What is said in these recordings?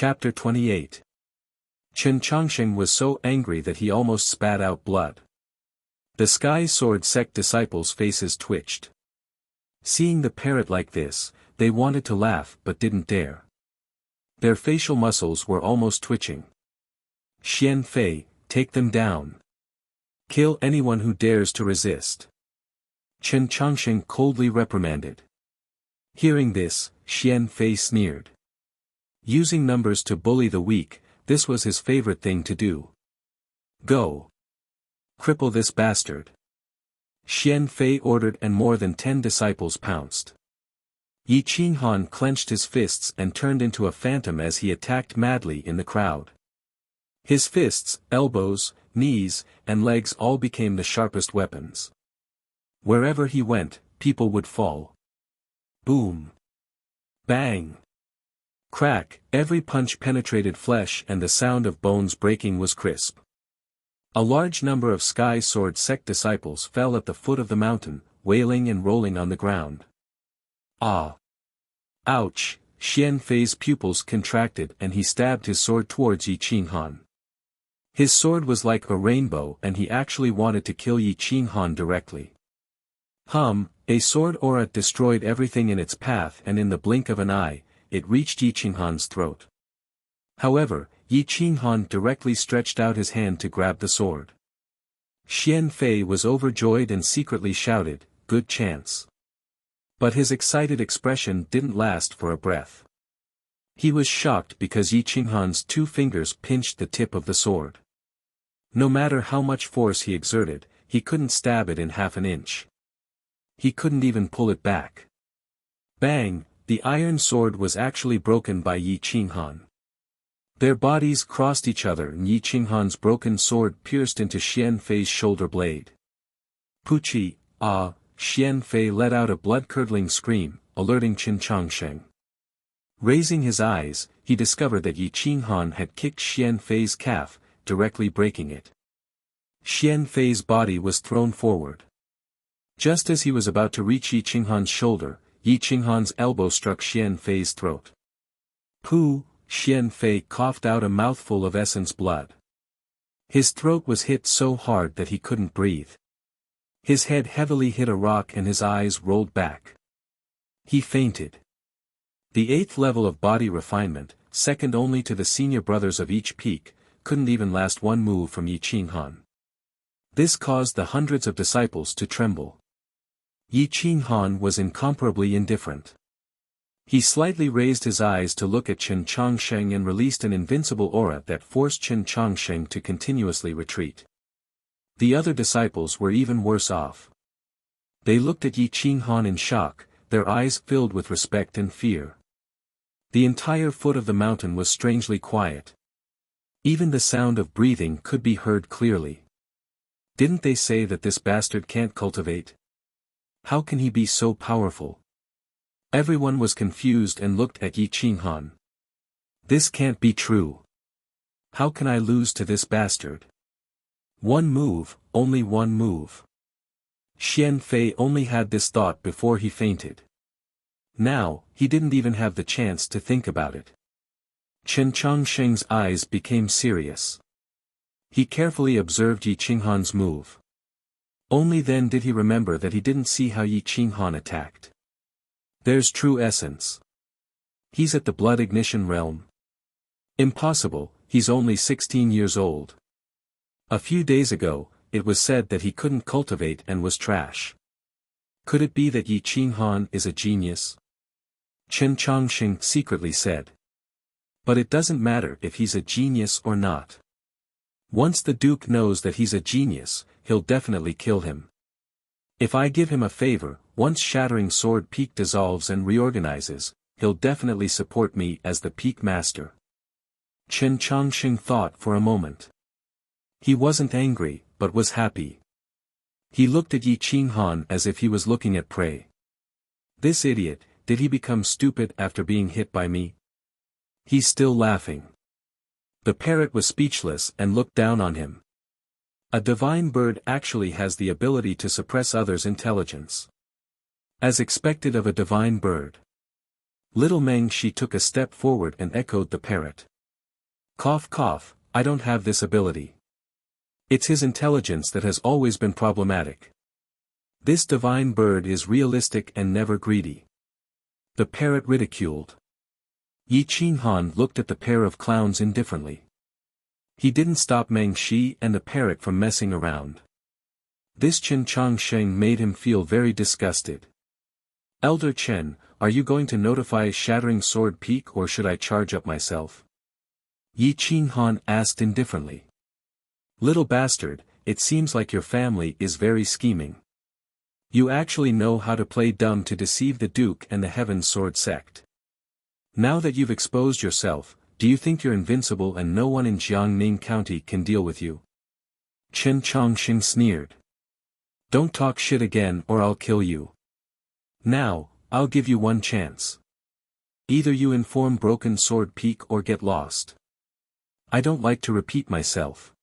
Chapter 28. Chen Chongsheng was so angry that he almost spat out blood. The Sky Sword sect disciples' faces twitched. Seeing the parrot like this, they wanted to laugh but didn't dare. Their facial muscles were almost twitching. Xian Fei, take them down. Kill anyone who dares to resist. Chen Chongsheng coldly reprimanded. Hearing this, Xian Fei sneered. Using numbers to bully the weak, this was his favorite thing to do. Go. Cripple this bastard. Xian Fei ordered and more than 10 disciples pounced. Yi Qinghan clenched his fists and turned into a phantom as he attacked madly in the crowd. His fists, elbows, knees, and legs all became the sharpest weapons. Wherever he went, people would fall. Boom. Bang. Crack, every punch penetrated flesh and the sound of bones breaking was crisp. A large number of Sky Sword sect disciples fell at the foot of the mountain, wailing and rolling on the ground. Ah! Ouch! Xian Fei's pupils contracted and he stabbed his sword towards Yi Qinghan. His sword was like a rainbow and he actually wanted to kill Yi Qinghan directly. A sword aura destroyed everything in its path and in the blink of an eye, it reached Yi Qinghan's throat. However, Yi Qinghan directly stretched out his hand to grab the sword. Xian Fei was overjoyed and secretly shouted, "Good chance." But his excited expression didn't last for a breath. He was shocked because Yi Qinghan's 2 fingers pinched the tip of the sword. No matter how much force he exerted, he couldn't stab it in half an inch. He couldn't even pull it back. Bang! The iron sword was actually broken by Yi Qinghan. Their bodies crossed each other and Yi Qinghan's broken sword pierced into Xian Fei's shoulder blade. Puchi, ah! Xian Fei let out a blood-curdling scream, alerting Chen Chongsheng. Raising his eyes, he discovered that Yi Qinghan had kicked Xian Fei's calf, directly breaking it. Xian Fei's body was thrown forward. Just as he was about to reach Yi Qinghan's shoulder, Yi Qinghan's elbow struck Xian Fei's throat. Pooh! Xian Fei coughed out a mouthful of essence blood. His throat was hit so hard that he couldn't breathe. His head heavily hit a rock and his eyes rolled back. He fainted. The 8th level of body refinement, second only to the senior brothers of each peak, couldn't even last one move from Yi Qinghan. This caused the hundreds of disciples to tremble. Yi Qinghan was incomparably indifferent. He slightly raised his eyes to look at Chen Chongsheng and released an invincible aura that forced Chen Chongsheng to continuously retreat. The other disciples were even worse off. They looked at Yi Qinghan in shock, their eyes filled with respect and fear. The entire foot of the mountain was strangely quiet. Even the sound of breathing could be heard clearly. Didn't they say that this bastard can't cultivate? How can he be so powerful? Everyone was confused and looked at Yi Qinghan. This can't be true. How can I lose to this bastard? One move, only one move. Xian Fei only had this thought before he fainted. Now, he didn't even have the chance to think about it. Chen Chongsheng's eyes became serious. He carefully observed Yi Qinghan's move. Only then did he remember that he didn't see how Yi Qinghan attacked. There's true essence. He's at the blood ignition realm. Impossible, he's only 16 years old. A few days ago, it was said that he couldn't cultivate and was trash. Could it be that Yi Qinghan is a genius? Chen Chongsheng secretly said. But it doesn't matter if he's a genius or not. Once the Duke knows that he's a genius, he'll definitely kill him. If I give him a favor, once Shattering Sword Peak dissolves and reorganizes, he'll definitely support me as the Peak Master. Chen Chongsheng thought for a moment. He wasn't angry, but was happy. He looked at Yi Qinghan as if he was looking at prey. This idiot, did he become stupid after being hit by me? He's still laughing. The parrot was speechless and looked down on him. A divine bird actually has the ability to suppress others' intelligence. As expected of a divine bird. Little Meng Shi took a step forward and echoed the parrot. Cough cough, I don't have this ability. It's his intelligence that has always been problematic. This divine bird is realistic and never greedy. The parrot ridiculed. Yi Qinghan looked at the pair of clowns indifferently. He didn't stop Meng Shi and the parrot from messing around. This Chen Changsheng made him feel very disgusted. Elder Chen, are you going to notify Shattering Sword Peak or should I charge up myself? Yi Qinghan asked indifferently. Little bastard, it seems like your family is very scheming. You actually know how to play dumb to deceive the Duke and the Heaven Sword sect. Now that you've exposed yourself, do you think you're invincible and no one in Jiangning County can deal with you? Chen Chongqing sneered. Don't talk shit again or I'll kill you. Now, I'll give you one chance. Either you inform Broken Sword Peak or get lost. I don't like to repeat myself.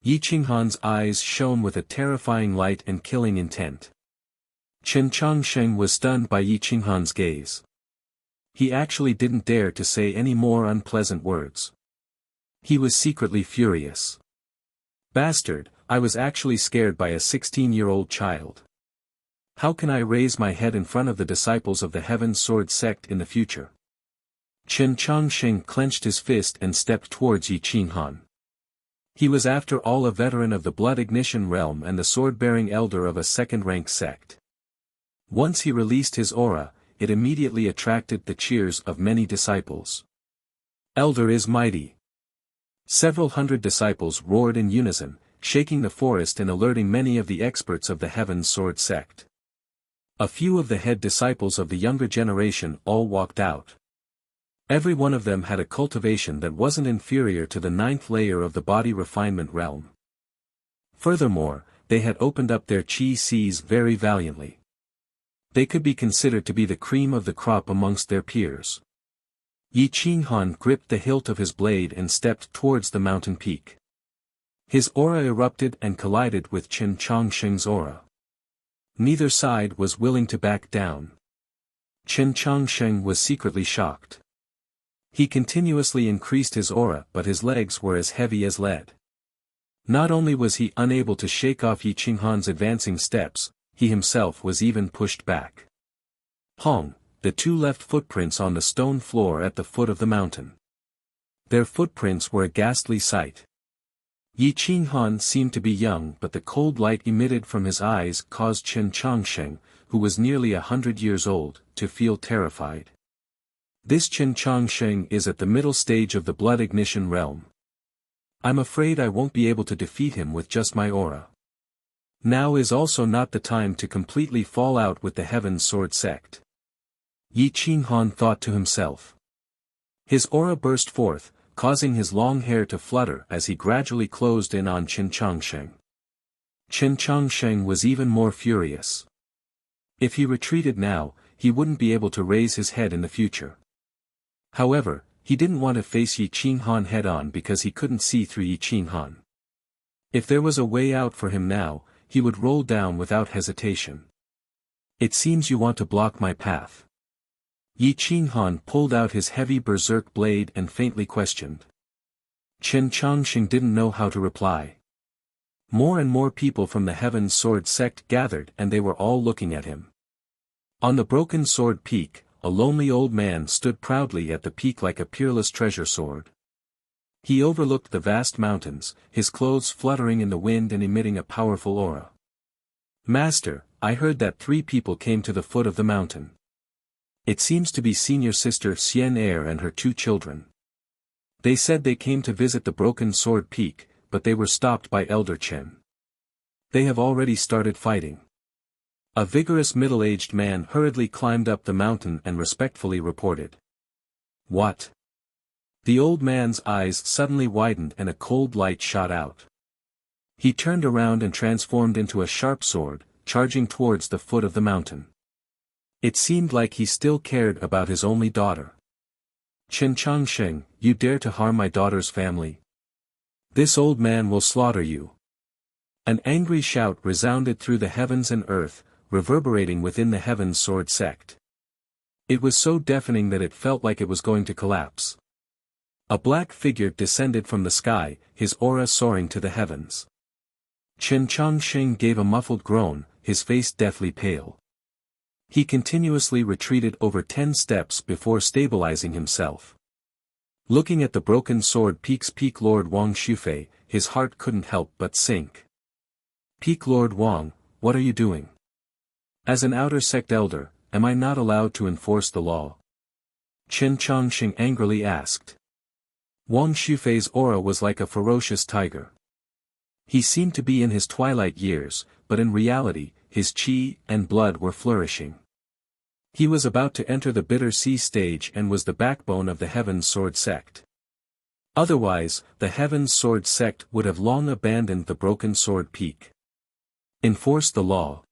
Yi Qinghan's eyes shone with a terrifying light and killing intent. Chen Changsheng was stunned by Yi Qinghan's gaze. He actually didn't dare to say any more unpleasant words. He was secretly furious. Bastard, I was actually scared by a 16-year-old child. How can I raise my head in front of the disciples of the Heaven Sword sect in the future? Chen Changsheng clenched his fist and stepped towards Yi Qinghan. He was after all a veteran of the Blood Ignition realm and the sword-bearing elder of a second-rank sect. Once he released his aura, it immediately attracted the cheers of many disciples. Elder is mighty. Several hundred disciples roared in unison, shaking the forest and alerting many of the experts of the Heaven Sword sect. A few of the head disciples of the younger generation all walked out. Every one of them had a cultivation that wasn't inferior to the 9th layer of the body refinement realm. Furthermore, they had opened up their chi seas very valiantly. They could be considered to be the cream of the crop amongst their peers. Yi Qinghan gripped the hilt of his blade and stepped towards the mountain peak. His aura erupted and collided with Chen Changsheng's aura. Neither side was willing to back down. Chen Changsheng was secretly shocked. He continuously increased his aura but his legs were as heavy as lead. Not only was he unable to shake off Yi Qinghan's advancing steps, he himself was even pushed back. Hong, the two left footprints on the stone floor at the foot of the mountain. Their footprints were a ghastly sight. Yi Qinghan seemed to be young but the cold light emitted from his eyes caused Chen Changsheng, who was nearly 100 years old, to feel terrified. This Chen Changsheng is at the middle stage of the Blood Ignition realm. I'm afraid I won't be able to defeat him with just my aura. Now is also not the time to completely fall out with the Heaven Sword sect. Yi Qinghan thought to himself. His aura burst forth, causing his long hair to flutter as he gradually closed in on Chen Changsheng. Chen Changsheng was even more furious. If he retreated now, he wouldn't be able to raise his head in the future. However, he didn't want to face Yi Qinghan head-on because he couldn't see through Yi Qinghan. If there was a way out for him now, he would roll down without hesitation. It seems you want to block my path. Yi Qinghan pulled out his heavy berserk blade and faintly questioned. Chen Changsheng didn't know how to reply. More and more people from the Heaven Sword sect gathered and they were all looking at him. On the Broken Sword Peak, a lonely old man stood proudly at the peak like a peerless treasure sword. He overlooked the vast mountains, his clothes fluttering in the wind and emitting a powerful aura. Master, I heard that 3 people came to the foot of the mountain. It seems to be senior sister Xian Er and her 2 children. They said they came to visit the Broken Sword Peak, but they were stopped by Elder Chen. They have already started fighting. A vigorous middle-aged man hurriedly climbed up the mountain and respectfully reported. What? The old man's eyes suddenly widened and a cold light shot out. He turned around and transformed into a sharp sword, charging towards the foot of the mountain. It seemed like he still cared about his only daughter. Chen Changsheng, you dare to harm my daughter's family? This old man will slaughter you. An angry shout resounded through the heavens and earth, reverberating within the Heaven Sword sect. It was so deafening that it felt like it was going to collapse. A black figure descended from the sky, his aura soaring to the heavens. Chen Chongsheng gave a muffled groan, his face deathly pale. He continuously retreated over 10 steps before stabilizing himself. Looking at the broken sword peak Lord Wang Shufei, his heart couldn't help but sink. Peak Lord Wang, what are you doing? As an outer sect elder, am I not allowed to enforce the law? Chen Chongsheng angrily asked. Wang Shufei's aura was like a ferocious tiger. He seemed to be in his twilight years, but in reality, his qi and blood were flourishing. He was about to enter the bitter sea stage and was the backbone of the Heaven's Sword sect. Otherwise, the Heaven's Sword sect would have long abandoned the broken sword peak. Enforce the law.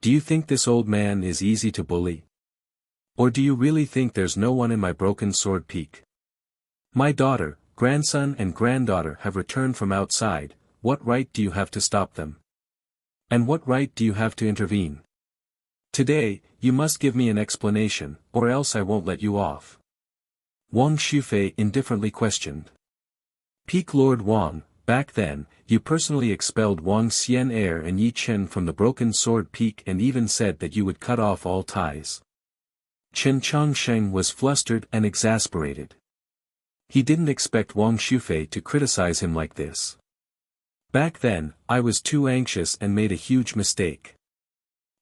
Do you think this old man is easy to bully? Or do you really think there's no one in my broken sword peak? My daughter, grandson and granddaughter have returned from outside. What right do you have to stop them? And what right do you have to intervene? Today, you must give me an explanation, or else I won't let you off. Wang Shufei indifferently questioned. Peak Lord Wang, back then, you personally expelled Wang Xian'er and Yi Chen from the broken sword peak and even said that you would cut off all ties. Chen Chongsheng was flustered and exasperated. He didn't expect Wang Shufei to criticize him like this. Back then, I was too anxious and made a huge mistake.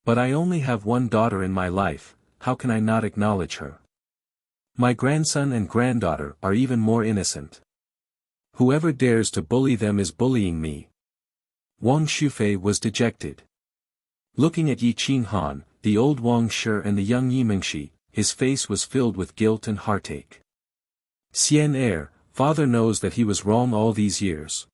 But I only have one daughter in my life, how can I not acknowledge her? My grandson and granddaughter are even more innocent. Whoever dares to bully them is bullying me. Wang Shufei was dejected. Looking at Yi Qinghan, the old Wang Shi and the young Yi Mingxi, his face was filled with guilt and heartache. Xian'er, father knows that he was wrong all these years.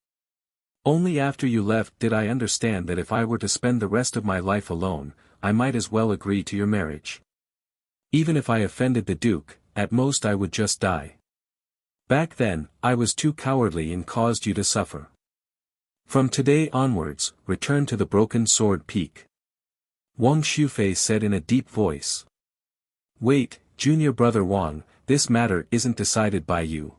Only after you left did I understand that if I were to spend the rest of my life alone, I might as well agree to your marriage. Even if I offended the Duke, at most I would just die. Back then, I was too cowardly and caused you to suffer. From today onwards, return to the broken sword peak. Wang Shufei said in a deep voice. Wait, junior brother Wang, this matter isn't decided by you.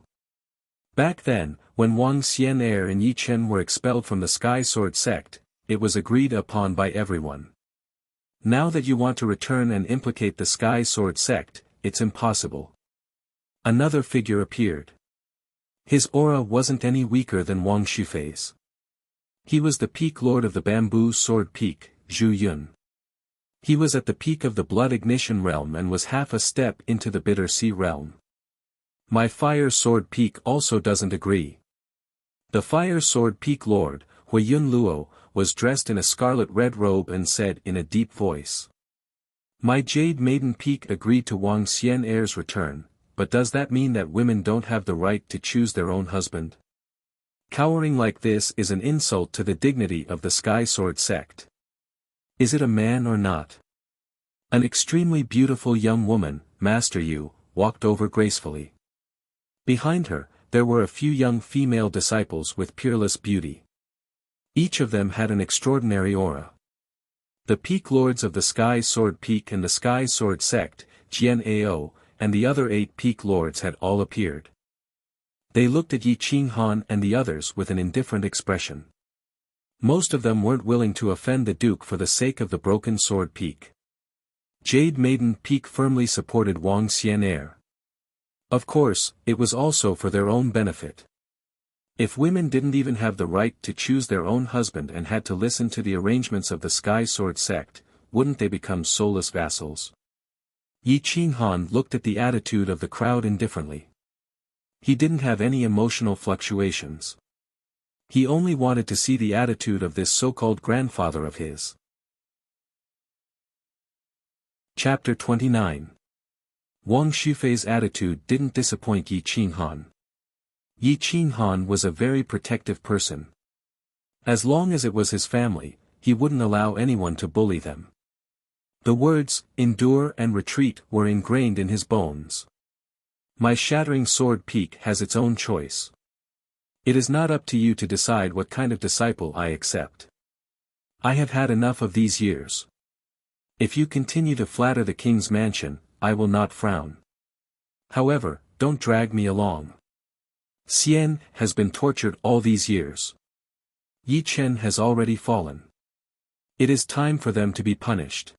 Back then, when Wang Xian'er and Yi Chen were expelled from the Sky Sword sect, it was agreed upon by everyone. Now that you want to return and implicate the Sky Sword sect, it's impossible. Another figure appeared. His aura wasn't any weaker than Wang Shufei's. He was the peak lord of the Bamboo Sword Peak, Zhu Yun. He was at the peak of the Blood Ignition realm and was half a step into the Bitter Sea realm. My Fire Sword Peak also doesn't agree. The Fire Sword Peak Lord, Hui Yun Luo, was dressed in a scarlet-red robe and said in a deep voice. My Jade Maiden Peak agreed to Wang Xian'er's return, but does that mean that women don't have the right to choose their own husband? Cowering like this is an insult to the dignity of the Sky Sword sect. Is it a man or not? An extremely beautiful young woman, Master Yu, walked over gracefully. Behind her, there were a few young female disciples with peerless beauty. Each of them had an extraordinary aura. The peak lords of the Sky Sword Peak and the Sky Sword sect, Jian Ao, and the other 8 peak lords had all appeared. They looked at Yi Qinghan and the others with an indifferent expression. Most of them weren't willing to offend the Duke for the sake of the broken sword peak. Jade Maiden Peak firmly supported Wang Xian'er. Of course, it was also for their own benefit. If women didn't even have the right to choose their own husband and had to listen to the arrangements of the Sky Sword sect, wouldn't they become soulless vassals? Yi Qinghan looked at the attitude of the crowd indifferently. He didn't have any emotional fluctuations. He only wanted to see the attitude of this so-called grandfather of his. Chapter 29. Wang Shufei's attitude didn't disappoint Yi Qinghan. Yi Qinghan was a very protective person. As long as it was his family, he wouldn't allow anyone to bully them. The words, endure and retreat, were ingrained in his bones. My shattering sword peak has its own choice. It is not up to you to decide what kind of disciple I accept. I have had enough of these years. If you continue to flatter the king's mansion, I will not frown. However, don't drag me along. Xian has been tortured all these years. Yi Chen has already fallen. It is time for them to be punished.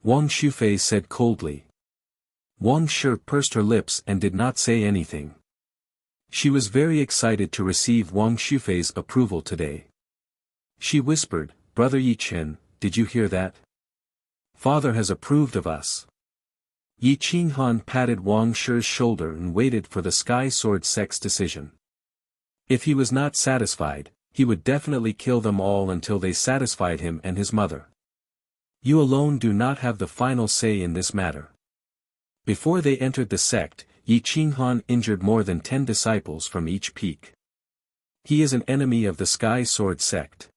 Wang Shufei said coldly. Wang Shi pursed her lips and did not say anything. She was very excited to receive Wang Shufei's approval today. She whispered, Brother Yi Chen, did you hear that? Father has approved of us. Yi Qinghan patted Wang Shi's shoulder and waited for the Sky Sword sect's decision. If he was not satisfied, he would definitely kill them all until they satisfied him and his mother. You alone do not have the final say in this matter. Before they entered the sect, Yi Qinghan injured more than 10 disciples from each peak. He is an enemy of the Sky Sword sect.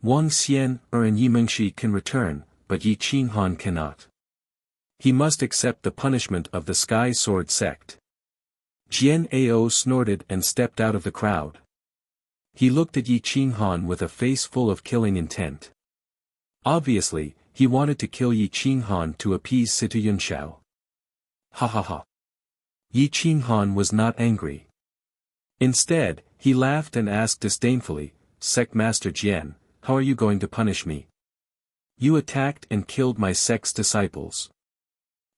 Wang Xian and Yi Mengshi can return, but Yi Qinghan cannot. He must accept the punishment of the Sky Sword sect. Jian Ao snorted and stepped out of the crowd. He looked at Yi Qinghan with a face full of killing intent. Obviously, he wanted to kill Yi Qinghan to appease Situ Yunxiao. Ha ha ha. Yi Qinghan was not angry. Instead, he laughed and asked disdainfully, Sect Master Jian, how are you going to punish me? You attacked and killed my sect's disciples.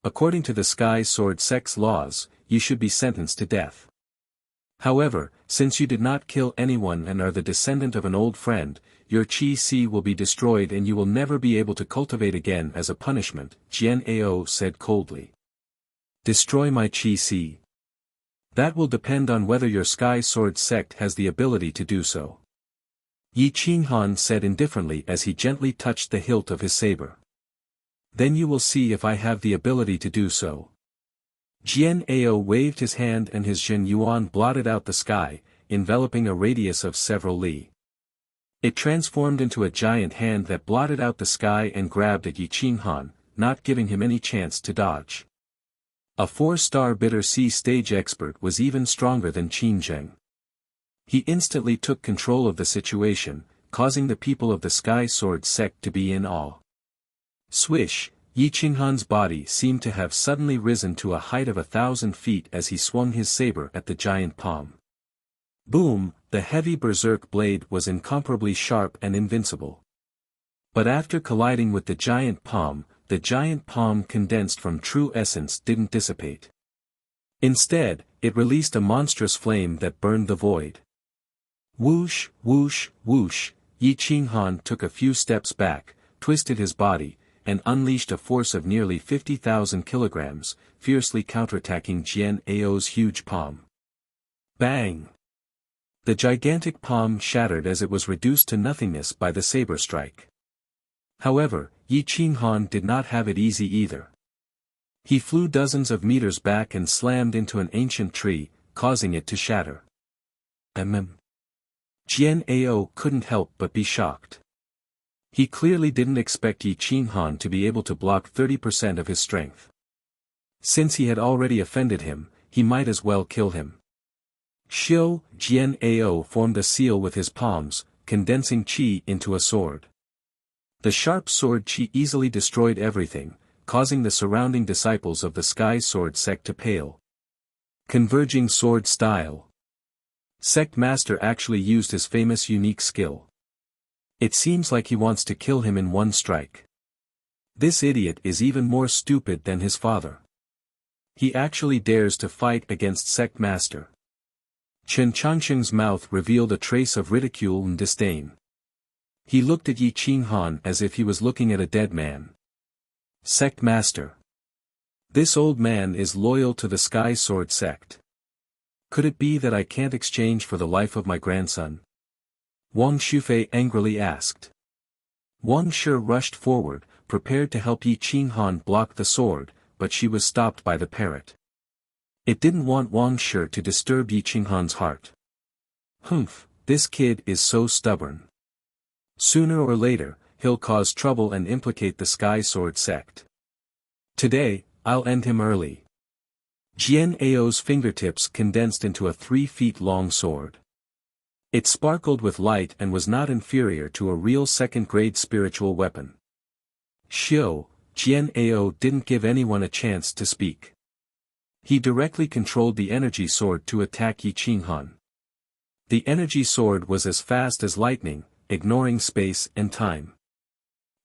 According to the Sky Sword sect's laws, you should be sentenced to death. However, since you did not kill anyone and are the descendant of an old friend, your Qi will be destroyed and you will never be able to cultivate again as a punishment, Jian Ao said coldly. Destroy my Qi. That will depend on whether your Sky Sword sect has the ability to do so. Yi Qinghan said indifferently as he gently touched the hilt of his saber. Then you will see if I have the ability to do so. Jian Ao waved his hand and his Jin Yuan blotted out the sky, enveloping a radius of several li. It transformed into a giant hand that blotted out the sky and grabbed at Yi Qinghan, not giving him any chance to dodge. A 4-star Bitter Sea stage expert was even stronger than Qin Zheng. He instantly took control of the situation, causing the people of the Sky Sword sect to be in awe. Swish, Yi Qinghan's body seemed to have suddenly risen to a height of 1,000 feet as he swung his saber at the giant palm. Boom, the heavy berserk blade was incomparably sharp and invincible. But after colliding with the giant palm condensed from true essence didn't dissipate. Instead, it released a monstrous flame that burned the void. Whoosh, whoosh, whoosh, Yi Qinghan took a few steps back, twisted his body, and unleashed a force of nearly 50,000 kilograms, fiercely counterattacking Jian Ao's huge palm. Bang! The gigantic palm shattered as it was reduced to nothingness by the saber strike. However, Yi Qinghan did not have it easy either. He flew dozens of meters back and slammed into an ancient tree, causing it to shatter. Jian Ao couldn't help but be shocked. He clearly didn't expect Yi Qinghan to be able to block 30% of his strength. Since he had already offended him, he might as well kill him. Xiu, Jian Ao formed a seal with his palms, condensing qi into a sword. The sharp sword qi easily destroyed everything, causing the surrounding disciples of the Sky Sword sect to pale. Converging sword style. Sect Master actually used his famous unique skill. It seems like he wants to kill him in one strike. This idiot is even more stupid than his father. He actually dares to fight against Sect Master. Chen Changsheng's mouth revealed a trace of ridicule and disdain. He looked at Yi Qinghan as if he was looking at a dead man. Sect Master. This old man is loyal to the Sky Sword sect. Could it be that I can't exchange for the life of my grandson? Wang Shufei angrily asked. Wang Shi rushed forward, prepared to help Yi Qinghan block the sword, but she was stopped by the parrot. It didn't want Wang Shi to disturb Yi Qinghan's heart. Humph, this kid is so stubborn. Sooner or later, he'll cause trouble and implicate the Sky Sword sect. Today, I'll end him early. Jian Ao's fingertips condensed into a 3-feet-long sword. It sparkled with light and was not inferior to a real second-grade spiritual weapon. Xiu, Jian Ao didn't give anyone a chance to speak. He directly controlled the energy sword to attack Yi Qinghan. The energy sword was as fast as lightning, ignoring space and time.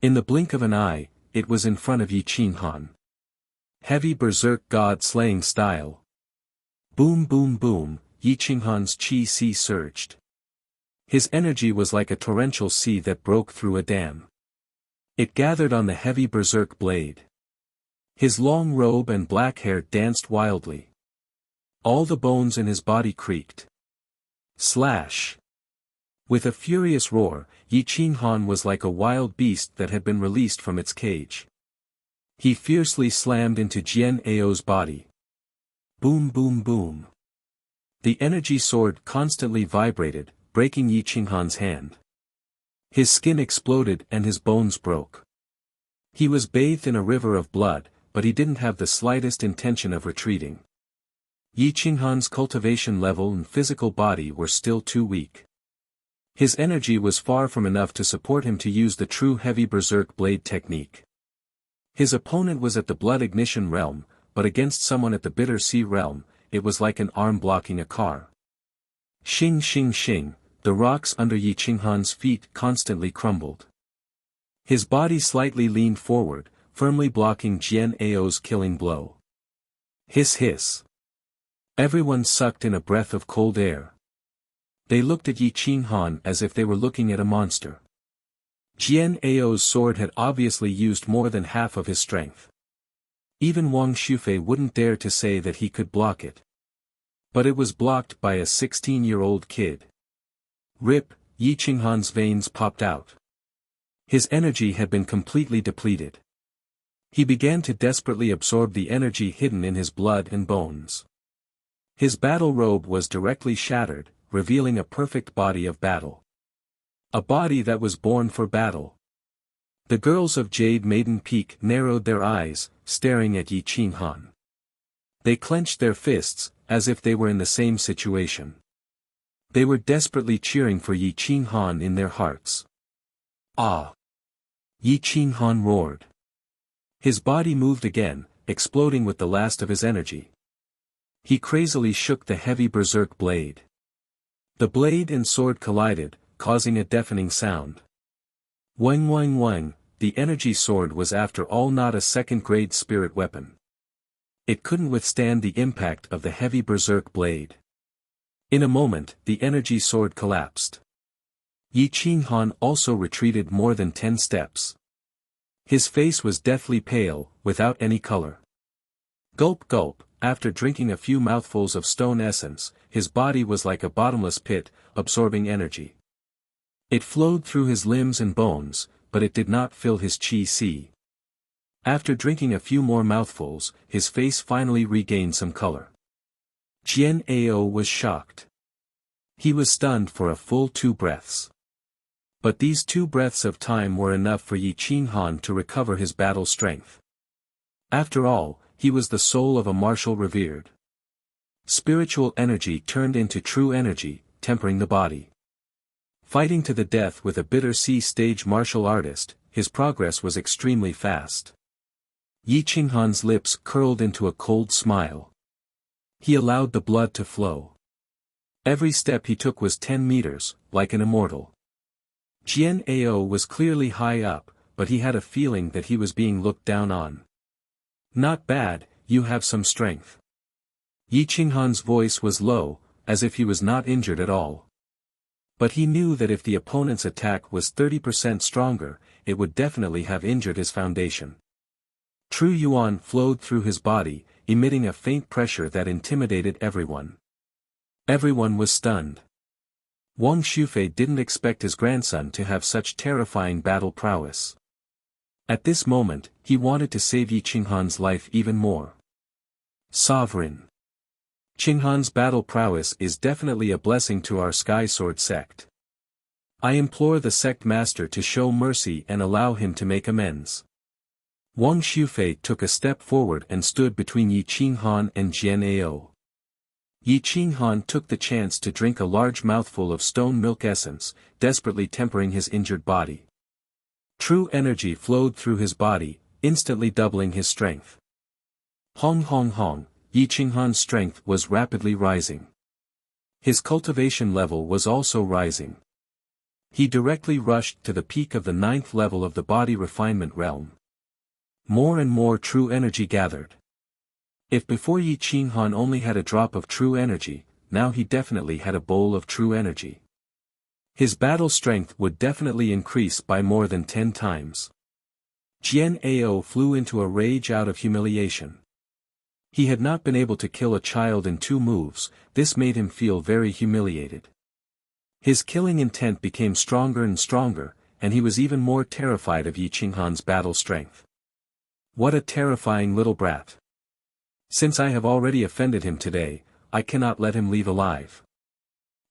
In the blink of an eye, it was in front of Yi Qinghan. Heavy berserk god-slaying style. Boom boom boom, Yi Qinghan's chi surged. His energy was like a torrential sea that broke through a dam. It gathered on the heavy berserk blade. His long robe and black hair danced wildly. All the bones in his body creaked. Slash! With a furious roar, Yi Qinghan was like a wild beast that had been released from its cage. He fiercely slammed into Jian Ao's body. Boom boom boom. The energy sword constantly vibrated, breaking Yi Qinghan's hand. His skin exploded and his bones broke. He was bathed in a river of blood, but he didn't have the slightest intention of retreating. Yi Qinghan's cultivation level and physical body were still too weak. His energy was far from enough to support him to use the true heavy berserk blade technique. His opponent was at the blood ignition realm, but against someone at the bitter sea realm, it was like an arm blocking a car. Shing shing shing, the rocks under Yi Qinghan's feet constantly crumbled. His body slightly leaned forward, firmly blocking Jian Ao's killing blow. Hiss hiss. Everyone sucked in a breath of cold air. They looked at Yi Qinghan as if they were looking at a monster. Jian Ao's sword had obviously used more than half of his strength. Even Wang Shufei wouldn't dare to say that he could block it. But it was blocked by a 16-year-old kid. Rip, Yi Qinghan's veins popped out. His energy had been completely depleted. He began to desperately absorb the energy hidden in his blood and bones. His battle robe was directly shattered, revealing a perfect body of battle. A body that was born for battle. The girls of Jade Maiden Peak narrowed their eyes, staring at Yi Qinghan. They clenched their fists, as if they were in the same situation. They were desperately cheering for Yi Qinghan in their hearts. Ah! Yi Qinghan roared. His body moved again, exploding with the last of his energy. He crazily shook the heavy berserk blade. The blade and sword collided, causing a deafening sound. Wang wang wang, the energy sword was after all not a second-grade spirit weapon. It couldn't withstand the impact of the heavy berserk blade. In a moment, the energy sword collapsed. Yi Qinghan also retreated more than 10 steps. His face was deathly pale, without any color. Gulp gulp, after drinking a few mouthfuls of stone essence, his body was like a bottomless pit, absorbing energy. It flowed through his limbs and bones, but it did not fill his chi. After drinking a few more mouthfuls, his face finally regained some color. Jian Ao was shocked. He was stunned for a full 2 breaths. But these 2 breaths of time were enough for Yi Qinghan to recover his battle strength. After all, he was the soul of a martial revered. Spiritual energy turned into true energy, tempering the body. Fighting to the death with a bitter sea stage martial artist, his progress was extremely fast. Yi Qinghan's lips curled into a cold smile. He allowed the blood to flow. Every step he took was 10 meters, like an immortal. Jian Ao was clearly high up, but he had a feeling that he was being looked down on. Not bad, you have some strength. Yi Qinghan's voice was low, as if he was not injured at all. But he knew that if the opponent's attack was 30% stronger, it would definitely have injured his foundation. True yuan flowed through his body, emitting a faint pressure that intimidated everyone. Everyone was stunned. Wang Shufei didn't expect his grandson to have such terrifying battle prowess. At this moment, he wanted to save Yi Qinghan's life even more. Sovereign. Qinghan's battle prowess is definitely a blessing to our Sky Sword sect. I implore the sect master to show mercy and allow him to make amends. Wang Shufei took a step forward and stood between Yi Qinghan and Jian Ao. Yi Qinghan took the chance to drink a large mouthful of stone milk essence, desperately tempering his injured body. True energy flowed through his body, instantly doubling his strength. Hong hong hong, Yi Qinghan's strength was rapidly rising. His cultivation level was also rising. He directly rushed to the peak of the 9th level of the body refinement realm. More and more true energy gathered. If before Yi Qinghan only had a drop of true energy, now he definitely had a bowl of true energy. His battle strength would definitely increase by more than 10 times. Jian Ao flew into a rage out of humiliation. He had not been able to kill a child in 2 moves, this made him feel very humiliated. His killing intent became stronger and stronger, and he was even more terrified of Yi Qinghan's battle strength. What a terrifying little brat. Since I have already offended him today, I cannot let him leave alive.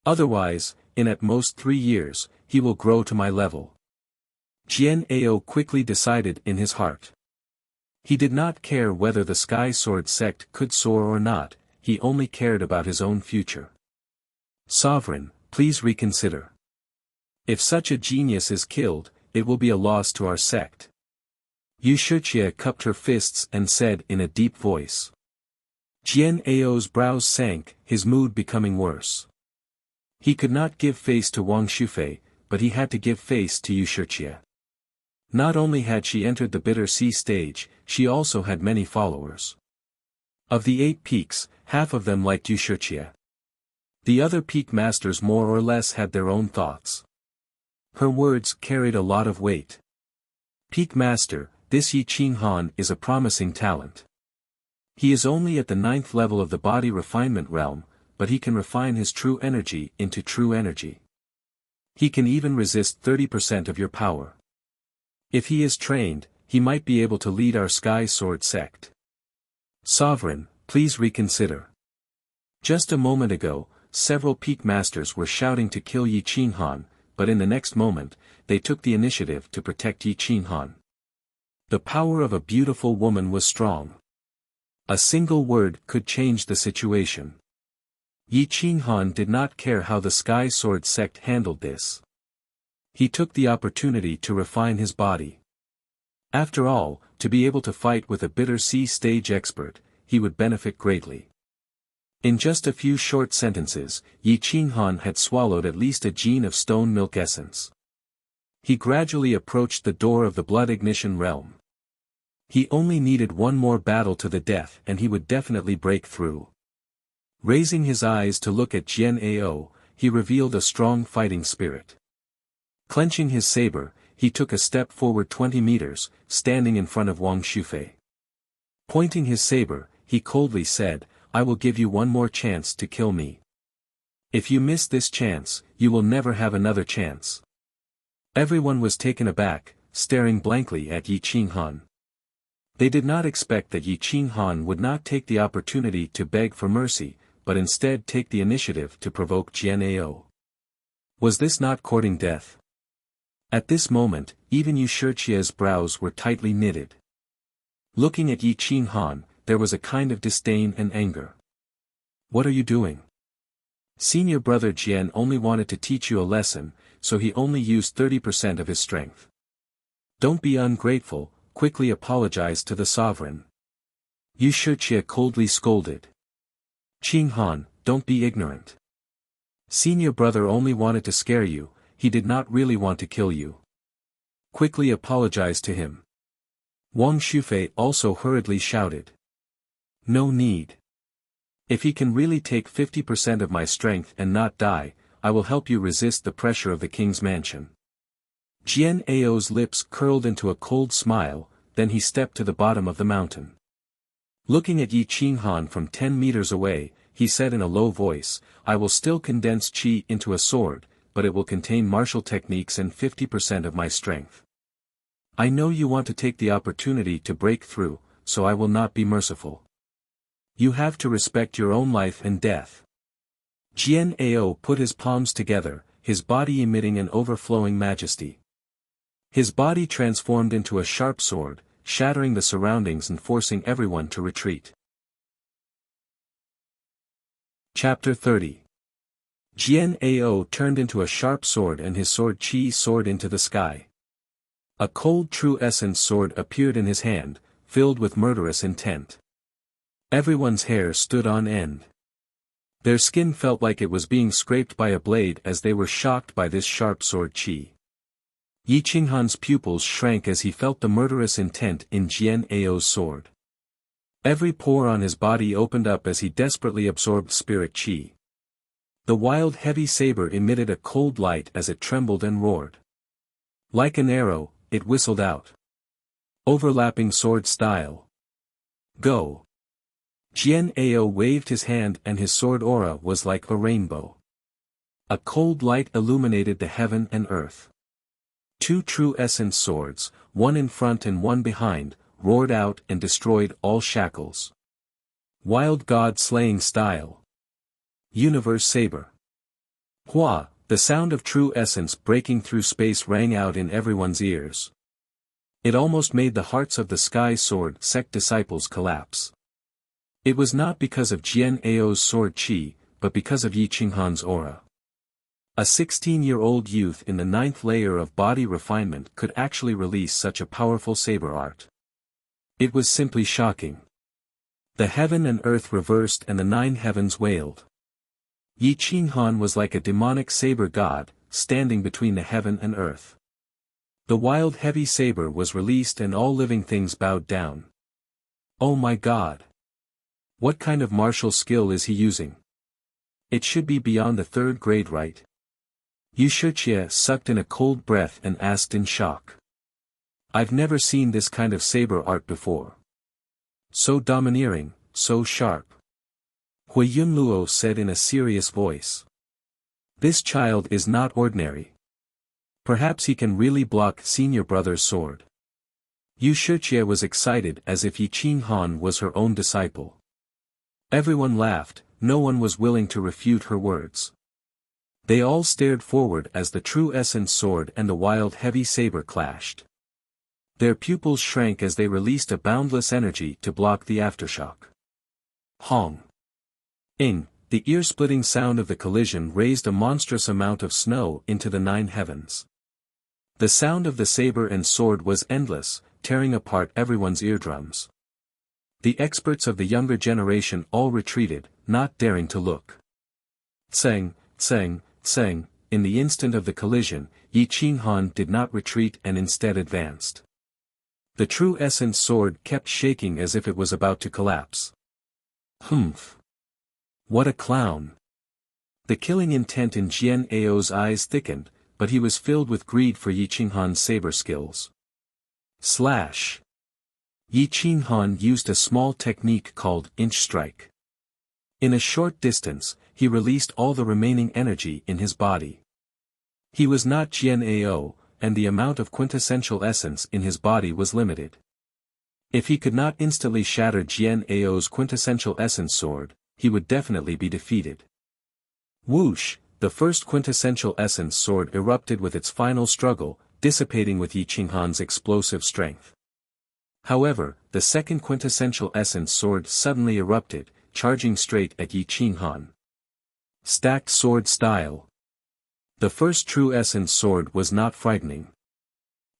Otherwise, in at most 3 years, he will grow to my level. Jian Ao quickly decided in his heart. He did not care whether the Sky Sword sect could soar or not, he only cared about his own future. Sovereign, please reconsider. If such a genius is killed, it will be a loss to our sect. Wuxia cupped her fists and said in a deep voice. Jian Ao's brows sank, his mood becoming worse. He could not give face to Wang Shufei, but he had to give face to Wuxia. Not only had she entered the bitter sea stage, she also had many followers. Of the 8 peaks, half of them liked Wuxia. The other peak masters more or less had their own thoughts. Her words carried a lot of weight. Peak master, this Yi Qinghan is a promising talent. He is only at the 9th level of the body refinement realm, but he can refine his true energy into true energy. He can even resist 30% of your power. If he is trained, he might be able to lead our Sky Sword sect. Sovereign, please reconsider. Just a moment ago, several peak masters were shouting to kill Yi Qinghan, but in the next moment, they took the initiative to protect Yi Qinghan. The power of a beautiful woman was strong. A single word could change the situation. Yi Qinghan did not care how the Sky Sword sect handled this. He took the opportunity to refine his body. After all, to be able to fight with a bitter sea stage expert, he would benefit greatly. In just a few short sentences, Yi Qinghan had swallowed at least a gene of stone milk essence. He gradually approached the door of the blood ignition realm. He only needed one more battle to the death and he would definitely break through. Raising his eyes to look at Jian Ao, he revealed a strong fighting spirit. Clenching his saber, he took a step forward 20 meters, standing in front of Wang Shufei. Pointing his saber, he coldly said, I will give you one more chance to kill me. If you miss this chance, you will never have another chance. Everyone was taken aback, staring blankly at Yi Qinghan. They did not expect that Yi Qinghan would not take the opportunity to beg for mercy, but instead take the initiative to provoke Jian Ao. Was this not courting death? At this moment, even Wuxia's brows were tightly knitted. Looking at Yi Qinghan, there was a kind of disdain and anger. What are you doing? Senior brother Jian only wanted to teach you a lesson, so he only used 30% of his strength. Don't be ungrateful, quickly apologize to the sovereign. Wuxia coldly scolded. Qinghan, don't be ignorant. Senior brother only wanted to scare you, he did not really want to kill you. Quickly apologize to him. Wang Shufei also hurriedly shouted. No need. If he can really take 50% of my strength and not die, I will help you resist the pressure of the king's mansion. Jian Ao's lips curled into a cold smile, then he stepped to the bottom of the mountain. Looking at Yi Qinghan from 10 meters away, he said in a low voice, I will still condense qi into a sword, but it will contain martial techniques and 50% of my strength. I know you want to take the opportunity to break through, so I will not be merciful. You have to respect your own life and death. Jian Ao put his palms together, his body emitting an overflowing majesty. His body transformed into a sharp sword, shattering the surroundings and forcing everyone to retreat. Chapter 30. Jian Ao turned into a sharp sword and his sword qi soared into the sky. A cold true essence sword appeared in his hand, filled with murderous intent. Everyone's hair stood on end. Their skin felt like it was being scraped by a blade as they were shocked by this sharp sword chi. Yi Qinghan's pupils shrank as he felt the murderous intent in Jian Ao's sword. Every pore on his body opened up as he desperately absorbed spirit chi. The wild heavy saber emitted a cold light as it trembled and roared. Like an arrow, it whistled out. Overlapping sword style. Go. Jian Ao waved his hand and his sword aura was like a rainbow. A cold light illuminated the heaven and earth. Two true essence swords, one in front and one behind, roared out and destroyed all shackles. Wild god slaying style. Universe saber. Hua, the sound of true essence breaking through space rang out in everyone's ears. It almost made the hearts of the Sky Sword sect disciples collapse. It was not because of Jian Ao's sword chi, but because of Yi Qinghan's aura. A 16-year-old youth in the 9th layer of body refinement could actually release such a powerful saber art. It was simply shocking. The heaven and earth reversed and the 9 heavens wailed. Yi Qinghan was like a demonic saber god, standing between the heaven and earth. The wild heavy saber was released and all living things bowed down. Oh my god! What kind of martial skill is he using? It should be beyond the 3rd grade, right? Wuxia sucked in a cold breath and asked in shock. I've never seen this kind of saber art before. So domineering, so sharp. Hui Yunluo said in a serious voice. This child is not ordinary. Perhaps he can really block senior brother's sword. Wuxia was excited as if Yi Qinghan was her own disciple. Everyone laughed, no one was willing to refute her words. They all stared forward as the true essence sword and the wild heavy saber clashed. Their pupils shrank as they released a boundless energy to block the aftershock. Hong. Ing, the ear-splitting sound of the collision raised a monstrous amount of snow into the 9 heavens. The sound of the saber and sword was endless, tearing apart everyone's eardrums. The experts of the younger generation all retreated, not daring to look. Tseng, tseng, tseng, in the instant of the collision, Yi Qinghan did not retreat and instead advanced. The true essence sword kept shaking as if it was about to collapse. Humph! What a clown! The killing intent in Jian Ao's eyes thickened, but he was filled with greed for Yi Qinghan's saber skills. Slash! Yi Qinghan used a small technique called inch strike. In a short distance, he released all the remaining energy in his body. He was not Jian Ao, and the amount of quintessential essence in his body was limited. If he could not instantly shatter Jian Ao's quintessential essence sword, he would definitely be defeated. Whoosh, the first quintessential essence sword erupted with its final struggle, dissipating with Yi Qinghan's explosive strength. However, the second quintessential essence sword suddenly erupted, charging straight at Yi Qinghan. Stacked sword style. The first true essence sword was not frightening.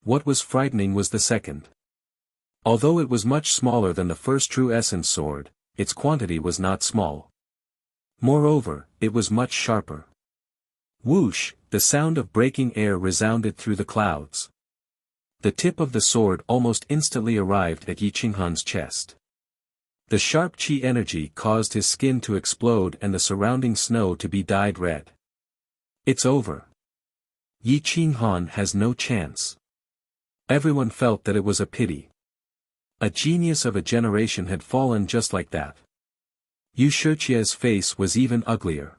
What was frightening was the second. Although it was much smaller than the first true essence sword, its quantity was not small. Moreover, it was much sharper. Whoosh, the sound of breaking air resounded through the clouds. The tip of the sword almost instantly arrived at Yi Qinghan's chest. The sharp chi energy caused his skin to explode and the surrounding snow to be dyed red. It's over. Yi Qinghan has no chance. Everyone felt that it was a pity. A genius of a generation had fallen just like that. Wuxia's face was even uglier.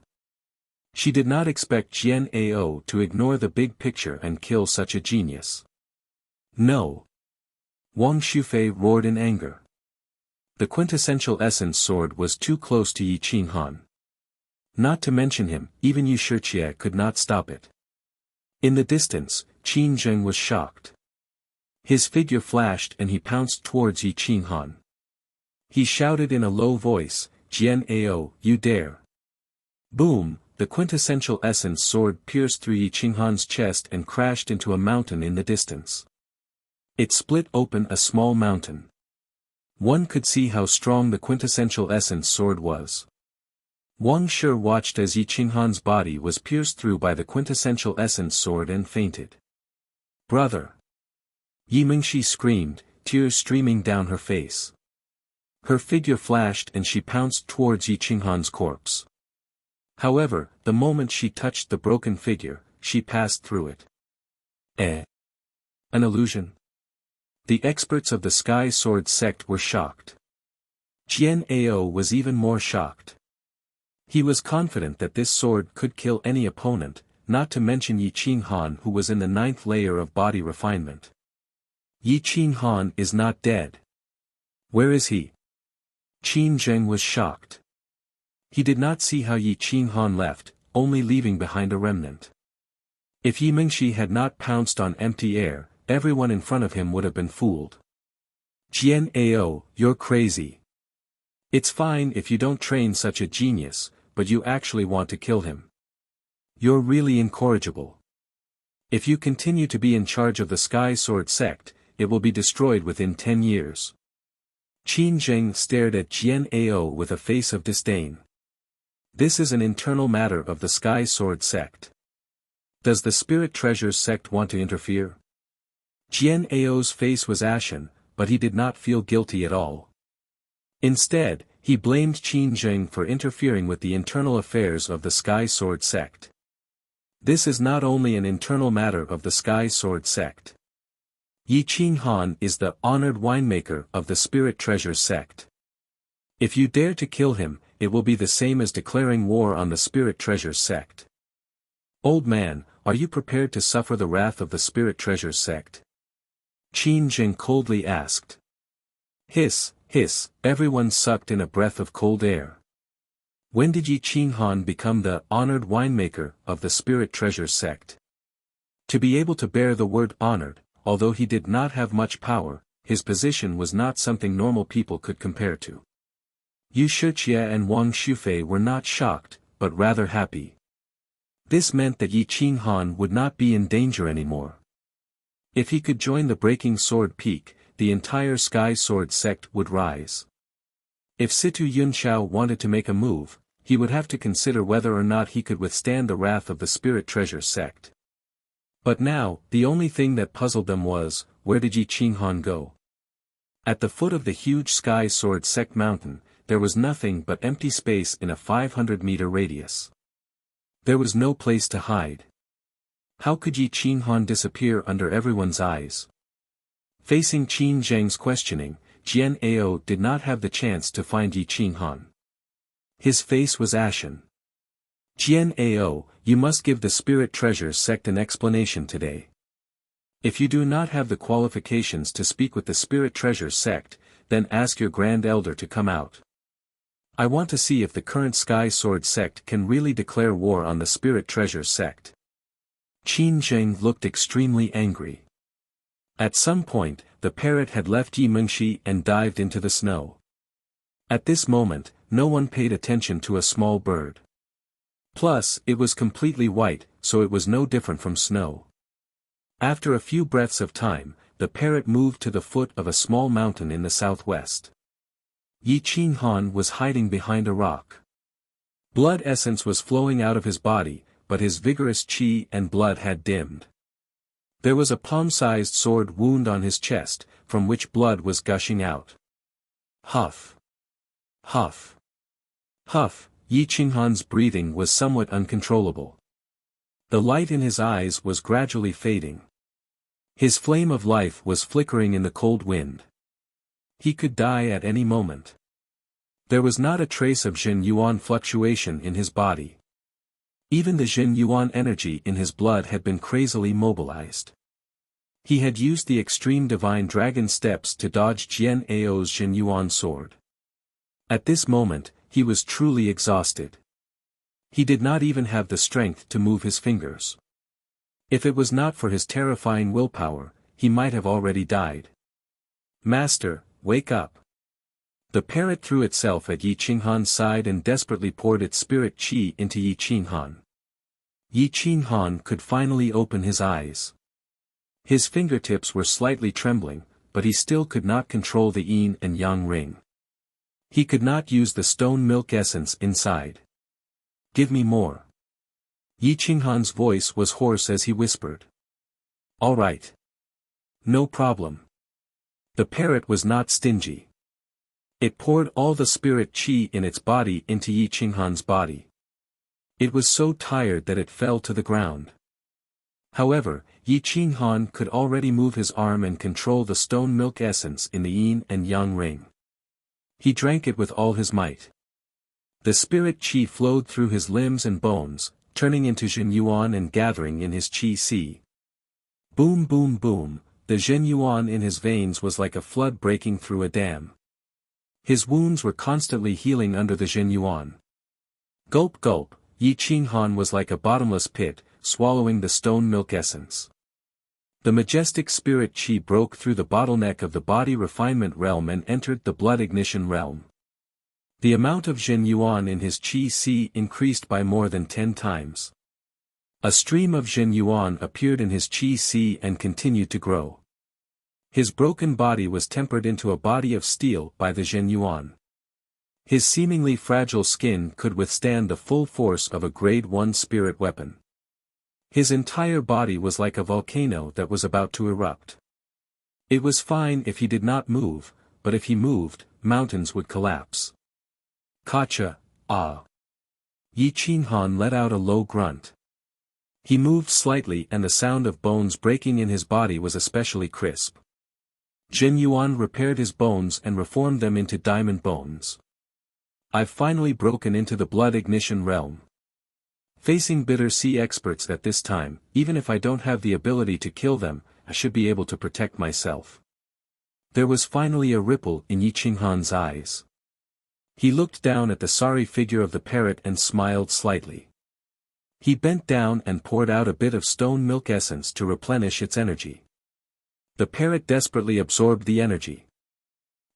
She did not expect Jian Ao to ignore the big picture and kill such a genius. No. Wang Shufei roared in anger. The quintessential essence sword was too close to Yi Qinghan. Not to mention him, even Wuxia could not stop it. In the distance, Qin Zheng was shocked. His figure flashed and he pounced towards Yi Qinghan. He shouted in a low voice, Jian Ao, you dare. Boom, the quintessential essence sword pierced through Yi Qinghan's chest and crashed into a mountain in the distance. It split open a small mountain. One could see how strong the quintessential essence sword was. Wang Shi watched as Yi Qinghan's body was pierced through by the quintessential essence sword and fainted. "Brother!" Yi Mingxi screamed, tears streaming down her face. Her figure flashed and she pounced towards Yi Qinghan's corpse. However, the moment she touched the broken figure, she passed through it. An illusion? The experts of the Sky Sword sect were shocked. Jian Ao was even more shocked. He was confident that this sword could kill any opponent, not to mention Yi Qinghan, who was in the 9th layer of body refinement. Yi Qinghan is not dead. Where is he? Qin Zheng was shocked. He did not see how Yi Qinghan left, only leaving behind a remnant. If Yi Mingxi had not pounced on empty air, everyone in front of him would have been fooled. "Jian Ao, you're crazy. It's fine if you don't train such a genius, but you actually want to kill him. You're really incorrigible. If you continue to be in charge of the Sky Sword sect, it will be destroyed within 10 years. Qin Zheng stared at Jian Ao with a face of disdain. This is an internal matter of the Sky Sword sect. Does the Spirit Treasures sect want to interfere? Jian Ao's face was ashen, but he did not feel guilty at all. Instead, he blamed Qin Zheng for interfering with the internal affairs of the Sky Sword sect. This is not only an internal matter of the Sky Sword sect. Yi Qinghan is the honored winemaker of the Spirit Treasures sect. If you dare to kill him, it will be the same as declaring war on the Spirit Treasures sect. Old man, are you prepared to suffer the wrath of the Spirit Treasures sect? Qin Zheng coldly asked. Hiss, hiss, everyone sucked in a breath of cold air. When did Yi Qinghan become the honored winemaker of the Spirit Treasures sect? To be able to bear the word honored, although he did not have much power, his position was not something normal people could compare to. Yu Shiqie and Wang Shufei were not shocked, but rather happy. This meant that Yi Qinghan would not be in danger anymore. If he could join the Breaking Sword Peak, the entire Sky Sword sect would rise. If Situ Yunxiao wanted to make a move, he would have to consider whether or not he could withstand the wrath of the Spirit Treasures sect. But now, the only thing that puzzled them was, where did Yi Qinghan go? At the foot of the huge Sky Sword sect mountain, there was nothing but empty space in a 500-meter radius. There was no place to hide. How could Yi Qinghan disappear under everyone's eyes? Facing Qin Zheng's questioning, Jian Ao did not have the chance to find Yi Qinghan. His face was ashen. Jian Ao, you must give the Spirit Treasures sect an explanation today. If you do not have the qualifications to speak with the Spirit Treasures sect, then ask your Grand Elder to come out. I want to see if the current Sky Sword sect can really declare war on the Spirit Treasures sect. Qin Zheng looked extremely angry. At some point, the parrot had left Yi Mingxi and dived into the snow. At this moment, no one paid attention to a small bird. Plus, it was completely white, so it was no different from snow. After a few breaths of time, the parrot moved to the foot of a small mountain in the southwest. Yi Qinghan was hiding behind a rock. Blood essence was flowing out of his body, but his vigorous qi and blood had dimmed. There was a palm-sized sword wound on his chest, from which blood was gushing out. Huff. Huff. Huff, Yi Qinghan's breathing was somewhat uncontrollable. The light in his eyes was gradually fading. His flame of life was flickering in the cold wind. He could die at any moment. There was not a trace of Jin Yuan fluctuation in his body. Even the Jin Yuan energy in his blood had been crazily mobilized. He had used the extreme divine dragon steps to dodge Jian Ao's Jin Yuan sword. At this moment, he was truly exhausted. He did not even have the strength to move his fingers. If it was not for his terrifying willpower, he might have already died. Master, wake up. The parrot threw itself at Yi Qinghan's side and desperately poured its spirit qi into Yi Qinghan. Yi Qinghan could finally open his eyes. His fingertips were slightly trembling, but he still could not control the yin and yang ring. He could not use the stone milk essence inside. Give me more. Yi Qinghan's voice was hoarse as he whispered. All right. No problem. The parrot was not stingy. It poured all the spirit qi in its body into Yi Qinghan's body. It was so tired that it fell to the ground. However, Yi Qinghan could already move his arm and control the stone milk essence in the yin and yang ring. He drank it with all his might. The spirit qi flowed through his limbs and bones, turning into Zhen Yuan and gathering in his qi sea. Boom boom boom, the Zhen Yuan in his veins was like a flood breaking through a dam. His wounds were constantly healing under the Zhen Yuan. Gulp gulp, Yi Qinghan was like a bottomless pit, swallowing the stone milk essence. The majestic spirit qi broke through the bottleneck of the body refinement realm and entered the blood ignition realm. The amount of Zhen Yuan in his qi sea increased by more than 10 times. A stream of Zhen Yuan appeared in his qi sea and continued to grow. His broken body was tempered into a body of steel by the Zhen Yuan. His seemingly fragile skin could withstand the full force of a grade 1 spirit weapon. His entire body was like a volcano that was about to erupt. It was fine if he did not move, but if he moved, mountains would collapse. Kacha, ah. Yi Qinghan let out a low grunt. He moved slightly and the sound of bones breaking in his body was especially crisp. Zhen Yuan repaired his bones and reformed them into diamond bones. I've finally broken into the blood ignition realm. Facing bitter sea experts at this time, even if I don't have the ability to kill them, I should be able to protect myself. There was finally a ripple in Yi Qinghan's eyes. He looked down at the sorry figure of the parrot and smiled slightly. He bent down and poured out a bit of stone milk essence to replenish its energy. The parrot desperately absorbed the energy.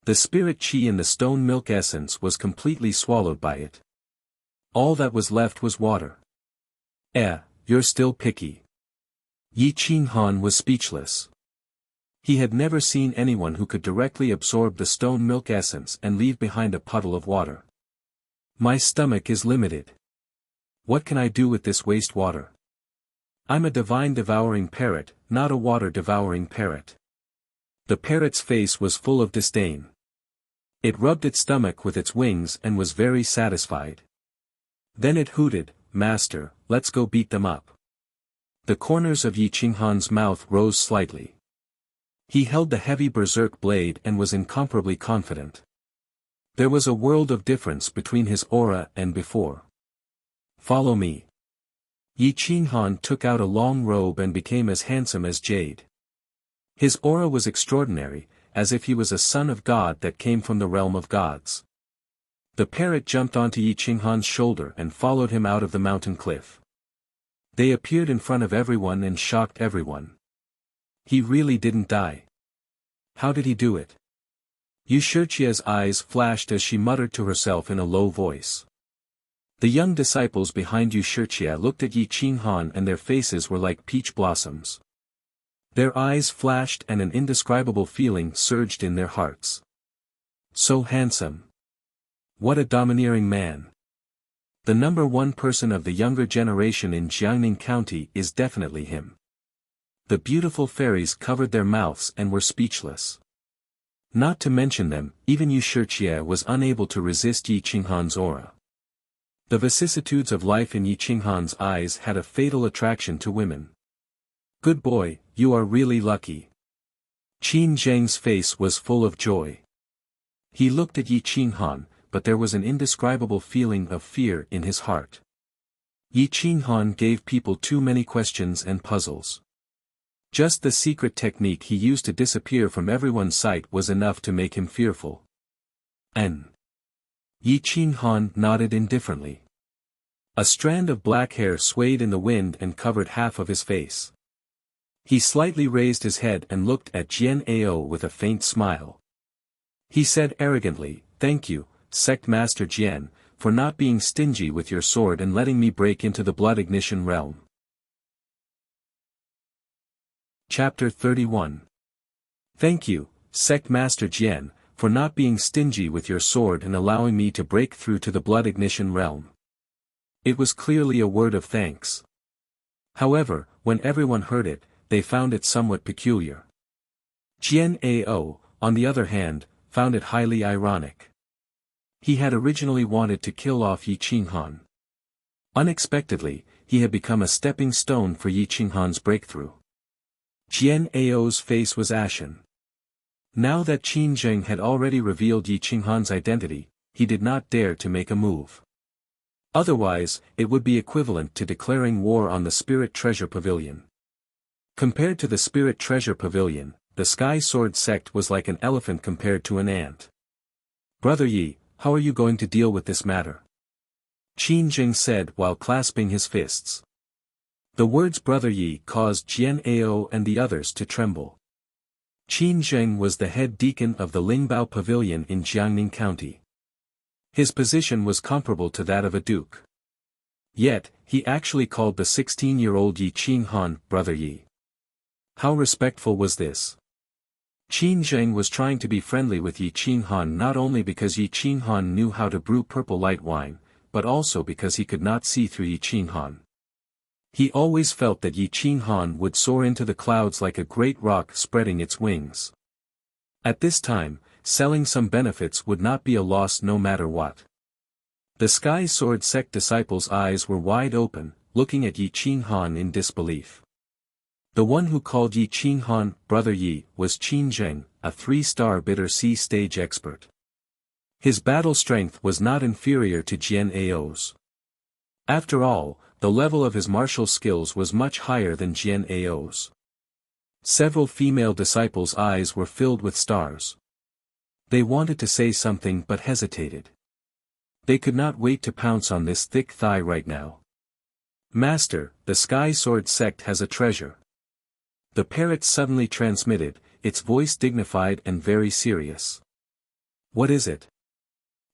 The spirit qi in the stone milk essence was completely swallowed by it. All that was left was water. You're still picky. Yi Qinghan was speechless. He had never seen anyone who could directly absorb the stone milk essence and leave behind a puddle of water. My stomach is limited. What can I do with this waste water? I'm a divine devouring parrot, not a water devouring parrot. The parrot's face was full of disdain. It rubbed its stomach with its wings and was very satisfied. Then it hooted, Master, let's go beat them up. The corners of Yi Qinghan's mouth rose slightly. He held the heavy berserk blade and was incomparably confident. There was a world of difference between his aura and before. Follow me. Yi Qinghan took out a long robe and became as handsome as jade. His aura was extraordinary, as if he was a son of God that came from the realm of gods. The parrot jumped onto Yi Qinghan's shoulder and followed him out of the mountain cliff. They appeared in front of everyone and shocked everyone. He really didn't die. How did he do it? Wuxia's eyes flashed as she muttered to herself in a low voice. The young disciples behind Wuxia looked at Yi Qinghan and their faces were like peach blossoms. Their eyes flashed and an indescribable feeling surged in their hearts. So handsome. What a domineering man. The number one person of the younger generation in Jiangning County is definitely him. The beautiful fairies covered their mouths and were speechless. Not to mention them, even Wuxia was unable to resist Yi Qinghan's aura. The vicissitudes of life in Yi Qinghan's eyes had a fatal attraction to women. Good boy, you are really lucky. Qin Zheng's face was full of joy. He looked at Yi Qinghan, but there was an indescribable feeling of fear in his heart. Yi Qinghan gave people too many questions and puzzles. Just the secret technique he used to disappear from everyone's sight was enough to make him fearful. Yi Qinghan nodded indifferently. A strand of black hair swayed in the wind and covered half of his face. He slightly raised his head and looked at Jian Ao with a faint smile. He said arrogantly, "Thank you, Sect Master Jian, for not being stingy with your sword and letting me break into the blood ignition realm." Chapter 31. Thank you, Sect Master Jian, for not being stingy with your sword and allowing me to break through to the blood ignition realm. It was clearly a word of thanks. However, when everyone heard it, they found it somewhat peculiar. Jian Ao, on the other hand, found it highly ironic. He had originally wanted to kill off Yi Qinghan. Unexpectedly, he had become a stepping stone for Yi Qinghan's breakthrough. Jian Ao's face was ashen. Now that Qin Zheng had already revealed Yi Qinghan's identity, he did not dare to make a move. Otherwise, it would be equivalent to declaring war on the Spirit Treasure Pavilion. Compared to the Spirit Treasure Pavilion, the Sky Sword sect was like an elephant compared to an ant. Brother Yi, how are you going to deal with this matter? Qin Zheng said while clasping his fists. The words Brother Yi caused Jian Ao and the others to tremble. Qin Zheng was the head deacon of the Lingbao Pavilion in Jiangning County. His position was comparable to that of a duke. Yet, he actually called the 16-year-old Yi Qinghan Brother Yi. How respectful was this? Qin Zheng was trying to be friendly with Yi Qinghan not only because Yi Qinghan knew how to brew purple light wine, but also because he could not see through Yi Qinghan. He always felt that Yi Qinghan would soar into the clouds like a great rock spreading its wings. At this time, selling some benefits would not be a loss no matter what. The Sky Sword sect disciples' eyes were wide open, looking at Yi Qinghan in disbelief. The one who called Yi Qinghan Brother Yi was Qin Zheng, a 3-star bitter sea stage expert. His battle strength was not inferior to Jian Ao's. After all, the level of his martial skills was much higher than Jian Ao's. Several female disciples' eyes were filled with stars. They wanted to say something but hesitated. They could not wait to pounce on this thick thigh right now. Master, the Sky Sword sect has a treasure. The parrot suddenly transmitted, its voice dignified and very serious. What is it?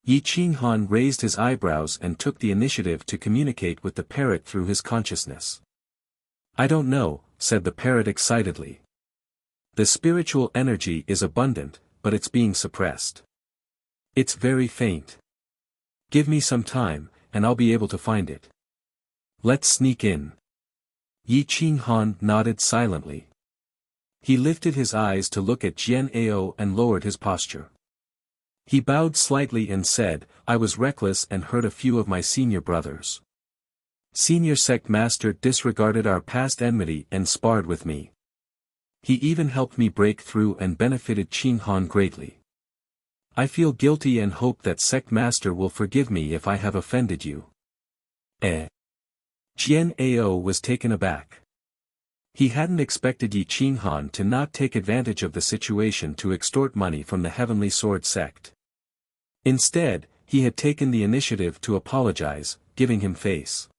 Yi Qinghan raised his eyebrows and took the initiative to communicate with the parrot through his consciousness. I don't know, said the parrot excitedly. The spiritual energy is abundant, but it's being suppressed. It's very faint. Give me some time, and I'll be able to find it. Let's sneak in. Yi Qinghan nodded silently. He lifted his eyes to look at Jian Ao and lowered his posture. He bowed slightly and said, I was reckless and hurt a few of my senior brothers. Senior sect master disregarded our past enmity and sparred with me. He even helped me break through and benefited Qinghan greatly. I feel guilty and hope that sect master will forgive me if I have offended you. Jian Ao was taken aback. He hadn't expected Yi Qinghan to not take advantage of the situation to extort money from the Heavenly Sword sect. Instead, he had taken the initiative to apologize, giving him face.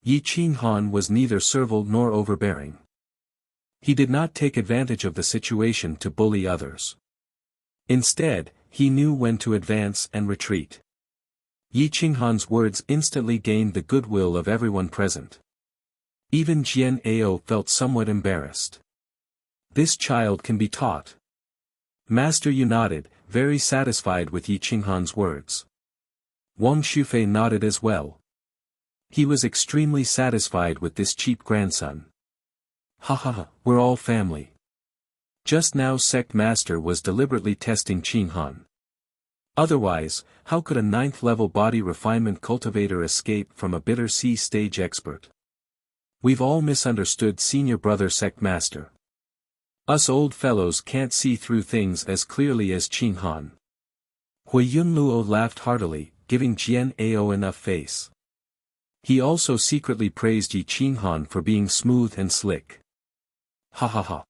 Yi Qinghan was neither servile nor overbearing. He did not take advantage of the situation to bully others. Instead, he knew when to advance and retreat. Yi Qinghan's words instantly gained the goodwill of everyone present. Even Jian Ao felt somewhat embarrassed. This child can be taught. Master Yu nodded, very satisfied with Yi Qinghan's words. Wang Shufei nodded as well. He was extremely satisfied with this cheap grandson. Ha ha ha, we're all family. Just now sect master was deliberately testing Qinghan. Otherwise, how could a 9th-level body refinement cultivator escape from a bitter sea stage expert? We've all misunderstood senior brother sect master. Us old fellows can't see through things as clearly as Qinghan. Hui Yunluo laughed heartily, giving Jian Ao enough face. He also secretly praised Yi Qinghan for being smooth and slick. Ha ha ha.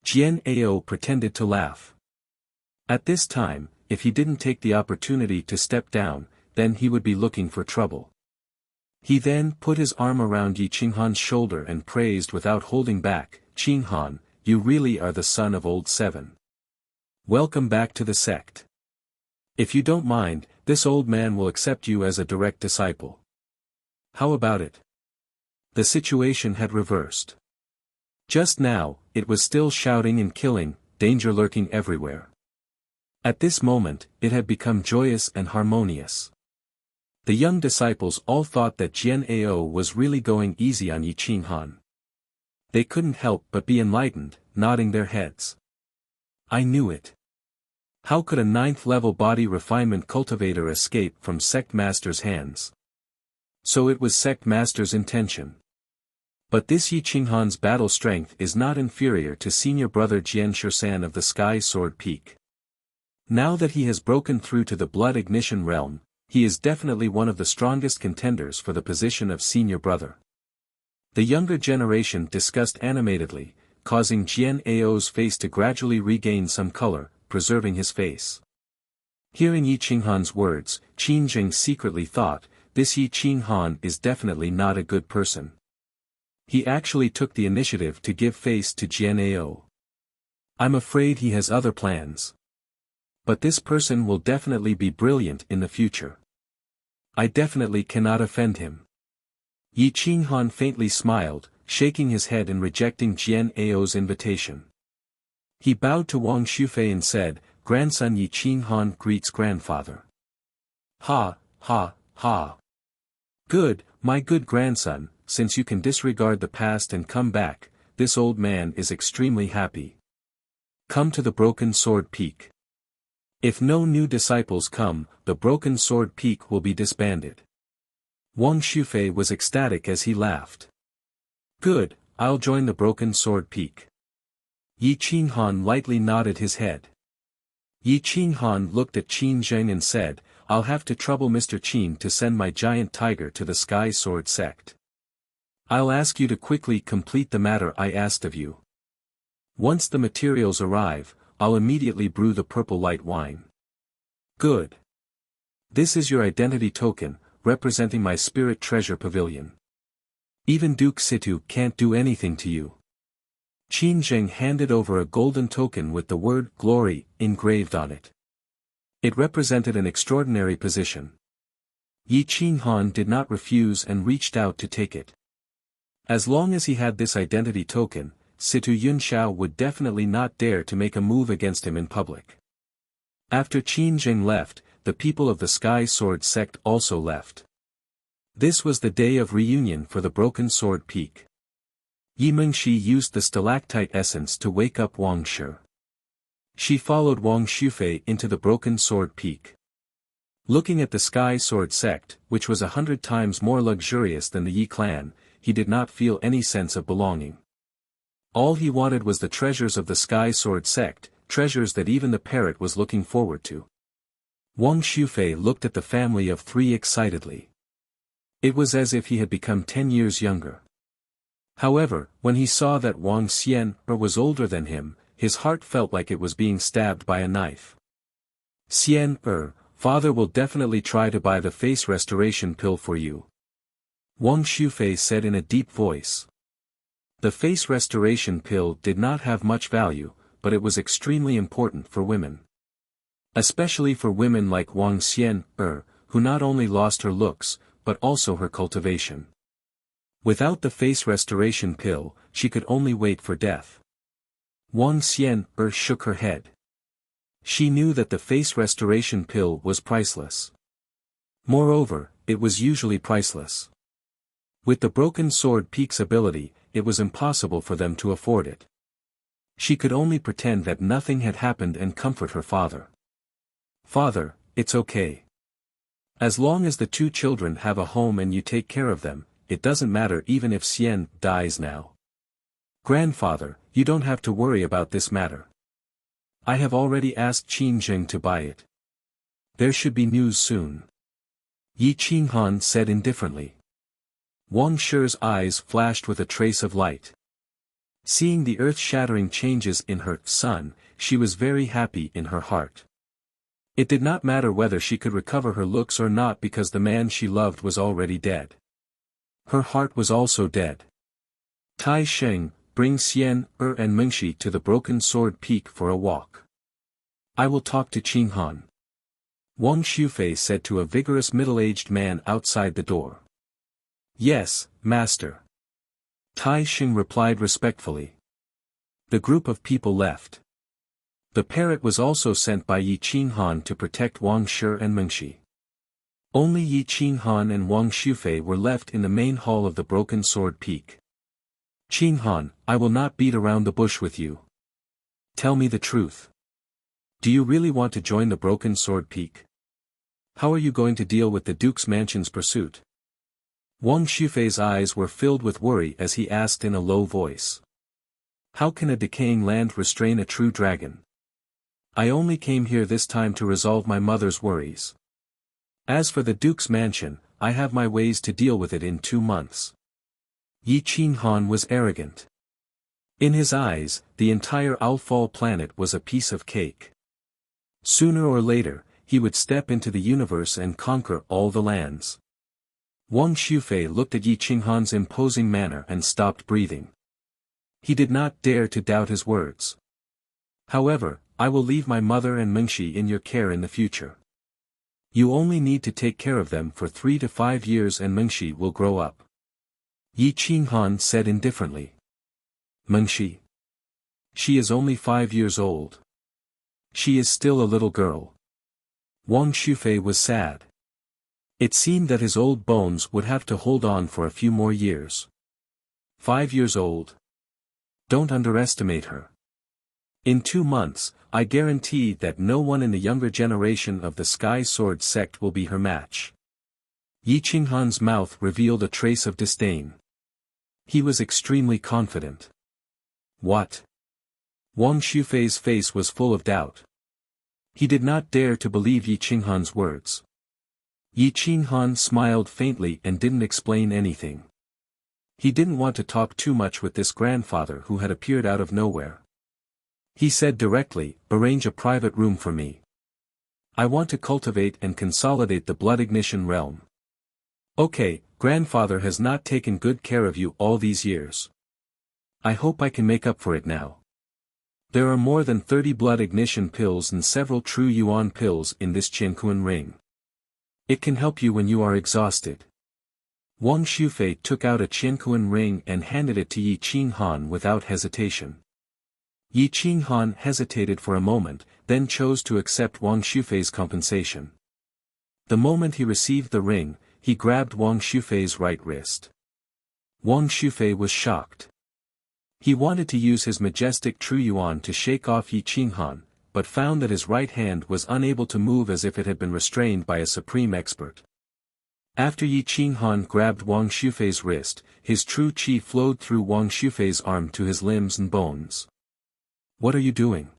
Jian Ao pretended to laugh. At this time, if he didn't take the opportunity to step down, then he would be looking for trouble. He then put his arm around Yi Qinghan's shoulder and praised without holding back, Qinghan, you really are the son of old Seven. Welcome back to the sect. If you don't mind, this old man will accept you as a direct disciple. How about it? The situation had reversed. Just now, it was still shouting and killing, danger lurking everywhere. At this moment, it had become joyous and harmonious. The young disciples all thought that Jian Ao was really going easy on Yi Qinghan. They couldn't help but be enlightened, nodding their heads. I knew it. How could a 9th-level body refinement cultivator escape from sect master's hands? So it was sect master's intention. But this Yi Qinghan's battle strength is not inferior to senior brother Jian Shisan of the Sky Sword Peak. Now that he has broken through to the blood ignition realm, he is definitely one of the strongest contenders for the position of senior brother. The younger generation discussed animatedly, causing Jian Ao's face to gradually regain some color, preserving his face. Hearing Yi Qinghan's words, Qin Jing secretly thought, this Yi Qinghan is definitely not a good person. He actually took the initiative to give face to Jian Ao. I'm afraid he has other plans. But this person will definitely be brilliant in the future. I definitely cannot offend him. Yi Qinghan faintly smiled, shaking his head and rejecting Jian Ao's invitation. He bowed to Wang Shufei and said, grandson Yi Qinghan greets grandfather. Ha, ha, ha. Good, my good grandson, since you can disregard the past and come back, this old man is extremely happy. Come to the Broken Sword Peak. If no new disciples come, the Broken Sword Peak will be disbanded. Wang Shufei was ecstatic as he laughed. Good, I'll join the Broken Sword Peak. Yi Qinghan lightly nodded his head. Yi Qinghan looked at Qin Zheng and said, I'll have to trouble Mr. Qin to send my giant tiger to the Sky Sword sect. I'll ask you to quickly complete the matter I asked of you. Once the materials arrive, I'll immediately brew the purple light wine. Good. This is your identity token, representing my spirit treasure pavilion. Even Duke Situ can't do anything to you. Qin Zheng handed over a golden token with the word glory engraved on it. It represented an extraordinary position. Yi Qinghan did not refuse and reached out to take it. As long as he had this identity token, Situ Yunxiao would definitely not dare to make a move against him in public. After Qin Zheng left, the people of the Sky Sword sect also left. This was the day of reunion for the Broken Sword Peak. Yi Mengshi used the stalactite essence to wake up Wang Shi. She followed Wang Shufei into the Broken Sword Peak. Looking at the Sky Sword sect, which was 100 times more luxurious than the Yi clan, he did not feel any sense of belonging. All he wanted was the treasures of the Sky Sword sect, treasures that even the parrot was looking forward to. Wang Shufei looked at the family of 3 excitedly. It was as if he had become 10 years younger. However, when he saw that Wang Xian was older than him, his heart felt like it was being stabbed by a knife. Xian father will definitely try to buy the face restoration pill for you. Wang Shufei said in a deep voice. The face restoration pill did not have much value, but it was extremely important for women. Especially for women like Wang Xian who not only lost her looks, but also her cultivation. Without the face restoration pill, she could only wait for death. Wang Xian shook her head. She knew that the face restoration pill was priceless. Moreover, it was usually priceless. With the Broken Sword Peak's ability, it was impossible for them to afford it. She could only pretend that nothing had happened and comfort her father. Father, it's okay. As long as the 2 children have a home and you take care of them, it doesn't matter even if Xian dies now. Grandfather, you don't have to worry about this matter. I have already asked Qin Zheng to buy it. There should be news soon. Yi Qinghan said indifferently. Wang Shi's eyes flashed with a trace of light. Seeing the earth-shattering changes in her son, she was very happy in her heart. It did not matter whether she could recover her looks or not because the man she loved was already dead. Her heart was also dead. Tai Sheng, bring Xian and Mengshi to the Broken Sword Peak for a walk. I will talk to Qinghan. Wang Shufei said to a vigorous middle-aged man outside the door. Yes, master. Tai Sheng replied respectfully. The group of people left. The parrot was also sent by Yi Qinghan to protect Wang Shi and Mengshi. Only Yi Qinghan and Wang Shufei were left in the main hall of the Broken Sword Peak. Qinghan, I will not beat around the bush with you. Tell me the truth. Do you really want to join the Broken Sword Peak? How are you going to deal with the Duke's mansion's pursuit? Wang Shufei's eyes were filled with worry as he asked in a low voice. How can a decaying land restrain a true dragon? I only came here this time to resolve my mother's worries. As for the Duke's mansion, I have my ways to deal with it in 2 months. Yi Qinghan was arrogant. In his eyes, the entire Owlfall planet was a piece of cake. Sooner or later, he would step into the universe and conquer all the lands. Wang Shufei looked at Yi Qinghan's imposing manner and stopped breathing. He did not dare to doubt his words. However, I will leave my mother and Mengshi in your care in the future. You only need to take care of them for 3 to 5 years and Mengshi will grow up. Yi Qinghan said indifferently. Mengshi? She is only 5 years old. She is still a little girl. Wang Shufei was sad. It seemed that his old bones would have to hold on for a few more years. 5 years old. Don't underestimate her. In 2 months, I guarantee that no one in the younger generation of the Sky Sword sect will be her match. Yi Qinghan's mouth revealed a trace of disdain. He was extremely confident. What? Wang Shufei's face was full of doubt. He did not dare to believe Yi Qinghan's words. Yi Qinghan smiled faintly and didn't explain anything. He didn't want to talk too much with this grandfather who had appeared out of nowhere. He said directly, arrange a private room for me. I want to cultivate and consolidate the blood ignition realm. Okay, grandfather has not taken good care of you all these years. I hope I can make up for it now. There are more than 30 blood ignition pills and several true yuan pills in this Qiankuan ring. It can help you when you are exhausted. Wang Shufei took out a Qiankuan ring and handed it to Yi Qinghan without hesitation. Yi Qinghan hesitated for a moment, then chose to accept Wang Shufei's compensation. The moment he received the ring, he grabbed Wang Shufei's right wrist. Wang Shufei was shocked. He wanted to use his majestic true yuan to shake off Yi Qinghan, but found that his right hand was unable to move as if it had been restrained by a supreme expert. After Yi Qinghan grabbed Wang Shufei's wrist, his true qi flowed through Wang Shufei's arm to his limbs and bones. What are you doing?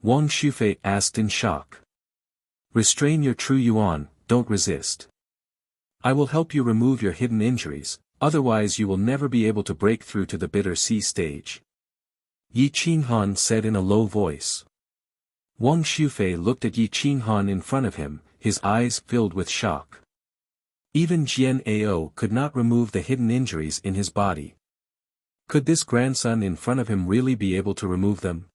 Wang Shufei asked in shock. Restrain your true yuan, don't resist. I will help you remove your hidden injuries, otherwise you will never be able to break through to the bitter sea stage. Yi Qinghan said in a low voice. Wang Shufei looked at Yi Qinghan in front of him, his eyes filled with shock. Even Jian Ao could not remove the hidden injuries in his body. Could this grandson in front of him really be able to remove them?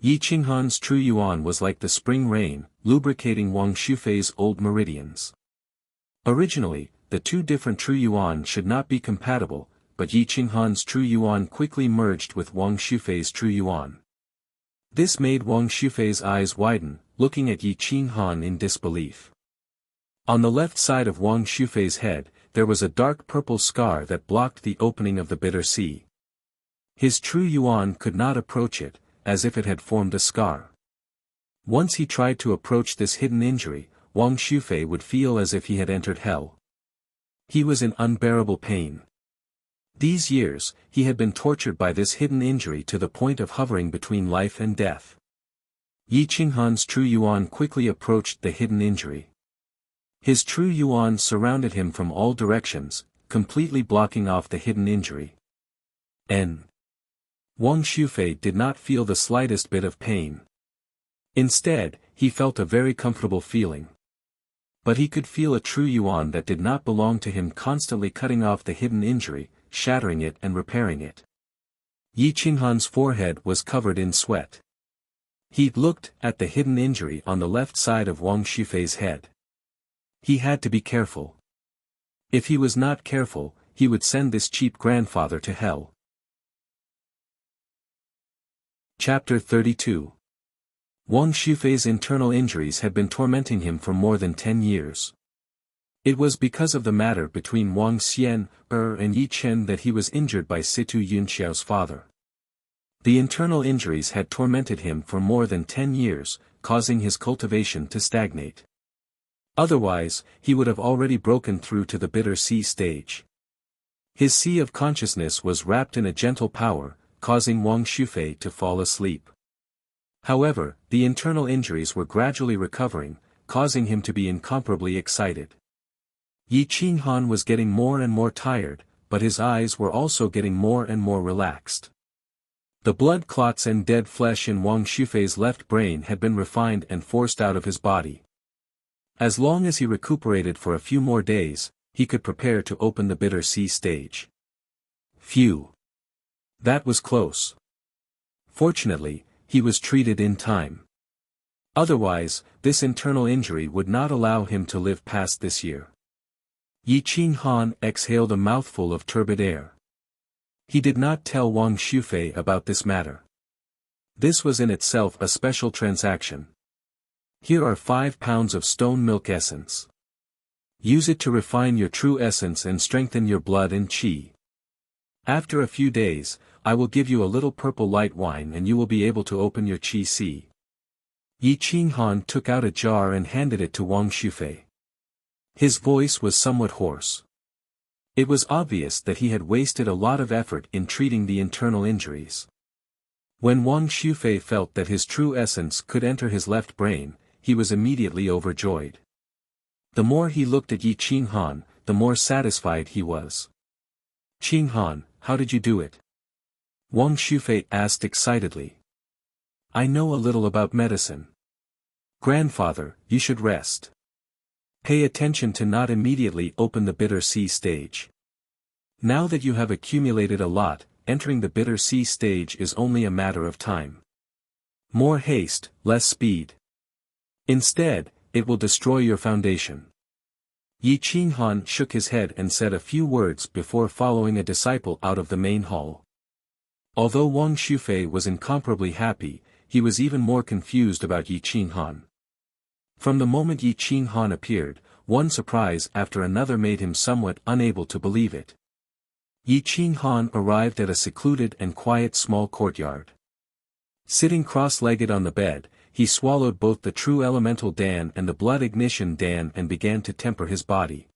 Yi Qinghan's true yuan was like the spring rain, lubricating Wang Shufei's old meridians. Originally, the two different true yuan should not be compatible, but Yi Qinghan's true yuan quickly merged with Wang Shufei's true yuan. This made Wang Shufei's eyes widen, looking at Yi Qinghan in disbelief. On the left side of Wang Shufei's head, there was a dark purple scar that blocked the opening of the bitter sea. His true yuan could not approach it, as if it had formed a scar. Once he tried to approach this hidden injury, Wang Shufei would feel as if he had entered hell. He was in unbearable pain. These years, he had been tortured by this hidden injury to the point of hovering between life and death. Yi Qinghan's true yuan quickly approached the hidden injury. His true yuan surrounded him from all directions, completely blocking off the hidden injury. Wang Shufei did not feel the slightest bit of pain. Instead, he felt a very comfortable feeling. But he could feel a true yuan that did not belong to him constantly cutting off the hidden injury, shattering it and repairing it. Yi Qinghan's forehead was covered in sweat. He looked at the hidden injury on the left side of Wang Shufei's head. He had to be careful. If he was not careful, he would send this cheap grandfather to hell. Chapter 32. Wang Xufei's internal injuries had been tormenting him for more than 10 years. It was because of the matter between Wang Xian, and Yi Chen that he was injured by Situ Yunxiao's father. The internal injuries had tormented him for more than 10 years, causing his cultivation to stagnate. Otherwise, he would have already broken through to the bitter sea stage. His sea of consciousness was wrapped in a gentle power, causing Wang Xufei to fall asleep. However, the internal injuries were gradually recovering, causing him to be incomparably excited. Yi Qinghan was getting more and more tired, but his eyes were also getting more and more relaxed. The blood clots and dead flesh in Wang Xufei's left brain had been refined and forced out of his body. As long as he recuperated for a few more days, he could prepare to open the bitter sea stage. Phew! That was close. Fortunately, he was treated in time. Otherwise, this internal injury would not allow him to live past this year. Yi Qinghan exhaled a mouthful of turbid air. He did not tell Wang Xufei about this matter. This was in itself a special transaction. Here are 5 pounds of stone milk essence. Use it to refine your true essence and strengthen your blood and qi. After a few days, I will give you a little purple light wine and you will be able to open your qi sea. Yi Qinghan took out a jar and handed it to Wang Xufei. His voice was somewhat hoarse. It was obvious that he had wasted a lot of effort in treating the internal injuries. When Wang Xufei felt that his true essence could enter his left brain, he was immediately overjoyed. The more he looked at Yi Qinghan, the more satisfied he was. Qinghan, how did you do it? Wang Xufei asked excitedly. I know a little about medicine. Grandfather, you should rest. Pay attention to not immediately open the bitter sea stage. Now that you have accumulated a lot, entering the bitter sea stage is only a matter of time. More haste, less speed. Instead, it will destroy your foundation. Yi Qinghan shook his head and said a few words before following a disciple out of the main hall. Although Wang Xufei was incomparably happy, he was even more confused about Yi Qinghan. From the moment Yi Qinghan appeared, one surprise after another made him somewhat unable to believe it. Yi Qinghan arrived at a secluded and quiet small courtyard. Sitting cross-legged on the bed, he swallowed both the true elemental Dan and the blood ignition Dan and began to temper his body.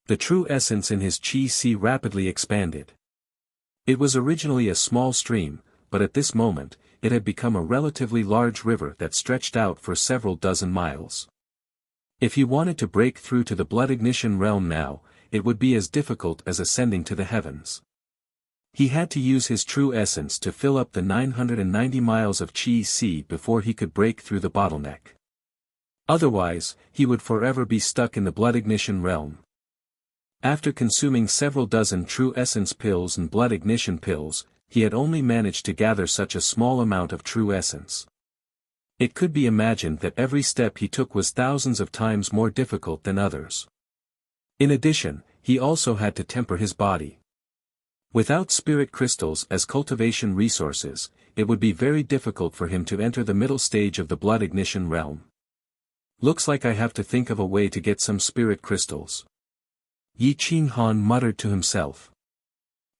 The true essence in his qi sea rapidly expanded. It was originally a small stream, but at this moment, it had become a relatively large river that stretched out for several dozen miles. If he wanted to break through to the blood ignition realm now, it would be as difficult as ascending to the heavens. He had to use his true essence to fill up the 990 miles of qi sea before he could break through the bottleneck. Otherwise, he would forever be stuck in the blood ignition realm. After consuming several dozen true essence pills and blood ignition pills, he had only managed to gather such a small amount of true essence. It could be imagined that every step he took was thousands of times more difficult than others. In addition, he also had to temper his body. Without spirit crystals as cultivation resources, it would be very difficult for him to enter the middle stage of the blood ignition realm. Looks like I have to think of a way to get some spirit crystals. Yi Qinghan muttered to himself.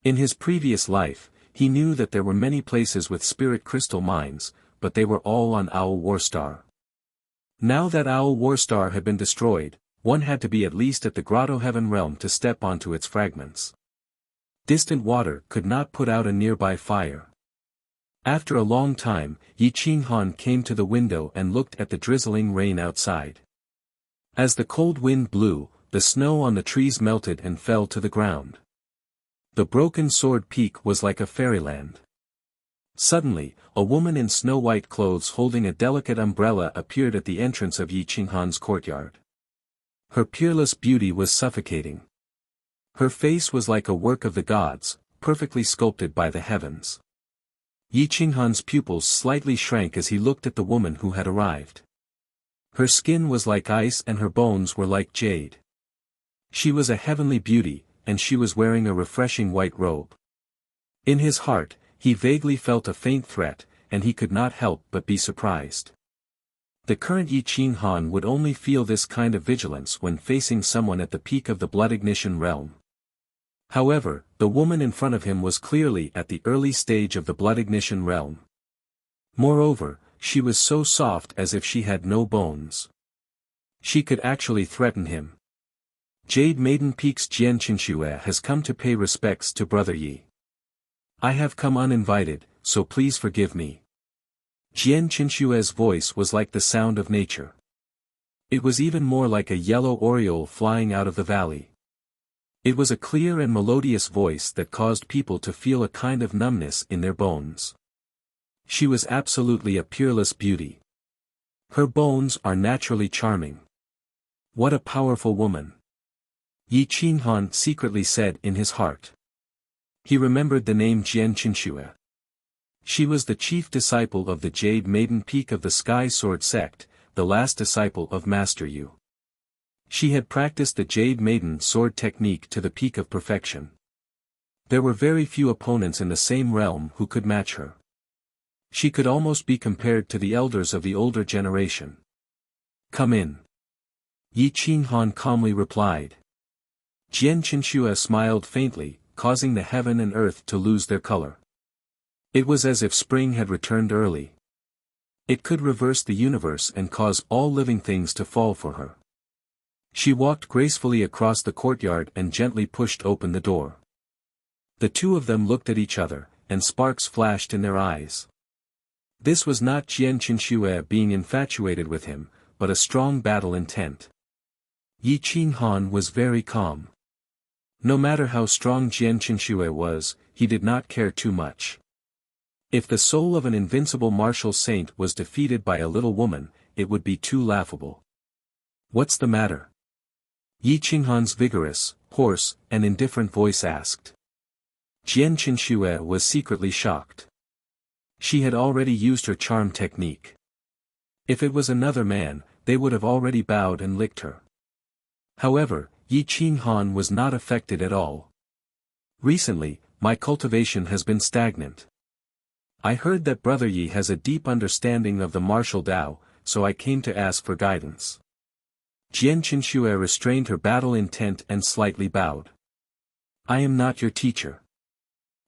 In his previous life, he knew that there were many places with spirit crystal mines, but they were all on Owl Warstar. Now that Owl Warstar had been destroyed, one had to be at least at the Grotto Heaven realm to step onto its fragments. Distant water could not put out a nearby fire. After a long time, Yi Qinghan came to the window and looked at the drizzling rain outside. As the cold wind blew, the snow on the trees melted and fell to the ground. The broken sword peak was like a fairyland. Suddenly, a woman in snow-white clothes holding a delicate umbrella appeared at the entrance of Yi Qinghan's courtyard. Her peerless beauty was suffocating. Her face was like a work of the gods, perfectly sculpted by the heavens. Yi Qinghan's pupils slightly shrank as he looked at the woman who had arrived. Her skin was like ice and her bones were like jade. She was a heavenly beauty, and she was wearing a refreshing white robe. In his heart, he vaguely felt a faint threat, and he could not help but be surprised. The current Yi Qing Han would only feel this kind of vigilance when facing someone at the peak of the blood ignition realm. However, the woman in front of him was clearly at the early stage of the blood ignition realm. Moreover, she was so soft as if she had no bones. She could actually threaten him. Jade Maiden Peak's Jian Qinxue has come to pay respects to Brother Yi. I have come uninvited, so please forgive me. Jian Qinshue's voice was like the sound of nature. It was even more like a yellow oriole flying out of the valley. It was a clear and melodious voice that caused people to feel a kind of numbness in their bones. She was absolutely a peerless beauty. Her bones are naturally charming. What a powerful woman! Yi Qinghan secretly said in his heart. He remembered the name Jian Qinxue. She was the chief disciple of the Jade Maiden Peak of the Sky Sword sect, the last disciple of Master Yu. She had practiced the Jade Maiden sword technique to the peak of perfection. There were very few opponents in the same realm who could match her. She could almost be compared to the elders of the older generation. Come in. Yi Qinghan calmly replied. Jian Qinxue smiled faintly, causing the heaven and earth to lose their color. It was as if spring had returned early. It could reverse the universe and cause all living things to fall for her. She walked gracefully across the courtyard and gently pushed open the door. The two of them looked at each other, and sparks flashed in their eyes. This was not Jian Qinxue being infatuated with him, but a strong battle intent. Yi Qinghan was very calm. No matter how strong Jian Qinxue was, he did not care too much. If the soul of an invincible martial saint was defeated by a little woman, it would be too laughable. What's the matter? Yi Qinghan's vigorous, hoarse, and indifferent voice asked. Jian Qinxue was secretly shocked. She had already used her charm technique. If it was another man, they would have already bowed and licked her. However, Yi Qinghan was not affected at all. Recently, my cultivation has been stagnant. I heard that Brother Yi has a deep understanding of the martial Tao, so I came to ask for guidance. Jian Qinxue restrained her battle intent and slightly bowed. I am not your teacher.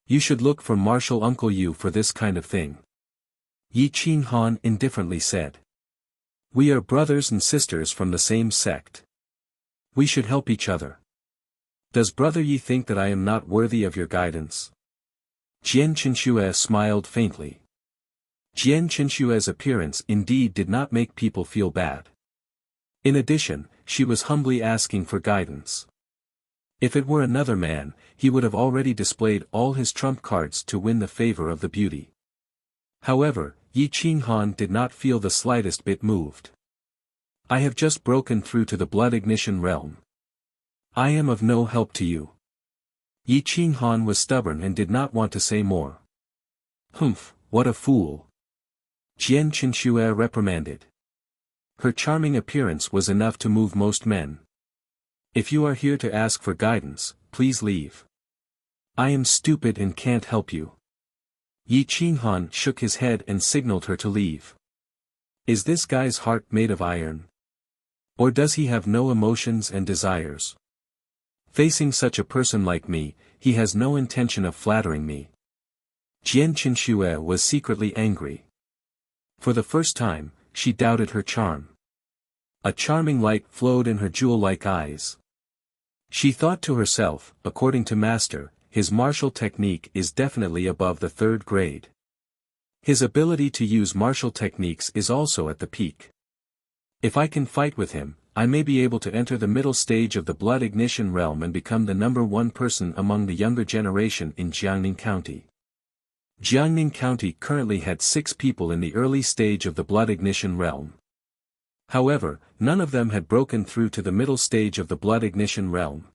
You should look for Martial Uncle Yu for this kind of thing. Yi Qinghan indifferently said. We are brothers and sisters from the same sect. We should help each other. Does Brother Yi think that I am not worthy of your guidance? Jian Qinxue smiled faintly. Jian Qinshue's appearance indeed did not make people feel bad. In addition, she was humbly asking for guidance. If it were another man, he would have already displayed all his trump cards to win the favor of the beauty. However, Yi Qinghan did not feel the slightest bit moved. I have just broken through to the blood ignition realm. I am of no help to you. Yi Qinghan was stubborn and did not want to say more. Humph, what a fool. Jian Qinxue reprimanded. Her charming appearance was enough to move most men. If you are here to ask for guidance, please leave. I am stupid and can't help you. Yi Qinghan shook his head and signaled her to leave. Is this guy's heart made of iron? Or does he have no emotions and desires? Facing such a person like me, he has no intention of flattering me. Jian Qinxue was secretly angry. For the first time, she doubted her charm. A charming light flowed in her jewel-like eyes. She thought to herself, according to Master, his martial technique is definitely above the 3rd grade. His ability to use martial techniques is also at the peak. If I can fight with him, I may be able to enter the middle stage of the blood ignition realm and become the #1 person among the younger generation in Jiangning County. Jiangning County currently had 6 people in the early stage of the blood ignition realm. However, none of them had broken through to the middle stage of the blood ignition realm.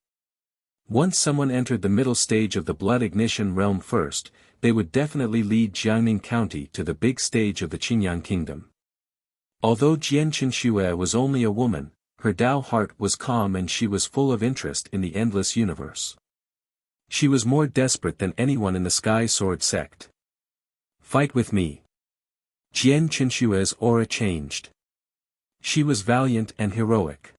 Once someone entered the middle stage of the blood ignition realm first, they would definitely lead Jiangning County to the big stage of the Qingyang Kingdom. Although Jian Qinxue was only a woman, her Tao heart was calm and she was full of interest in the endless universe. She was more desperate than anyone in the Sky Sword sect. Fight with me. Jian Qinshue's aura changed. She was valiant and heroic.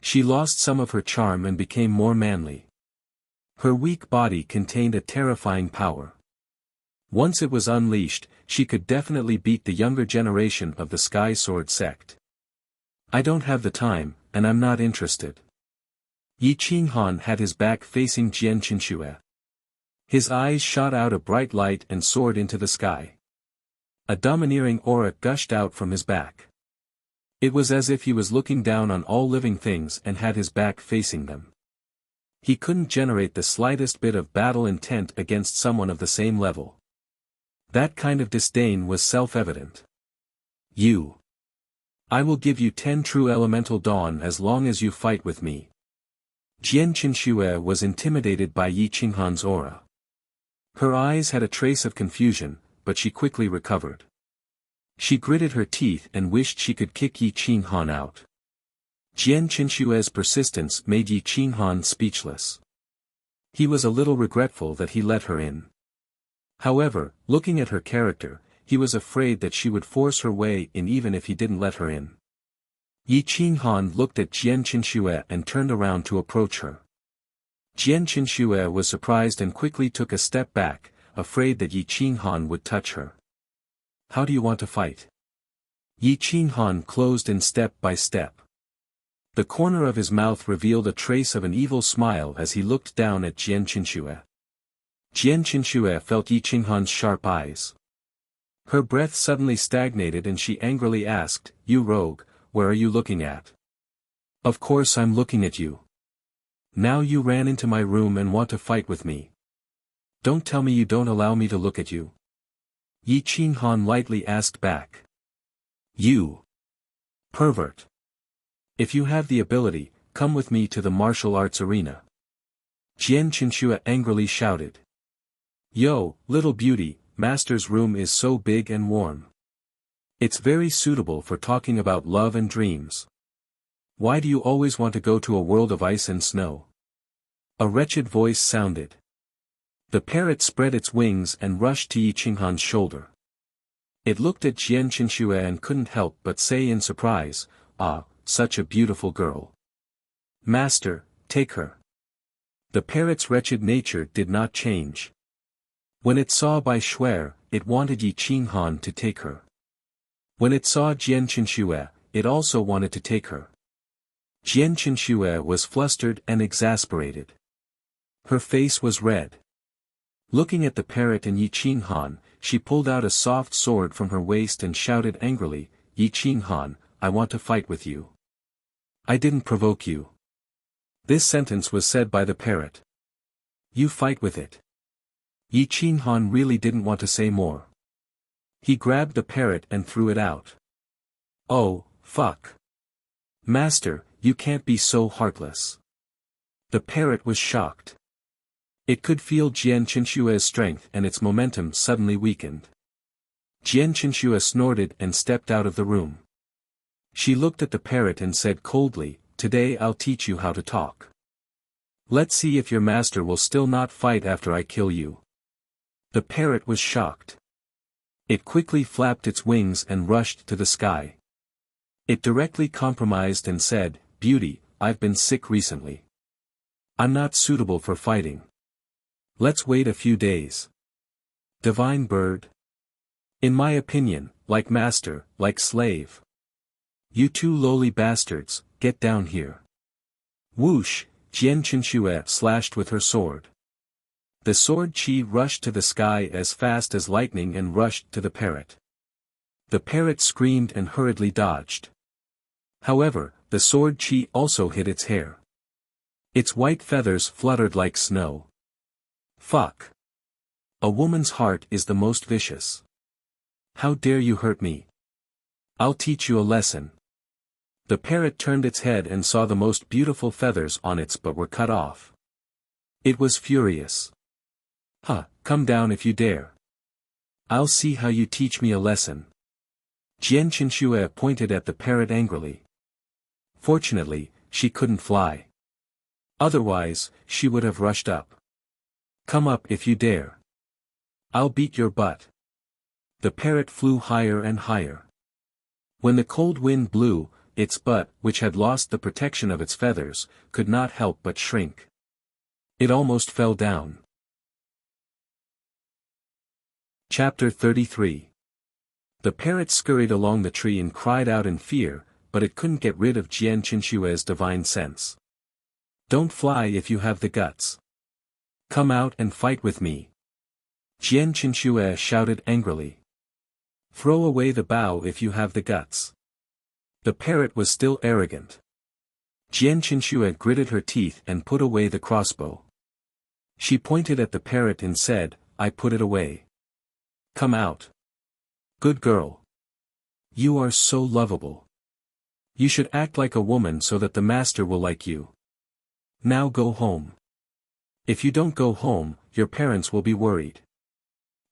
She lost some of her charm and became more manly. Her weak body contained a terrifying power. Once it was unleashed, she could definitely beat the younger generation of the Sky Sword sect. I don't have the time, and I'm not interested. Yi Qinghan had his back facing Jian Qinshu. His eyes shot out a bright light and soared into the sky. A domineering aura gushed out from his back. It was as if he was looking down on all living things and had his back facing them. He couldn't generate the slightest bit of battle intent against someone of the same level. That kind of disdain was self-evident. I will give you 10 true elemental dawn as long as you fight with me. Jian Qinshu was intimidated by Yi Qinghan's aura. Her eyes had a trace of confusion, but she quickly recovered. She gritted her teeth and wished she could kick Yi Qinghan out. Jian Qinshue's persistence made Yi Qinghan speechless. He was a little regretful that he let her in. However, looking at her character, he was afraid that she would force her way in even if he didn't let her in. Yi Qinghan looked at Jian Qinshu and turned around to approach her. Jian Qinshu was surprised and quickly took a step back, afraid that Yi Qinghan would touch her. How do you want to fight? Yi Qinghan closed in step by step. The corner of his mouth revealed a trace of an evil smile as he looked down at Jian Qinshu. Jian Qinshu felt Yi Qinghan's sharp eyes. Her breath suddenly stagnated and she angrily asked, "You rogue, where are you looking at?" "Of course I'm looking at you. Now you ran into my room and want to fight with me. Don't tell me you don't allow me to look at you." Yi Qinghan lightly asked back. "You pervert. If you have the ability, come with me to the martial arts arena." Jian Qinshu angrily shouted. "Yo, little beauty, Master's room is so big and warm. It's very suitable for talking about love and dreams. Why do you always want to go to a world of ice and snow?" A wretched voice sounded. The parrot spread its wings and rushed to Yi Qinghan's shoulder. It looked at Jian Qinshu and couldn't help but say in surprise, "Ah, such a beautiful girl. Master, take her." The parrot's wretched nature did not change. When it saw Bai Shuer, it wanted Yi Qinghan to take her. When it saw Jian Qinshu, it also wanted to take her. Jian Qinshu was flustered and exasperated. Her face was red. Looking at the parrot and Yi Qinghan, she pulled out a soft sword from her waist and shouted angrily, "Yi Qinghan, I want to fight with you. I didn't provoke you." This sentence was said by the parrot. "You fight with it." Yi Qinghan really didn't want to say more. He grabbed the parrot and threw it out. "Oh, fuck. Master, you can't be so heartless." The parrot was shocked. It could feel Jian Qinshue's strength and its momentum suddenly weakened. Jian Qinshu snorted and stepped out of the room. She looked at the parrot and said coldly, "Today I'll teach you how to talk. Let's see if your master will still not fight after I kill you." The parrot was shocked. It quickly flapped its wings and rushed to the sky. It directly compromised and said, "Beauty, I've been sick recently. I'm not suitable for fighting. Let's wait a few days." Divine bird. In my opinion, like master, like slave. You two lowly bastards, get down here. Whoosh, Jian Qinshu slashed with her sword. The sword chi rushed to the sky as fast as lightning and rushed to the parrot. The parrot screamed and hurriedly dodged. However, the sword chi also hit its hair. Its white feathers fluttered like snow. Fuck. A woman's heart is the most vicious. How dare you hurt me? I'll teach you a lesson. The parrot turned its head and saw the most beautiful feathers on its but were cut off. It was furious. Come down if you dare. I'll see how you teach me a lesson. Jian Qinshu pointed at the parrot angrily. Fortunately, she couldn't fly. Otherwise, she would have rushed up. Come up if you dare. I'll beat your butt. The parrot flew higher and higher. When the cold wind blew, its butt, which had lost the protection of its feathers, could not help but shrink. It almost fell down. Chapter 33. The parrot scurried along the tree and cried out in fear, but it couldn't get rid of Jian Qinshue's divine sense. Don't fly if you have the guts. Come out and fight with me. Jian Qinshu shouted angrily. Throw away the bow if you have the guts. The parrot was still arrogant. Jian Qinshu gritted her teeth and put away the crossbow. She pointed at the parrot and said, I put it away. Come out. Good girl. You are so lovable. You should act like a woman so that the master will like you. Now go home. If you don't go home, your parents will be worried.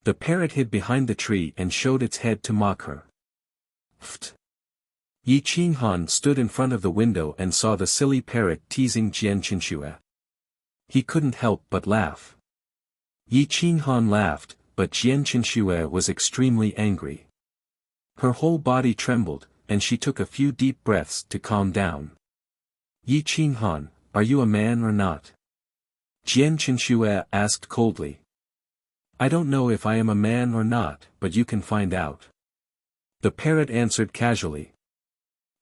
The parrot hid behind the tree and showed its head to mock her. Pfft. Yi Qinghan stood in front of the window and saw the silly parrot teasing Jian Qinshu. He couldn't help but laugh. Yi Qinghan laughed, but Jian Qinshu was extremely angry. Her whole body trembled, and she took a few deep breaths to calm down. Yi Qinghan, are you a man or not? Jian Qinshu asked coldly. I don't know if I am a man or not, but you can find out. The parrot answered casually.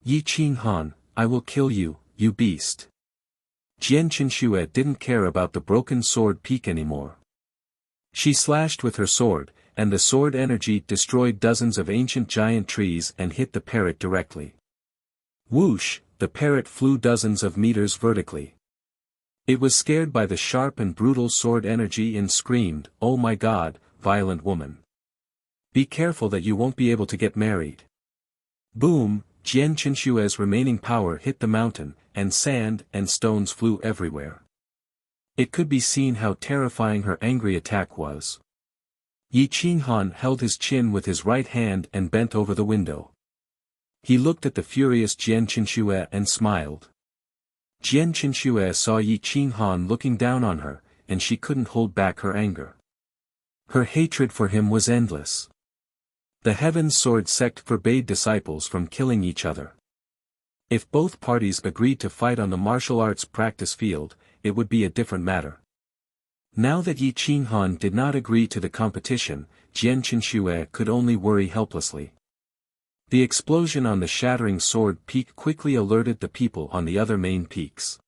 Yi Qinghan, I will kill you, you beast. Jian Qinshu didn't care about the broken sword peak anymore. She slashed with her sword, and the sword energy destroyed dozens of ancient giant trees and hit the parrot directly. Whoosh, the parrot flew dozens of meters vertically. It was scared by the sharp and brutal sword energy and screamed, Oh my God, violent woman. Be careful that you won't be able to get married. Boom, Jian Qinshu's remaining power hit the mountain, and sand and stones flew everywhere. It could be seen how terrifying her angry attack was. Yi Qinghan held his chin with his right hand and bent over the window. He looked at the furious Jian Qinshu and smiled. Jian Qinshu saw Yi Qinghan looking down on her, and she couldn't hold back her anger. Her hatred for him was endless. The Heaven's Sword sect forbade disciples from killing each other. If both parties agreed to fight on the martial arts practice field, it would be a different matter. Now that Yi Qinghan did not agree to the competition, Jian Qinshu could only worry helplessly. The explosion on the shattering sword peak quickly alerted the people on the other main peaks.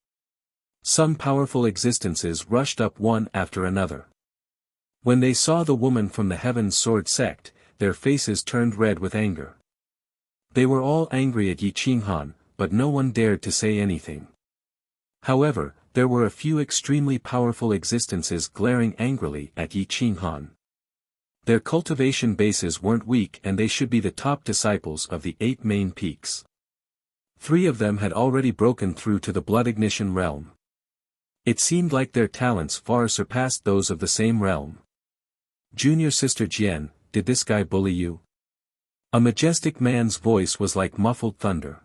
Some powerful existences rushed up one after another. When they saw the woman from the Heaven's Sword sect, their faces turned red with anger. They were all angry at Yi Qinghan, but no one dared to say anything. However, there were a few extremely powerful existences glaring angrily at Yi Qinghan. Their cultivation bases weren't weak and they should be the top disciples of the 8 main peaks. 3 of them had already broken through to the blood ignition realm. It seemed like their talents far surpassed those of the same realm. Junior sister Jian, did this guy bully you? A majestic man's voice was like muffled thunder.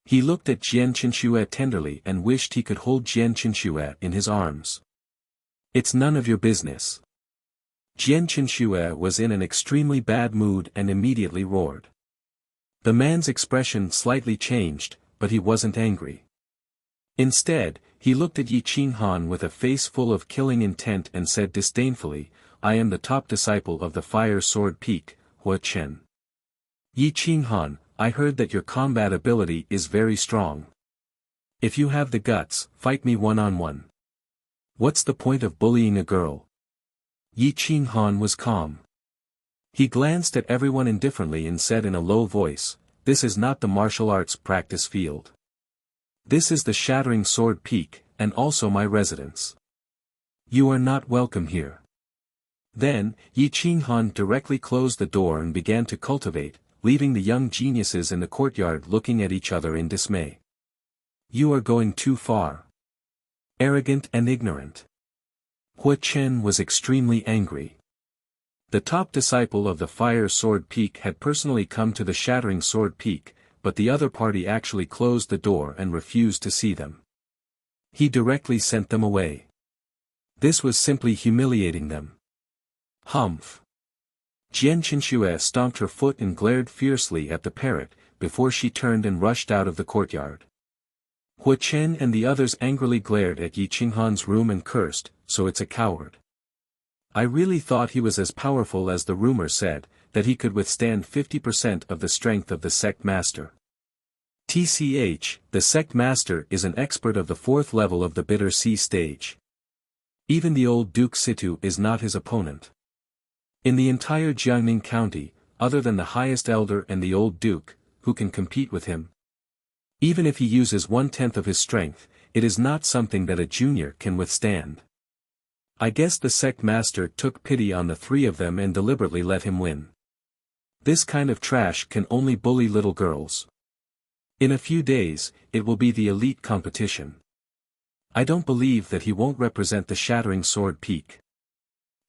He looked at Jian Qinshu tenderly and wished he could hold Jian Qinshu in his arms. It's none of your business. Jian Qinshu was in an extremely bad mood and immediately roared. The man's expression slightly changed, but he wasn't angry. Instead, he looked at Yi Qinghan with a face full of killing intent and said disdainfully, I am the top disciple of the Fire Sword Peak, Hua Chen. Yi Qinghan, I heard that your combat ability is very strong. If you have the guts, fight me one-on-one. What's the point of bullying a girl? Yi Qinghan was calm. He glanced at everyone indifferently and said in a low voice, this is not the martial arts practice field. This is the Shattering Sword Peak, and also my residence. You are not welcome here. Then, Yi Qinghan directly closed the door and began to cultivate, leaving the young geniuses in the courtyard looking at each other in dismay. You are going too far. Arrogant and ignorant. Hua Chen was extremely angry. The top disciple of the Fire Sword Peak had personally come to the Shattering Sword Peak, but the other party actually closed the door and refused to see them. He directly sent them away. This was simply humiliating them. Humph. Jian Qinxue stomped her foot and glared fiercely at the parrot, before she turned and rushed out of the courtyard. Hua Chen and the others angrily glared at Yi Qinghan's room and cursed, "So it's a coward. I really thought he was as powerful as the rumor said, that he could withstand 50% of the strength of the sect master." TCH, the sect master is an expert of the 4th level of the bitter sea stage. Even the old Duke Situ is not his opponent. In the entire Jiangning County, other than the highest elder and the old duke, who can compete with him? Even if he uses 1/10 of his strength, it is not something that a junior can withstand. I guess the sect master took pity on the 3 of them and deliberately let him win. This kind of trash can only bully little girls. In a few days, it will be the elite competition. I don't believe that he won't represent the Shattering Sword Peak.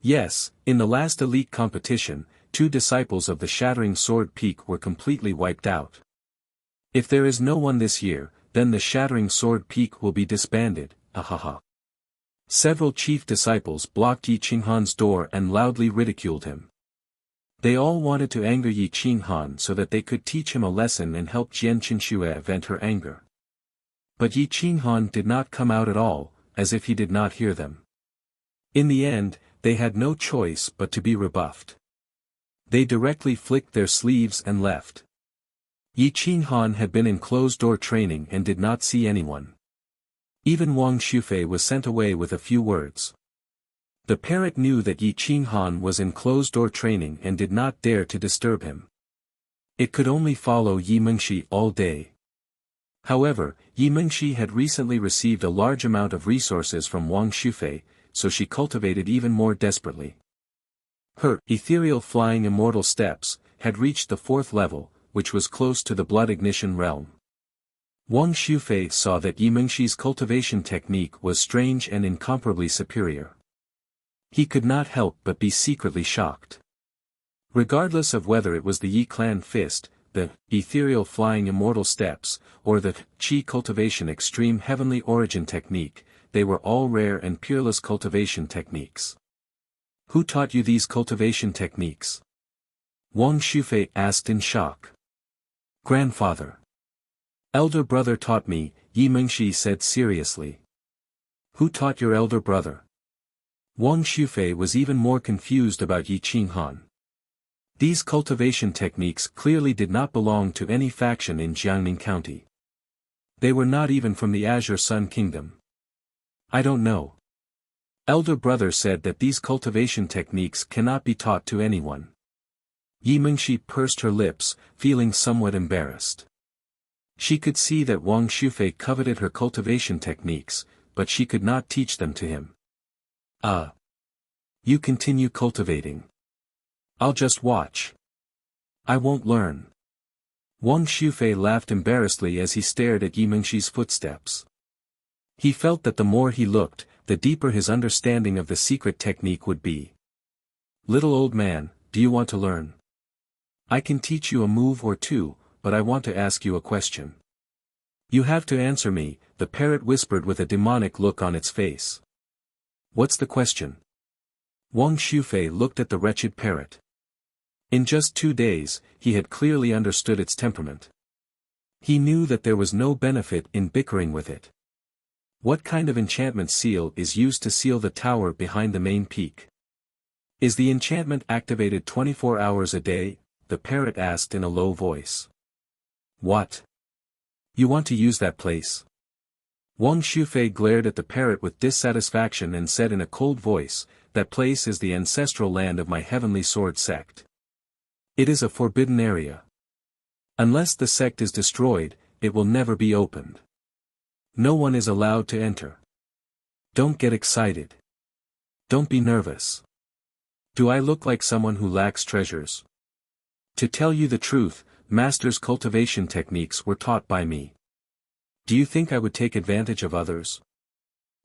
Yes, in the last elite competition, 2 disciples of the Shattering Sword Peak were completely wiped out. If there is no one this year, then the Shattering Sword Peak will be disbanded, ahaha. Several chief disciples blocked Yi Qinghan's door and loudly ridiculed him. They all wanted to anger Yi Qinghan so that they could teach him a lesson and help Jian Qinxue vent her anger. But Yi Qinghan did not come out at all, as if he did not hear them. In the end, they had no choice but to be rebuffed. They directly flicked their sleeves and left. Yi Qinghan had been in closed-door training and did not see anyone. Even Wang Shufei was sent away with a few words. The parrot knew that Yi Qinghan was in closed-door training and did not dare to disturb him. It could only follow Yi Mengshi all day. However, Yi Mengshi had recently received a large amount of resources from Wang Shufei, so she cultivated even more desperately. Her ethereal flying immortal steps had reached the 4th level, which was close to the blood ignition realm. Wang Shufei saw that Yi Mengshi's cultivation technique was strange and incomparably superior. He could not help but be secretly shocked. Regardless of whether it was the Yi clan fist, the ethereal flying immortal steps, or the Qi cultivation extreme heavenly origin technique, they were all rare and peerless cultivation techniques. Who taught you these cultivation techniques? Wang Shufei asked in shock. Grandfather. Elder brother taught me, Yi Mengshi said seriously. Who taught your elder brother? Wang Shufei was even more confused about Yi Qinghan. These cultivation techniques clearly did not belong to any faction in Jiangning County. They were not even from the Azure Sun Kingdom. I don't know. Elder brother said that these cultivation techniques cannot be taught to anyone. Yi Mengshi pursed her lips, feeling somewhat embarrassed. She could see that Wang Shufei coveted her cultivation techniques, but she could not teach them to him. You continue cultivating. I'll just watch. I won't learn. Wang Shufei laughed embarrassedly as he stared at Yi Mengshi's footsteps. He felt that the more he looked, the deeper his understanding of the secret technique would be. Little old man, do you want to learn? I can teach you a move or two, but I want to ask you a question. You have to answer me, the parrot whispered with a demonic look on its face. What's the question? Wang Shufei looked at the wretched parrot. In just 2 days, he had clearly understood its temperament. He knew that there was no benefit in bickering with it. What kind of enchantment seal is used to seal the tower behind the main peak? Is the enchantment activated 24 hours a day? The parrot asked in a low voice. What? You want to use that place? Wang Shufei glared at the parrot with dissatisfaction and said in a cold voice, that place is the ancestral land of my heavenly sword sect. It is a forbidden area. Unless the sect is destroyed, it will never be opened. No one is allowed to enter. Don't get excited. Don't be nervous. Do I look like someone who lacks treasures? To tell you the truth, master's cultivation techniques were taught by me. Do you think I would take advantage of others?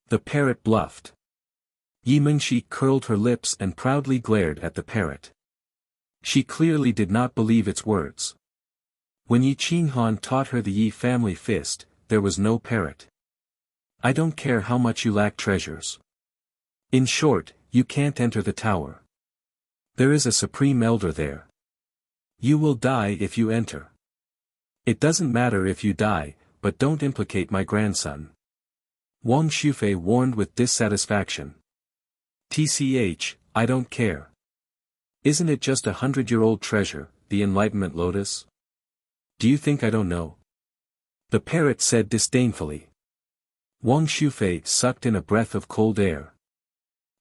The parrot bluffed. Yi Mengshi curled her lips and proudly glared at the parrot. She clearly did not believe its words. When Yi Qinghan taught her the Yi family fist, there was no parrot. I don't care how much you lack treasures. In short, you can't enter the tower. There is a supreme elder there. You will die if you enter. It doesn't matter if you die, but don't implicate my grandson. Wang Shufei warned with dissatisfaction. TCH, I don't care. Isn't it just 100-year-old treasure, the Enlightenment Lotus? Do you think I don't know? The parrot said disdainfully. Wang Shufei sucked in a breath of cold air.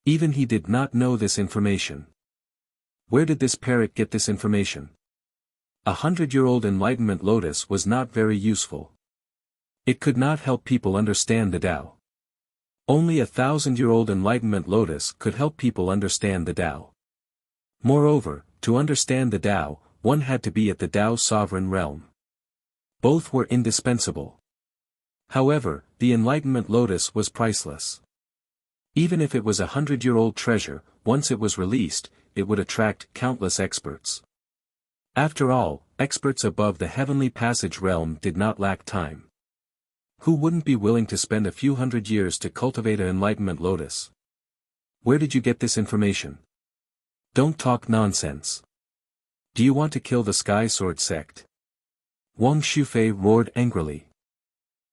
Even he did not know this information. Where did this parrot get this information? 100-year-old Enlightenment Lotus was not very useful. It could not help people understand the Tao. Only 1,000-year-old Enlightenment Lotus could help people understand the Tao. Moreover, to understand the Tao, one had to be at the Tao's sovereign realm. Both were indispensable. However, the Enlightenment Lotus was priceless. Even if it was 100-year-old treasure, once it was released, it would attract countless experts. After all, experts above the heavenly passage realm did not lack time. Who wouldn't be willing to spend a few hundred years to cultivate an Enlightenment Lotus? Where did you get this information? Don't talk nonsense. Do you want to kill the Sky Sword sect? Wang Shufei roared angrily.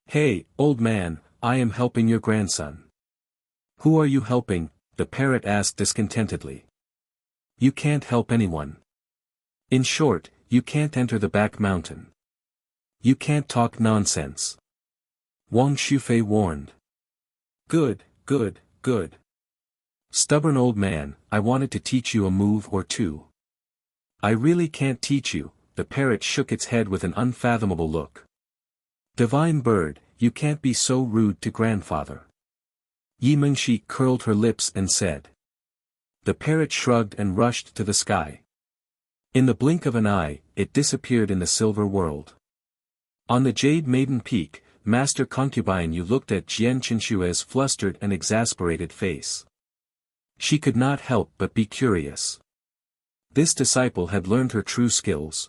Hey, old man, I am helping your grandson. Who are you helping? The parrot asked discontentedly. You can't help anyone. In short, you can't enter the back mountain. You can't talk nonsense. Wang Shufei warned. Good, good, good. Stubborn old man, I wanted to teach you a move or two. I really can't teach you, the parrot shook its head with an unfathomable look. Divine bird, you can't be so rude to grandfather. Yi Mengshi curled her lips and said. The parrot shrugged and rushed to the sky. In the blink of an eye, it disappeared in the silver world. On the Jade Maiden Peak, Master Concubine Yu looked at Jian Qinshue's flustered and exasperated face. She could not help but be curious. This disciple had learned her true skills.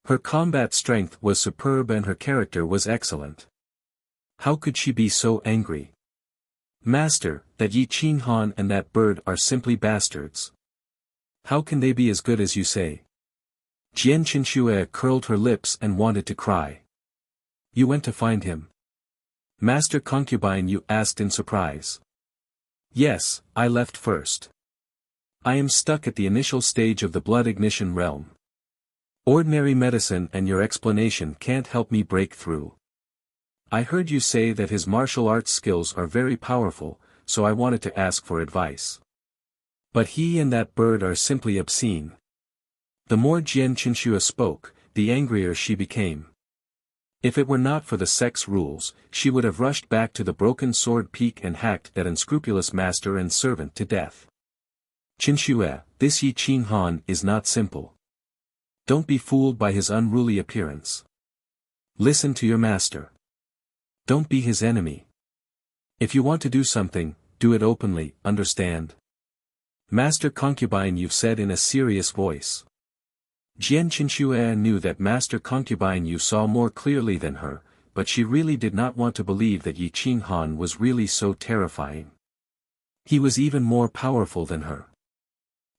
Her combat strength was superb and her character was excellent. How could she be so angry? Master, that Yi Qinghan and that bird are simply bastards. How can they be as good as you say? Jian Qinshue curled her lips and wanted to cry. You went to find him? Master Concubine Yu asked in surprise. Yes, I left first. I am stuck at the initial stage of the blood ignition realm. Ordinary medicine and your explanation can't help me break through. I heard you say that his martial arts skills are very powerful, so I wanted to ask for advice. But he and that bird are simply obscene. The more Jian Qinshue spoke, the angrier she became. If it were not for the sex rules, she would have rushed back to the Broken Sword Peak and hacked that unscrupulous master and servant to death. Qinshue, this Yi Qinghan is not simple. Don't be fooled by his unruly appearance. Listen to your master. Don't be his enemy. If you want to do something, do it openly, understand? Master Concubine Yu said in a serious voice. Jian Qinshue knew that Master Concubine Yu saw more clearly than her, but she really did not want to believe that Yi Qinghan was really so terrifying. He was even more powerful than her.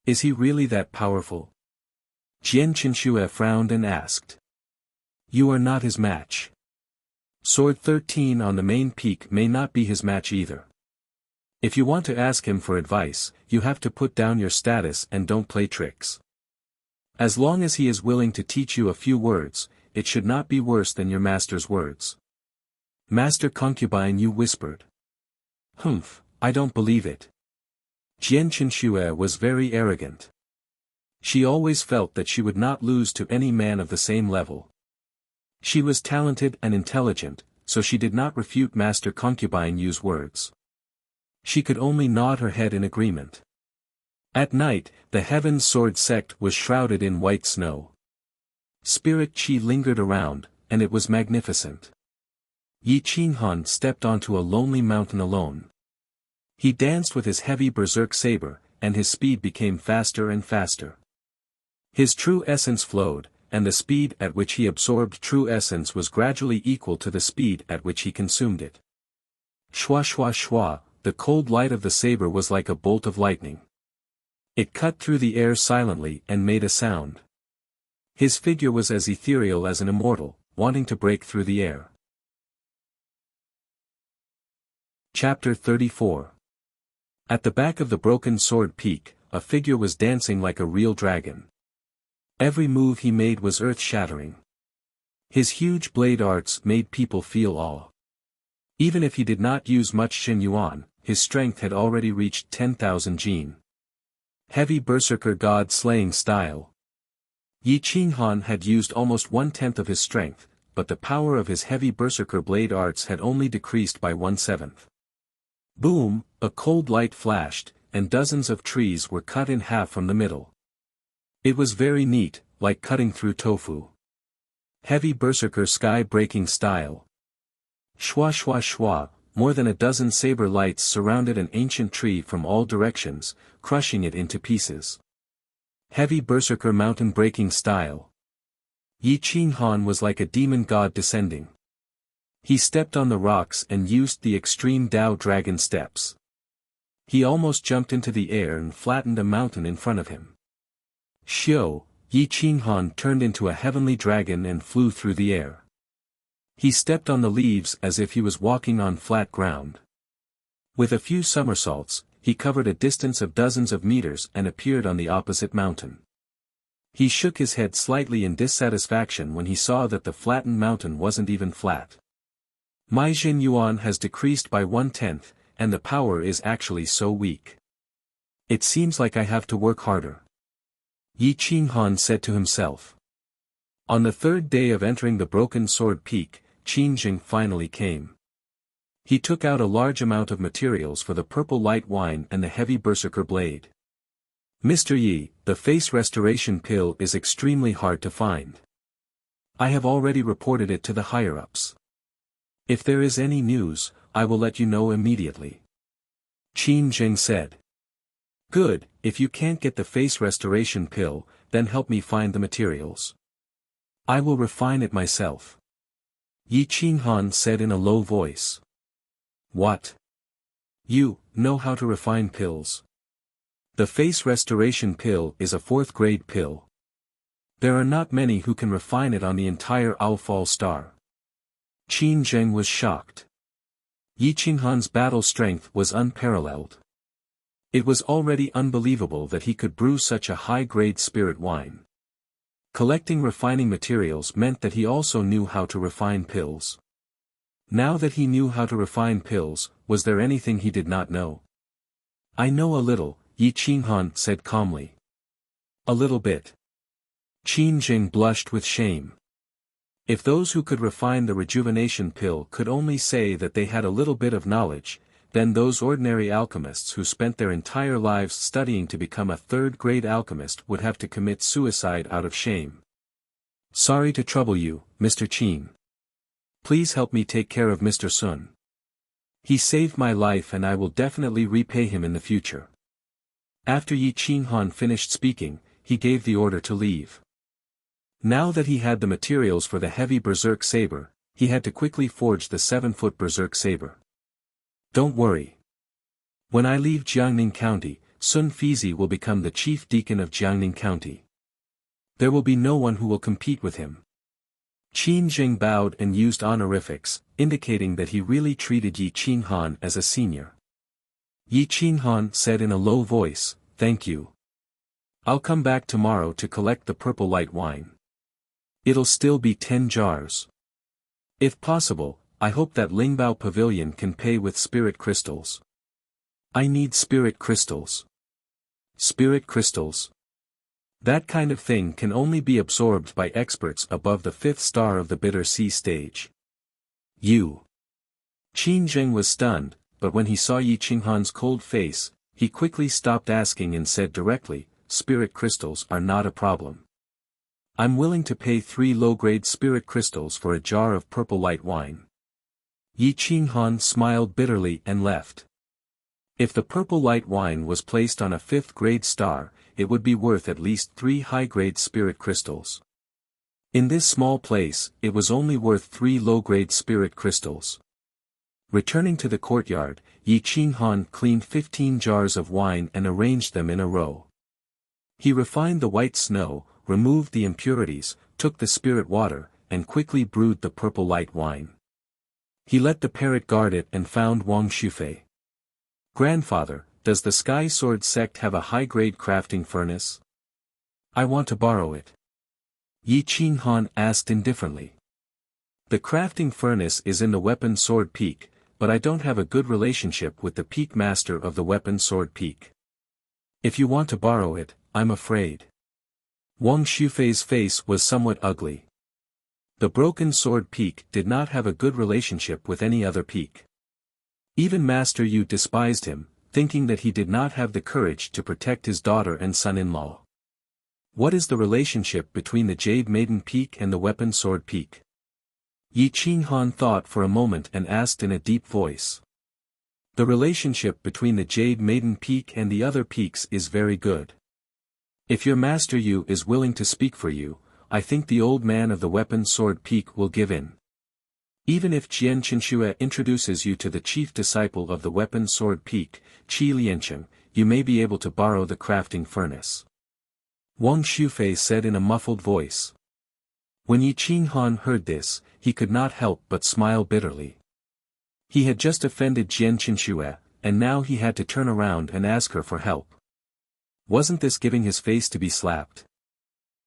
Is he really that powerful? Jian Qinshue frowned and asked. You are not his match. Sword 13 on the main peak may not be his match either. If you want to ask him for advice, you have to put down your status and don't play tricks. As long as he is willing to teach you a few words, it should not be worse than your master's words. Master Concubine Yu whispered. Humph, I don't believe it. Jian Qinshue was very arrogant. She always felt that she would not lose to any man of the same level. She was talented and intelligent, so she did not refute Master Concubine Yu's words. She could only nod her head in agreement. At night, the Heaven's Sword sect was shrouded in white snow. Spirit Qi lingered around, and it was magnificent. Yi Qinghan stepped onto a lonely mountain alone. He danced with his heavy berserk saber, and his speed became faster and faster. His true essence flowed, and the speed at which he absorbed true essence was gradually equal to the speed at which he consumed it. Shwa shwa shwa, the cold light of the saber was like a bolt of lightning. It cut through the air silently and made a sound. His figure was as ethereal as an immortal, wanting to break through the air. Chapter 34. At the back of the broken sword peak, a figure was dancing like a real dragon. Every move he made was earth-shattering. His huge blade arts made people feel awe. Even if he did not use much Xin Yuan, his strength had already reached 10,000 jin. Heavy berserker god-slaying style. Yi Qinghan had used almost 1/10 of his strength, but the power of his heavy berserker blade arts had only decreased by 1/7. Boom, a cold light flashed, and dozens of trees were cut in half from the middle. It was very neat, like cutting through tofu. Heavy berserker sky-breaking style. Shwa shwa shwa, more than a dozen saber lights surrounded an ancient tree from all directions, crushing it into pieces. Heavy berserker mountain-breaking style. Yi Qinghan was like a demon god descending. He stepped on the rocks and used the extreme Dao dragon steps. He almost jumped into the air and flattened a mountain in front of him. Xiu, Yi Qinghan turned into a heavenly dragon and flew through the air. He stepped on the leaves as if he was walking on flat ground. With a few somersaults, he covered a distance of dozens of meters and appeared on the opposite mountain. He shook his head slightly in dissatisfaction when he saw that the flattened mountain wasn't even flat. My Xin Yuan has decreased by 1/10, and the power is actually so weak. It seems like I have to work harder. Yi Qinghan said to himself. On the third day of entering the broken sword peak, Qin Jing finally came. He took out a large amount of materials for the purple light wine and the heavy berserker blade. Mr. Yi, the face restoration pill is extremely hard to find. I have already reported it to the higher-ups. If there is any news, I will let you know immediately. Qin Jing said. Good, if you can't get the face restoration pill, then help me find the materials. I will refine it myself. Yi Qinghan said in a low voice. What? You know how to refine pills? The face restoration pill is a 4th-grade pill. There are not many who can refine it on the entire Outfall star. Qin Zheng was shocked. Yi Qinghan's battle strength was unparalleled. It was already unbelievable that he could brew such a high-grade spirit wine. Collecting refining materials meant that he also knew how to refine pills. Now that he knew how to refine pills, was there anything he did not know? I know a little, Yi Qinghan said calmly. A little bit. Qin Jing blushed with shame. If those who could refine the rejuvenation pill could only say that they had a little bit of knowledge, then those ordinary alchemists who spent their entire lives studying to become a 3rd-grade alchemist would have to commit suicide out of shame. Sorry to trouble you, Mr. Qin. Please help me take care of Mr. Sun. He saved my life and I will definitely repay him in the future. After Yi Qinghan finished speaking, he gave the order to leave. Now that he had the materials for the heavy berserk saber, he had to quickly forge the 7-foot berserk saber. Don't worry. When I leave Jiangning County, Sun Fizi will become the chief deacon of Jiangning County. There will be no one who will compete with him. Qin Jing bowed and used honorifics, indicating that he really treated Yi Qinghan as a senior. Yi Qinghan said in a low voice, Thank you. I'll come back tomorrow to collect the purple light wine. It'll still be 10 jars. If possible, I hope that Lingbao Pavilion can pay with spirit crystals. I need spirit crystals. Spirit crystals? That kind of thing can only be absorbed by experts above the 5th star of the Bitter Sea stage. You. Qin Jing was stunned, but when he saw Yi Qinghan's cold face, he quickly stopped asking and said directly, Spirit crystals are not a problem. I'm willing to pay 3 low-grade spirit crystals for a jar of purple light wine. Yi Qinghan smiled bitterly and left. If the purple light wine was placed on a 5th-grade star, it would be worth at least 3 high-grade spirit crystals. In this small place, it was only worth 3 low-grade spirit crystals. Returning to the courtyard, Yi Qinghan cleaned 15 jars of wine and arranged them in a row. He refined the white snow, removed the impurities, took the spirit water, and quickly brewed the purple light wine. He let the parrot guard it and found Wang Shufei. "Grandfather, does the Sky Sword sect have a high-grade crafting furnace? I want to borrow it." Yi Qinghan asked indifferently. "The crafting furnace is in the weapon sword peak, but I don't have a good relationship with the peak master of the weapon sword peak. If you want to borrow it, I'm afraid." Wang Shufei's face was somewhat ugly. The broken sword peak did not have a good relationship with any other peak. Even Master Yu despised him, thinking that he did not have the courage to protect his daughter and son-in-law. What is the relationship between the Jade Maiden Peak and the Weapon Sword Peak? Yi Qinghan thought for a moment and asked in a deep voice. The relationship between the Jade Maiden Peak and the other peaks is very good. If your Master Yu is willing to speak for you, I think the old man of the Weapon Sword Peak will give in. Even if Jian Qinshue introduces you to the chief disciple of the Weapon Sword Peak, Qi Liancheng, you may be able to borrow the crafting furnace. Wang Shufei said in a muffled voice. When Yi Qinghan heard this, he could not help but smile bitterly. He had just offended Jian Qinshue, and now he had to turn around and ask her for help. Wasn't this giving his face to be slapped?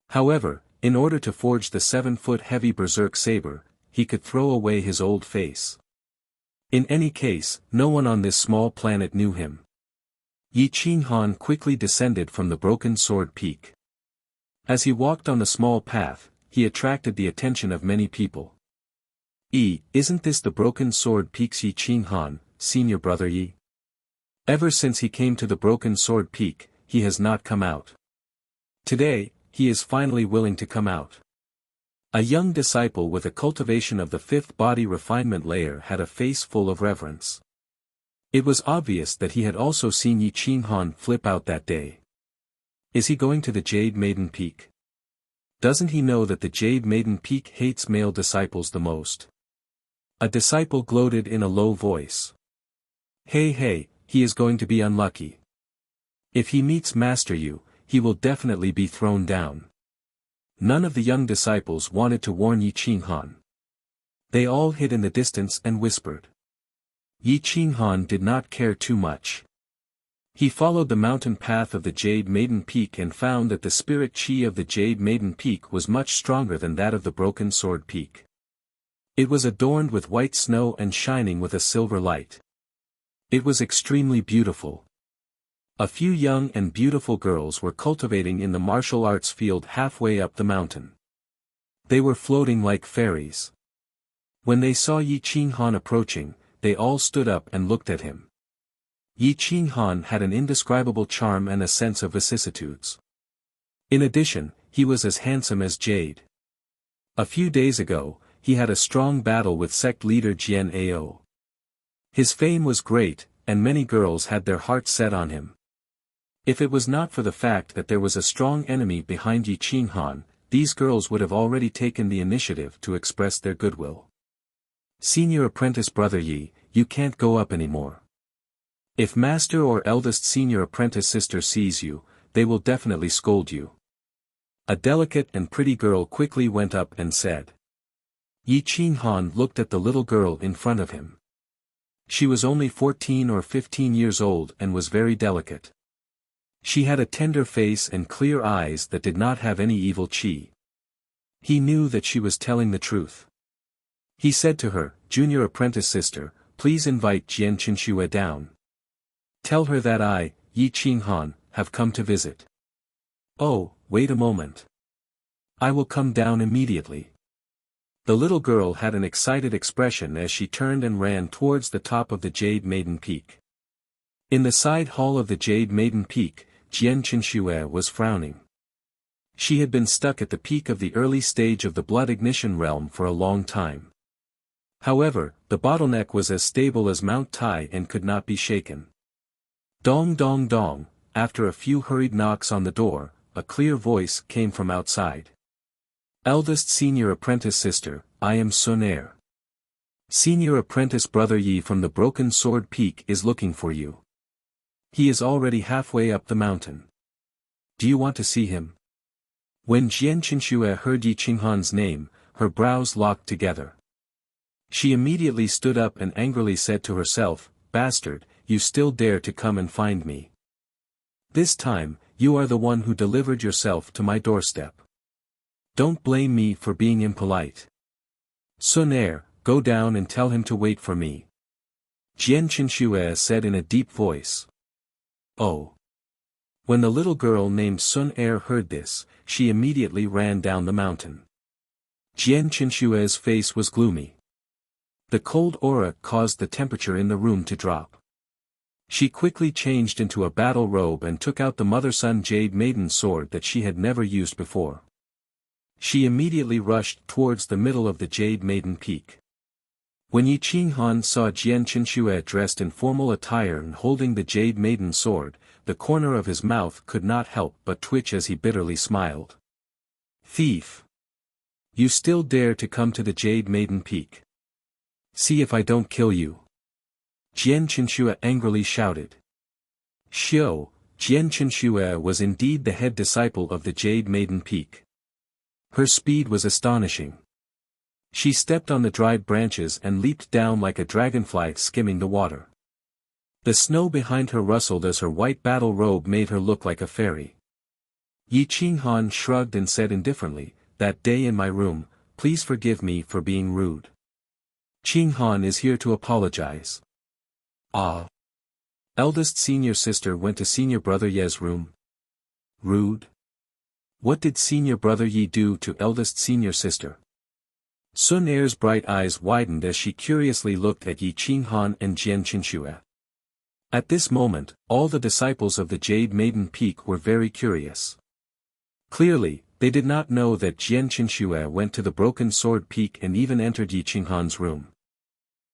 However, in order to forge the 7-foot heavy berserk saber, he could throw away his old face. In any case, no one on this small planet knew him. Yi Qinghan quickly descended from the broken sword peak. As he walked on the small path, he attracted the attention of many people. Isn't this the broken sword peak's Yi Qinghan, senior brother Yi? Ever since he came to the broken sword peak, he has not come out. Today, he is finally willing to come out. A young disciple with a cultivation of the 5th body refinement layer had a face full of reverence. It was obvious that he had also seen Yi Qinghan flip out that day. Is he going to the Jade Maiden Peak? Doesn't he know that the Jade Maiden Peak hates male disciples the most? A disciple gloated in a low voice. Hey, he is going to be unlucky. If he meets Master Yu, he will definitely be thrown down. None of the young disciples wanted to warn Yi Qinghan. They all hid in the distance and whispered. Yi Qinghan did not care too much. He followed the mountain path of the Jade Maiden Peak and found that the spirit chi of the Jade Maiden Peak was much stronger than that of the Broken Sword Peak. It was adorned with white snow and shining with a silver light. It was extremely beautiful. A few young and beautiful girls were cultivating in the martial arts field halfway up the mountain. They were floating like fairies. When they saw Yi Qinghan approaching, they all stood up and looked at him. Yi Qinghan had an indescribable charm and a sense of vicissitudes. In addition, he was as handsome as jade. A few days ago, he had a strong battle with sect leader Jian Ao. His fame was great, and many girls had their hearts set on him. If it was not for the fact that there was a strong enemy behind Yi Qinghan, these girls would have already taken the initiative to express their goodwill. Senior apprentice brother Yi, you can't go up anymore. If master or eldest senior apprentice sister sees you, they will definitely scold you. A delicate and pretty girl quickly went up and said. Yi Qinghan looked at the little girl in front of him. She was only 14 or 15 years old and was very delicate. She had a tender face and clear eyes that did not have any evil chi. He knew that she was telling the truth. He said to her, Junior apprentice sister, please invite Jian Qinshue down. Tell her that I, Yi Qinghan, have come to visit. Oh, wait a moment. I will come down immediately. The little girl had an excited expression as she turned and ran towards the top of the Jade Maiden Peak. In the side hall of the Jade Maiden Peak, Jian Qinshue was frowning. She had been stuck at the peak of the early stage of the blood ignition realm for a long time. However, the bottleneck was as stable as Mount Tai and could not be shaken. Dong dong dong, after a few hurried knocks on the door, a clear voice came from outside. Eldest senior apprentice sister, I am Sonair. Senior apprentice brother Yi from the Broken Sword Peak is looking for you. He is already halfway up the mountain. Do you want to see him? When Jian Qinxue heard Yi Qinghan's name, her brows locked together. She immediately stood up and angrily said to herself, "Bastard, you still dare to come and find me. This time, you are the one who delivered yourself to my doorstep. Don't blame me for being impolite. Sun Er, go down and tell him to wait for me," Jian Qinxue said in a deep voice. Oh. When the little girl named Sun Er heard this, she immediately ran down the mountain. Jian Qinshue's face was gloomy. The cold aura caused the temperature in the room to drop. She quickly changed into a battle robe and took out the mother-son Jade Maiden sword that she had never used before. She immediately rushed towards the middle of the Jade Maiden Peak. When Yi Qinghan saw Jian Qinxue dressed in formal attire and holding the Jade Maiden sword, the corner of his mouth could not help but twitch as he bitterly smiled. "Thief! You still dare to come to the Jade Maiden Peak? See if I don't kill you!" Jian Qinxue angrily shouted. Xiao, Jian Qinxue was indeed the head disciple of the Jade Maiden Peak. Her speed was astonishing. She stepped on the dried branches and leaped down like a dragonfly skimming the water. The snow behind her rustled as her white battle robe made her look like a fairy. Yi Qinghan shrugged and said indifferently, "That day in my room, please forgive me for being rude. Qinghan is here to apologize." Ah. Eldest senior sister went to senior brother Ye's room. Rude? What did senior brother Yi do to eldest senior sister? Sun Er's bright eyes widened as she curiously looked at Yi Qinghan and Jian Qinxue. At this moment, all the disciples of the Jade Maiden Peak were very curious. Clearly, they did not know that Jian Qinxue went to the Broken Sword Peak and even entered Yi Qinghan's room.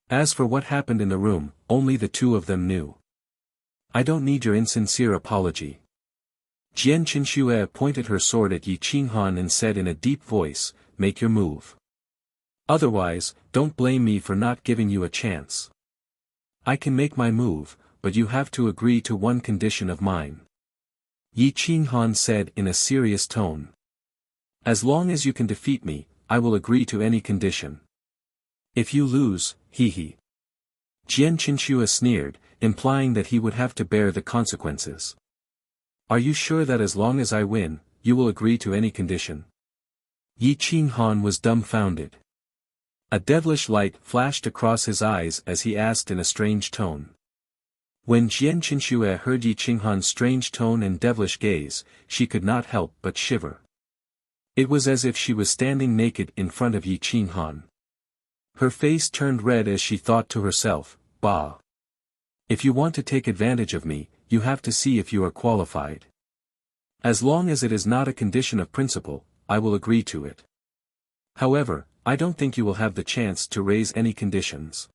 As for what happened in the room, only the two of them knew. "I don't need your insincere apology." Jian Qinxue pointed her sword at Yi Qinghan and said in a deep voice, "Make your move. Otherwise, don't blame me for not giving you a chance. I can make my move, but you have to agree to one condition of mine," Yi Qinghan said in a serious tone. "As long as you can defeat me, I will agree to any condition. If you lose, hee. Jian Qinxue sneered, implying that he would have to bear the consequences. "Are you sure that as long as I win, you will agree to any condition?" Yi Qinghan was dumbfounded. A devilish light flashed across his eyes as he asked in a strange tone. When Jian Qinxue heard Yi Qinghan's strange tone and devilish gaze, she could not help but shiver. It was as if she was standing naked in front of Yi Qinghan. Her face turned red as she thought to herself, "Bah! If you want to take advantage of me, you have to see if you are qualified. As long as it is not a condition of principle, I will agree to it. However, I don't think you will have the chance to raise any conditions."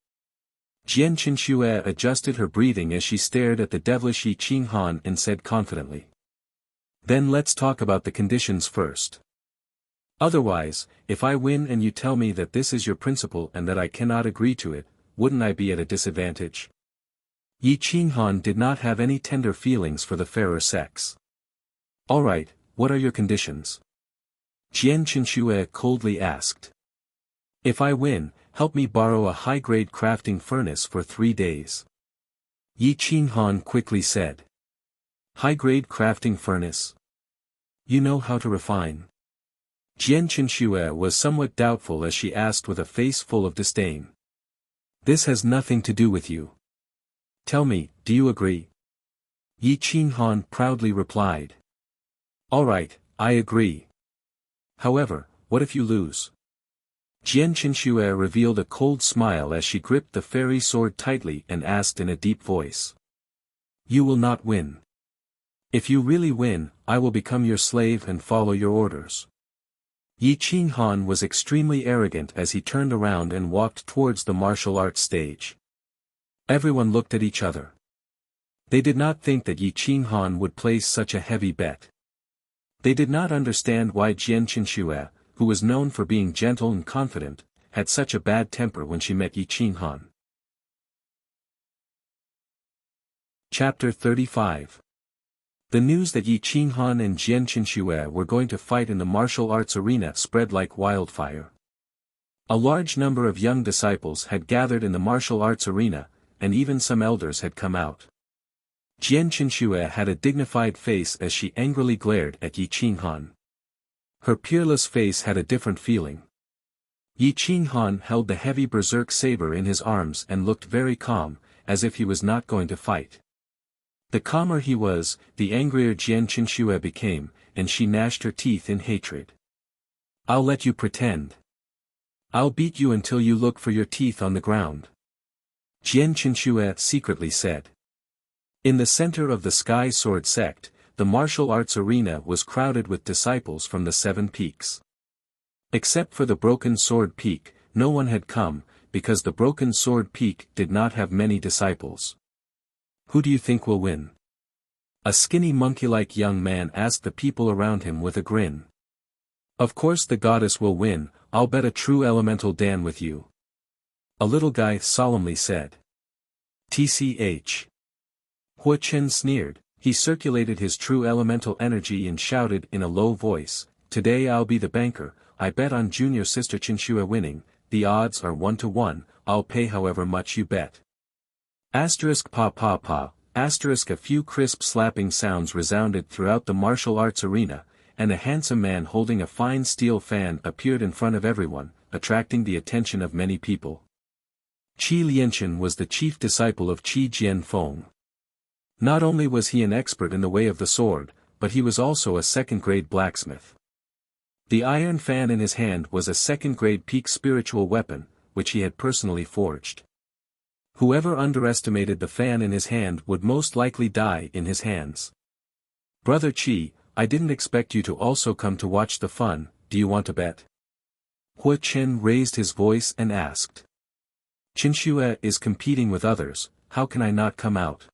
Jian Qinxue adjusted her breathing as she stared at the devilish Yi Qinghan and said confidently, "Then let's talk about the conditions first. Otherwise, if I win and you tell me that this is your principle and that I cannot agree to it, wouldn't I be at a disadvantage?" Yi Qinghan did not have any tender feelings for the fairer sex. "All right, what are your conditions?" Jian Qinxue coldly asked. "If I win, help me borrow a high-grade crafting furnace for 3 days." Yi Qinghan quickly said. "High-grade crafting furnace? You know how to refine?" Jian Qinxue was somewhat doubtful as she asked with a face full of disdain. "This has nothing to do with you. Tell me, do you agree?" Yi Qinghan proudly replied. "All right, I agree. However, what if you lose?" Jian Qinxue revealed a cold smile as she gripped the fairy sword tightly and asked in a deep voice. "You will not win. If you really win, I will become your slave and follow your orders." Yi Qinghan was extremely arrogant as he turned around and walked towards the martial arts stage. Everyone looked at each other. They did not think that Yi Qinghan would place such a heavy bet. They did not understand why Jian Qinxue, who was known for being gentle and confident, had such a bad temper when she met Yi Qinghan. Chapter 35 The news that Yi Qinghan and Jian Qinxue were going to fight in the martial arts arena spread like wildfire. A large number of young disciples had gathered in the martial arts arena, and even some elders had come out. Jian Qinxue had a dignified face as she angrily glared at Yi Qinghan. Her peerless face had a different feeling. Yi Qinghan held the heavy berserk saber in his arms and looked very calm, as if he was not going to fight. The calmer he was, the angrier Jian Qinxue became, and she gnashed her teeth in hatred. "I'll let you pretend. I'll beat you until you look for your teeth on the ground," Jian Qinxue secretly said. In the center of the Sky Sword sect, the martial arts arena was crowded with disciples from the 7 peaks. Except for the Broken Sword Peak, no one had come, because the Broken Sword Peak did not have many disciples. "Who do you think will win?" A skinny monkey-like young man asked the people around him with a grin. "Of course the goddess will win, I'll bet a true elemental Dan with you," a little guy solemnly said. "Tch. Hua Chen sneered. He circulated his true elemental energy and shouted in a low voice, "Today I'll be the banker, I bet on junior sister Qinxue winning, the odds are 1 to 1, I'll pay however much you bet." Asterisk pa pa pa, asterisk a few crisp slapping sounds resounded throughout the martial arts arena, and a handsome man holding a fine steel fan appeared in front of everyone, attracting the attention of many people. Qi Lianchen was the chief disciple of Qi Jianfeng. Not only was he an expert in the way of the sword, but he was also a second-grade blacksmith. The iron fan in his hand was a second-grade peak spiritual weapon, which he had personally forged. Whoever underestimated the fan in his hand would most likely die in his hands. "Brother Qi, I didn't expect you to also come to watch the fun, do you want to bet?" Hua Chen raised his voice and asked. "Qinxue is competing with others, how can I not come out?"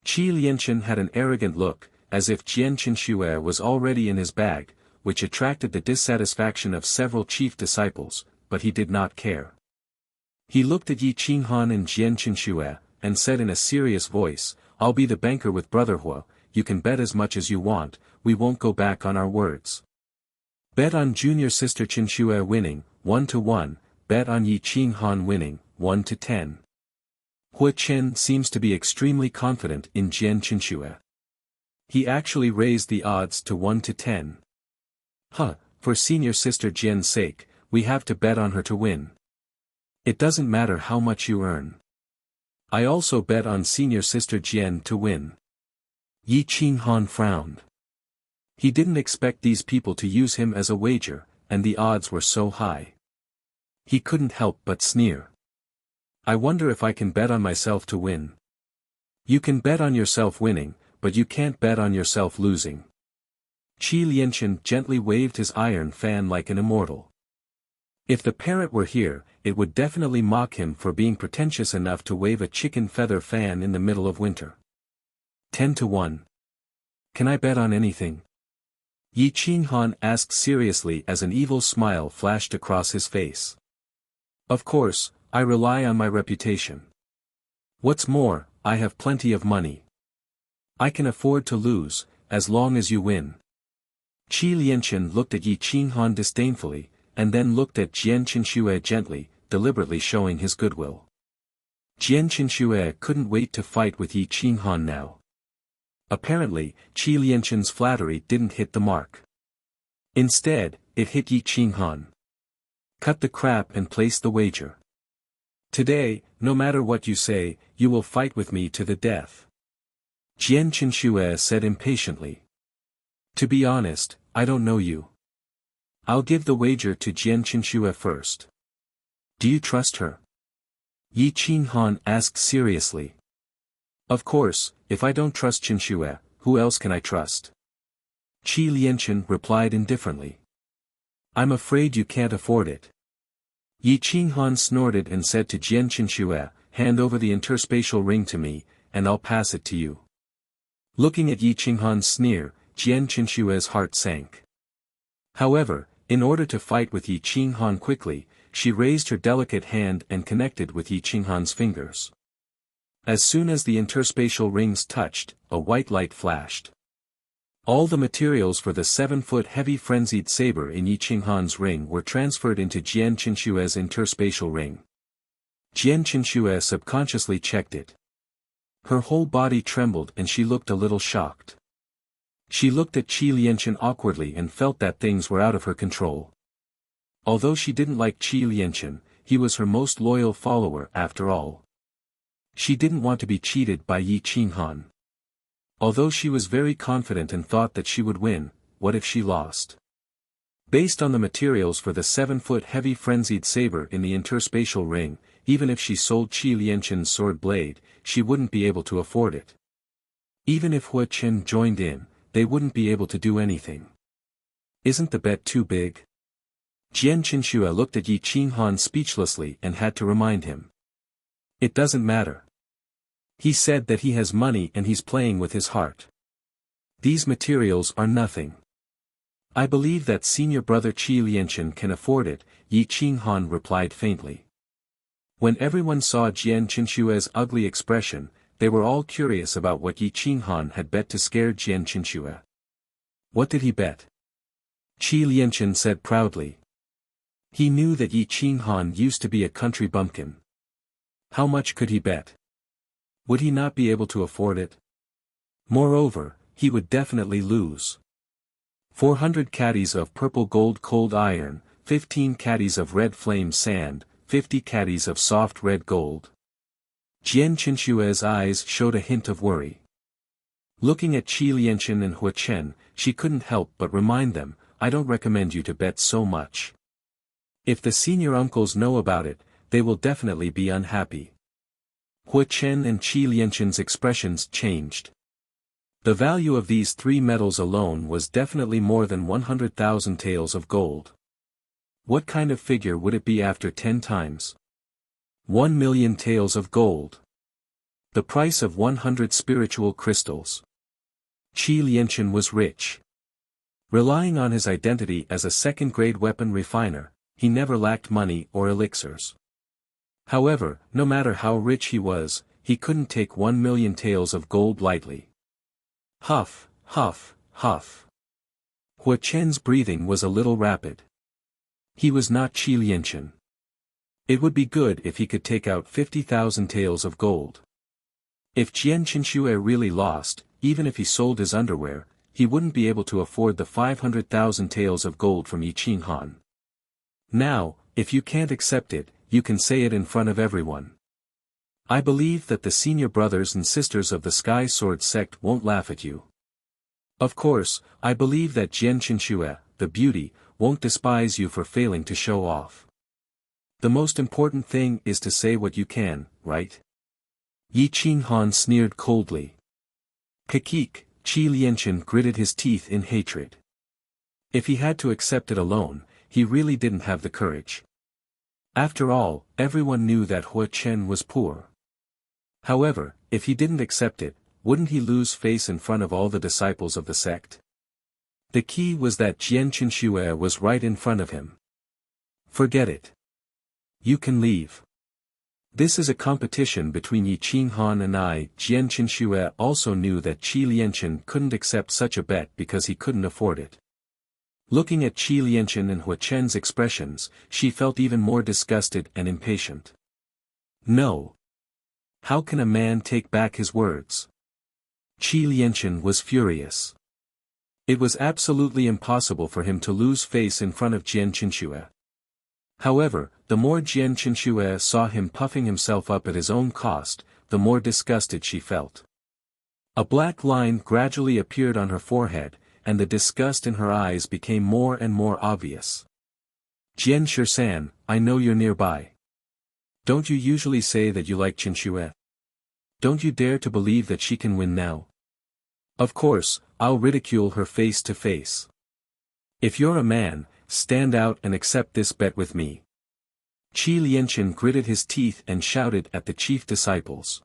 Qi Lianchen had an arrogant look, as if Jian Qinxue was already in his bag, which attracted the dissatisfaction of several chief disciples, but he did not care. He looked at Yi Qinghan and Jian Qinxue, and said in a serious voice, "I'll be the banker with Brother Hua, you can bet as much as you want, we won't go back on our words. Bet on junior sister Qinxue winning, 1 to 1, bet on Yi Qinghan winning, 1 to 10. Hua Chen seems to be extremely confident in Jian Qinxue. He actually raised the odds to 1 to 10. For senior sister Jian's sake, we have to bet on her to win. It doesn't matter how much you earn. I also bet on senior sister Jian to win." Yi Qinghan frowned. He didn't expect these people to use him as a wager, and the odds were so high. He couldn't help but sneer. "I wonder if I can bet on myself to win." "You can bet on yourself winning, but you can't bet on yourself losing." Qi Lianchen gently waved his iron fan like an immortal. If the parrot were here, it would definitely mock him for being pretentious enough to wave a chicken feather fan in the middle of winter. 10 to 1. Can I bet on anything? Yi Qinghan asked seriously as an evil smile flashed across his face. Of course, I rely on my reputation. What's more, I have plenty of money. I can afford to lose, as long as you win. Qi Lianchen looked at Yi Qinghan disdainfully, and then looked at Jian Qinxue gently, deliberately showing his goodwill. Jian Qinxue couldn't wait to fight with Yi Qinghan now. Apparently, Qi Lianchen's flattery didn't hit the mark. Instead, it hit Yi Qinghan. Cut the crap and place the wager. Today, no matter what you say, you will fight with me to the death. Jian Qinxue said impatiently. To be honest, I don't know you. I'll give the wager to Jian Qinxue first. Do you trust her? Yi Qinghan asked seriously. Of course, if I don't trust Qinxue, who else can I trust? Qi Lianchen replied indifferently. I'm afraid you can't afford it. Yi Qinghan snorted and said to Jian Qinxue, hand over the interspatial ring to me, and I'll pass it to you. Looking at Yi Qinghan's sneer, Jian Qinxue's heart sank. However, in order to fight with Yi Qinghan quickly, she raised her delicate hand and connected with Yi Qinghan's fingers. As soon as the interspatial rings touched, a white light flashed. All the materials for the 7-foot heavy frenzied saber in Yi Qinghan's ring were transferred into Jian Qinshue's interspatial ring. Jian Qinshu subconsciously checked it. Her whole body trembled and she looked a little shocked. She looked at Qi Lianchen awkwardly and felt that things were out of her control. Although she didn't like Qi Lianchen, he was her most loyal follower after all. She didn't want to be cheated by Yi Qinghan. Although she was very confident and thought that she would win, what if she lost? Based on the materials for the 7-foot heavy frenzied saber in the interspatial ring, even if she sold Qi Lianchen's sword blade, she wouldn't be able to afford it. Even if Hua Chen joined in, they wouldn't be able to do anything. Isn't the bet too big? Jian Qinshu looked at Yi Qinghan speechlessly and had to remind him. It doesn't matter. He said that he has money and he's playing with his heart. These materials are nothing. I believe that senior brother Qi Lianchen can afford it, Yi Qinghan replied faintly. When everyone saw Jian Qinshu's ugly expression, they were all curious about what Yi Qinghan had bet to scare Jian Qinshu. What did he bet? Qi Lianchen said proudly. He knew that Yi Qinghan used to be a country bumpkin. How much could he bet? Would he not be able to afford it? Moreover, he would definitely lose. 400 caddies of purple gold cold iron, 15 caddies of red flame sand, 50 caddies of soft red gold. Jian Qinshu's eyes showed a hint of worry. Looking at Qi Lianchen and Hua Chen, she couldn't help but remind them, I don't recommend you to bet so much. If the senior uncles know about it, they will definitely be unhappy. Hua Chen and Qi Lianchen's expressions changed. The value of these 3 metals alone was definitely more than 100,000 taels of gold. What kind of figure would it be after 10 times? 1 million taels of gold. The price of 100 spiritual crystals. Qi Lianchen was rich. Relying on his identity as a second-grade weapon refiner, he never lacked money or elixirs. However, no matter how rich he was, he couldn't take 1 million taels of gold lightly. Huff, huff, huff. Hua Chen's breathing was a little rapid. He was not Qi Lianchen. It would be good if he could take out 50,000 taels of gold. If Jian Qinshu really lost, even if he sold his underwear, he wouldn't be able to afford the 500,000 taels of gold from Yi Qinghan. Now, if you can't accept it, you can say it in front of everyone. I believe that the senior brothers and sisters of the Sky Sword sect won't laugh at you. Of course, I believe that Jian Qinshu, the beauty, won't despise you for failing to show off. The most important thing is to say what you can, right? Yi Qinghan sneered coldly. Kikik, Qi Lianchen gritted his teeth in hatred. If he had to accept it alone, he really didn't have the courage. After all, everyone knew that Hua Chen was poor. However, if he didn't accept it, wouldn't he lose face in front of all the disciples of the sect? The key was that Jian Qinshu was right in front of him. Forget it. You can leave. This is a competition between Yi Qinghan and I. Jian Qinshu also knew that Qi Lianchen couldn't accept such a bet because he couldn't afford it. Looking at Qi Lianchen and Hua Chen's expressions, she felt even more disgusted and impatient. No. How can a man take back his words? Qi Lianchen was furious. It was absolutely impossible for him to lose face in front of Jian Qinshu. However, the more Jian Qinshu saw him puffing himself up at his own cost, the more disgusted she felt. A black line gradually appeared on her forehead, and the disgust in her eyes became more and more obvious. Jian Shisan, I know you're nearby. Don't you usually say that you like Qinshu? Don't you dare to believe that she can win now? Of course, I'll ridicule her face to face. If you're a man, stand out and accept this bet with me. Qi Lianchen gritted his teeth and shouted at the chief disciples.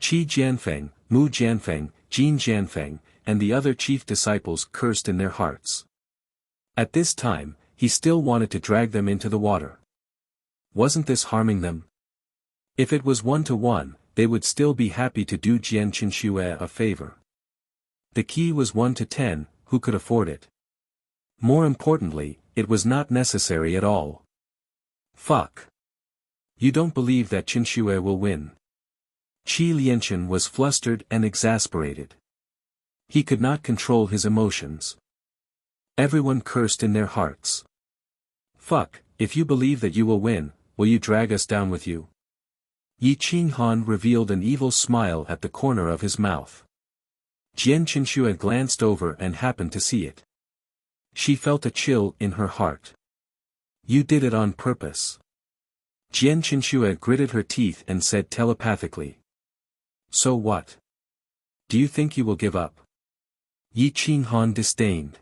Qi Jianfeng, Mu Jianfeng, Jin Jianfeng, and the other chief disciples cursed in their hearts. At this time, he still wanted to drag them into the water. Wasn't this harming them? If it was 1-1, they would still be happy to do Jian Qinshu a favor. The key was 1 to 10, who could afford it? More importantly, it was not necessary at all. Fuck. You don't believe that Qinshue will win? Qi Lianchen was flustered and exasperated. He could not control his emotions. Everyone cursed in their hearts. Fuck, if you believe that you will win, will you drag us down with you? Yi Qinghan revealed an evil smile at the corner of his mouth. Jian Qinshue glanced over and happened to see it. She felt a chill in her heart. You did it on purpose. Jian Qinshue gritted her teeth and said telepathically. So what? Do you think you will give up? Yi Qinghan disdained.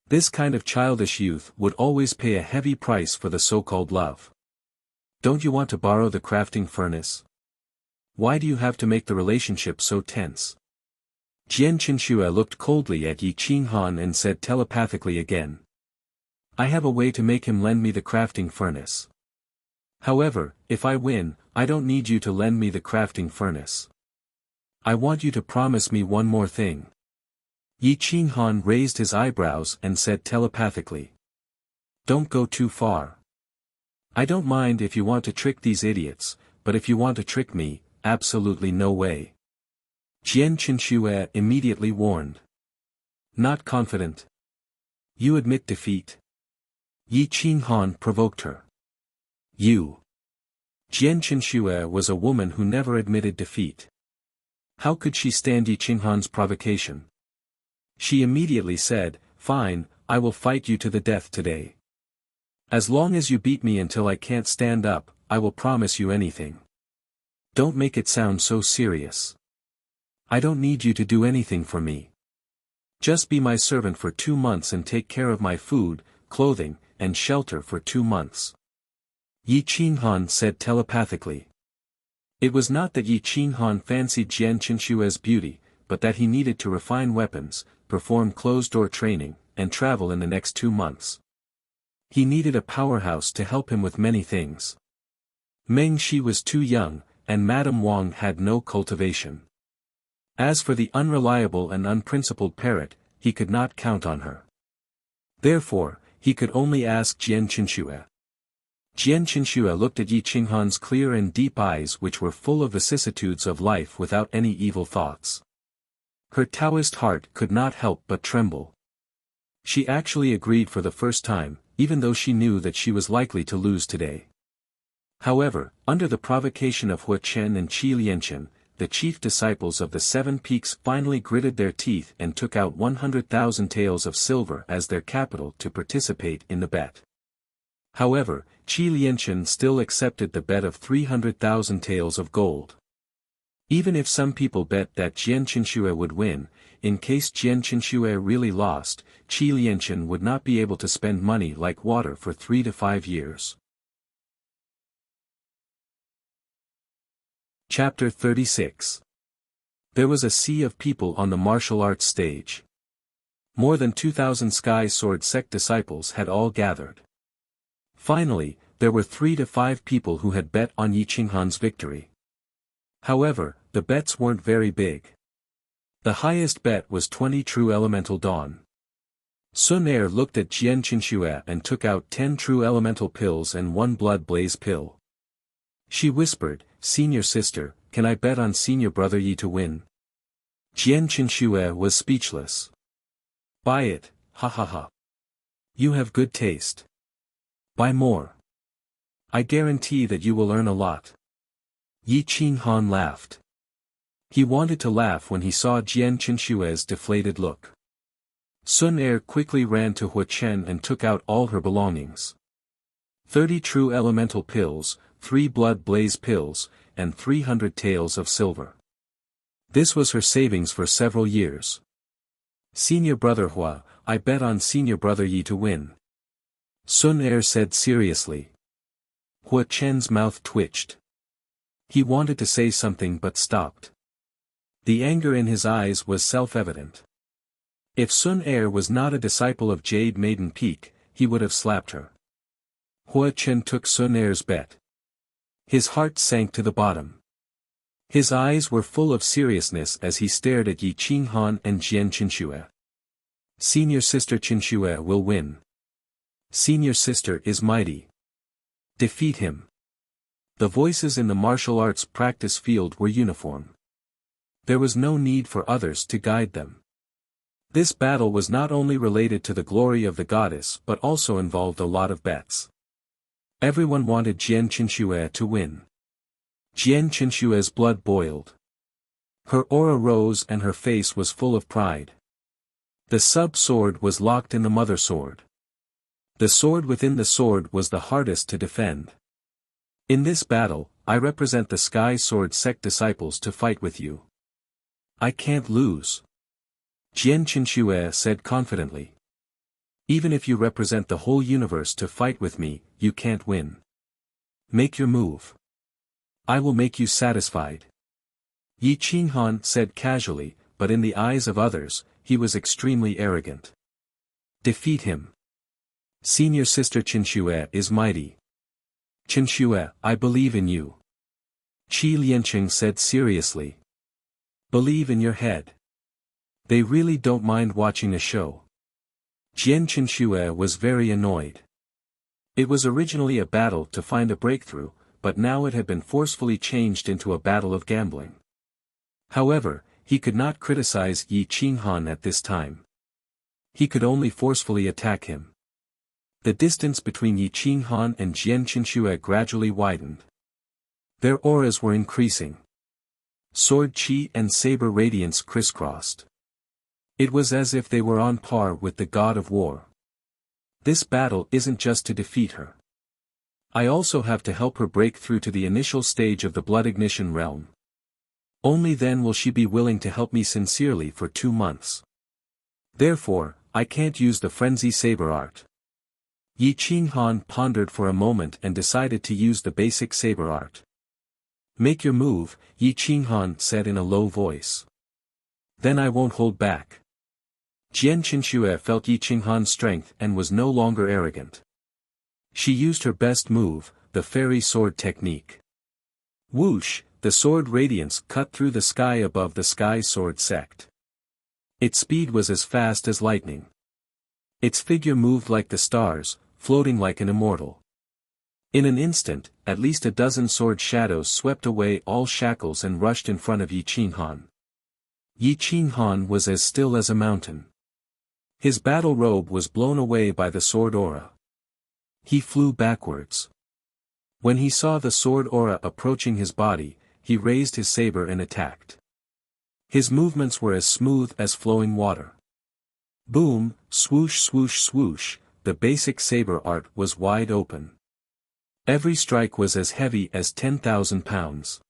This kind of childish youth would always pay a heavy price for the so-called love. Don't you want to borrow the crafting furnace? Why do you have to make the relationship so tense? Jian Qinshue looked coldly at Yi Qinghan and said telepathically again. I have a way to make him lend me the crafting furnace. However, if I win, I don't need you to lend me the crafting furnace. I want you to promise me one more thing. Yi Qinghan raised his eyebrows and said telepathically. Don't go too far. I don't mind if you want to trick these idiots, but if you want to trick me, absolutely no way. Jian Qinshue immediately warned. Not confident. You admit defeat. Yi Qinghan provoked her. You. Jian Qinshue was a woman who never admitted defeat. How could she stand Yi Qinghan's provocation? She immediately said, Fine, I will fight you to the death today. As long as you beat me until I can't stand up, I will promise you anything. Don't make it sound so serious. I don't need you to do anything for me. Just be my servant for 2 months and take care of my food, clothing, and shelter for 2 months. Yi Qinghan said telepathically. It was not that Yi Qinghan fancied Jian Qinshue's beauty, but that he needed to refine weapons, perform closed-door training, and travel in the next 2 months. He needed a powerhouse to help him with many things. Meng Shi was too young, and Madame Wang had no cultivation. As for the unreliable and unprincipled parrot, he could not count on her. Therefore, he could only ask Jian Qinshue. Jian Qinshue looked at Yi Qinghan's clear and deep eyes which were full of vicissitudes of life without any evil thoughts. Her Taoist heart could not help but tremble. She actually agreed for the first time, even though she knew that she was likely to lose today. However, under the provocation of Hua Chen and Qi Lianchen, the chief disciples of the 7 Peaks finally gritted their teeth and took out 100,000 taels of silver as their capital to participate in the bet. However, Qi Lianchen still accepted the bet of 300,000 taels of gold. Even if some people bet that Jian Qinshue would win, in case Jian Qinshue really lost, Qi Lianchen would not be able to spend money like water for 3 to 5 years. Chapter 36. There was a sea of people on the martial arts stage. More than 2,000 Sky Sword sect disciples had all gathered. Finally, there were 3 to 5 people who had bet on Yi Qinghan's victory. However, the bets weren't very big. The highest bet was 20 True Elemental Dawn. Sun Er looked at Jian Qinshue and took out 10 True Elemental pills and 1 Blood Blaze pill. She whispered, Senior sister, can I bet on senior brother Yi to win? Jian Qinshue was speechless. Buy it, ha ha ha. You have good taste. Buy more. I guarantee that you will earn a lot. Yi Qinghan laughed. He wanted to laugh when he saw Jian Qinshue's deflated look. Sun Er quickly ran to Hua Chen and took out all her belongings. 30 True Elemental pills, 3 Blood Blaze pills, and 300 taels of silver. This was her savings for several years. Senior brother Hua, I bet on senior brother Yi to win. Sun Er said seriously. Hua Chen's mouth twitched. He wanted to say something but stopped. The anger in his eyes was self-evident. If Sun Er was not a disciple of Jade Maiden Peak, he would have slapped her. Hua Chen took Sun Er's bet. His heart sank to the bottom. His eyes were full of seriousness as he stared at Yi Qinghan and Jian Qinxue. Senior sister Qinxue will win. Senior sister is mighty. Defeat him. The voices in the martial arts practice field were uniform. There was no need for others to guide them. This battle was not only related to the glory of the goddess but also involved a lot of bets. Everyone wanted Jian Qinxue to win. Jian Qinshue's blood boiled. Her aura rose and her face was full of pride. The sub-sword was locked in the mother sword. The sword within the sword was the hardest to defend. In this battle, I represent the Sky Sword sect disciples to fight with you. I can't lose. Jian Qinxue said confidently. Even if you represent the whole universe to fight with me, you can't win. Make your move. I will make you satisfied. Yi Qinghan said casually, but in the eyes of others, he was extremely arrogant. Defeat him. Senior sister Qinxue is mighty. Qinxue, I believe in you. Qi Lianqing said seriously. Believe in your head. They really don't mind watching a show. Jian Qinxue was very annoyed. It was originally a battle to find a breakthrough, but now it had been forcefully changed into a battle of gambling. However, he could not criticize Yi Qinghan at this time. He could only forcefully attack him. The distance between Yi Qinghan and Jian Qinxue gradually widened. Their auras were increasing. Sword chi and saber radiance crisscrossed. It was as if they were on par with the god of war. This battle isn't just to defeat her. I also have to help her break through to the initial stage of the blood ignition realm. Only then will she be willing to help me sincerely for 2 months. Therefore, I can't use the frenzy saber art. Yi Qinghan pondered for a moment and decided to use the basic saber art. Make your move, Yi Qinghan said in a low voice. Then I won't hold back. Jian Qinxue felt Yi Qinghan's strength and was no longer arrogant. She used her best move, the fairy sword technique. Whoosh, the sword radiance cut through the sky above the Sky Sword sect. Its speed was as fast as lightning. Its figure moved like the stars, floating like an immortal. In an instant, at least a dozen sword shadows swept away all shackles and rushed in front of Yi Qinghan. Yi Qinghan was as still as a mountain. His battle robe was blown away by the sword aura. He flew backwards. When he saw the sword aura approaching his body, he raised his saber and attacked. His movements were as smooth as flowing water. Boom, swoosh swoosh swoosh, the basic saber art was wide open. Every strike was as heavy as 10,000 pounds.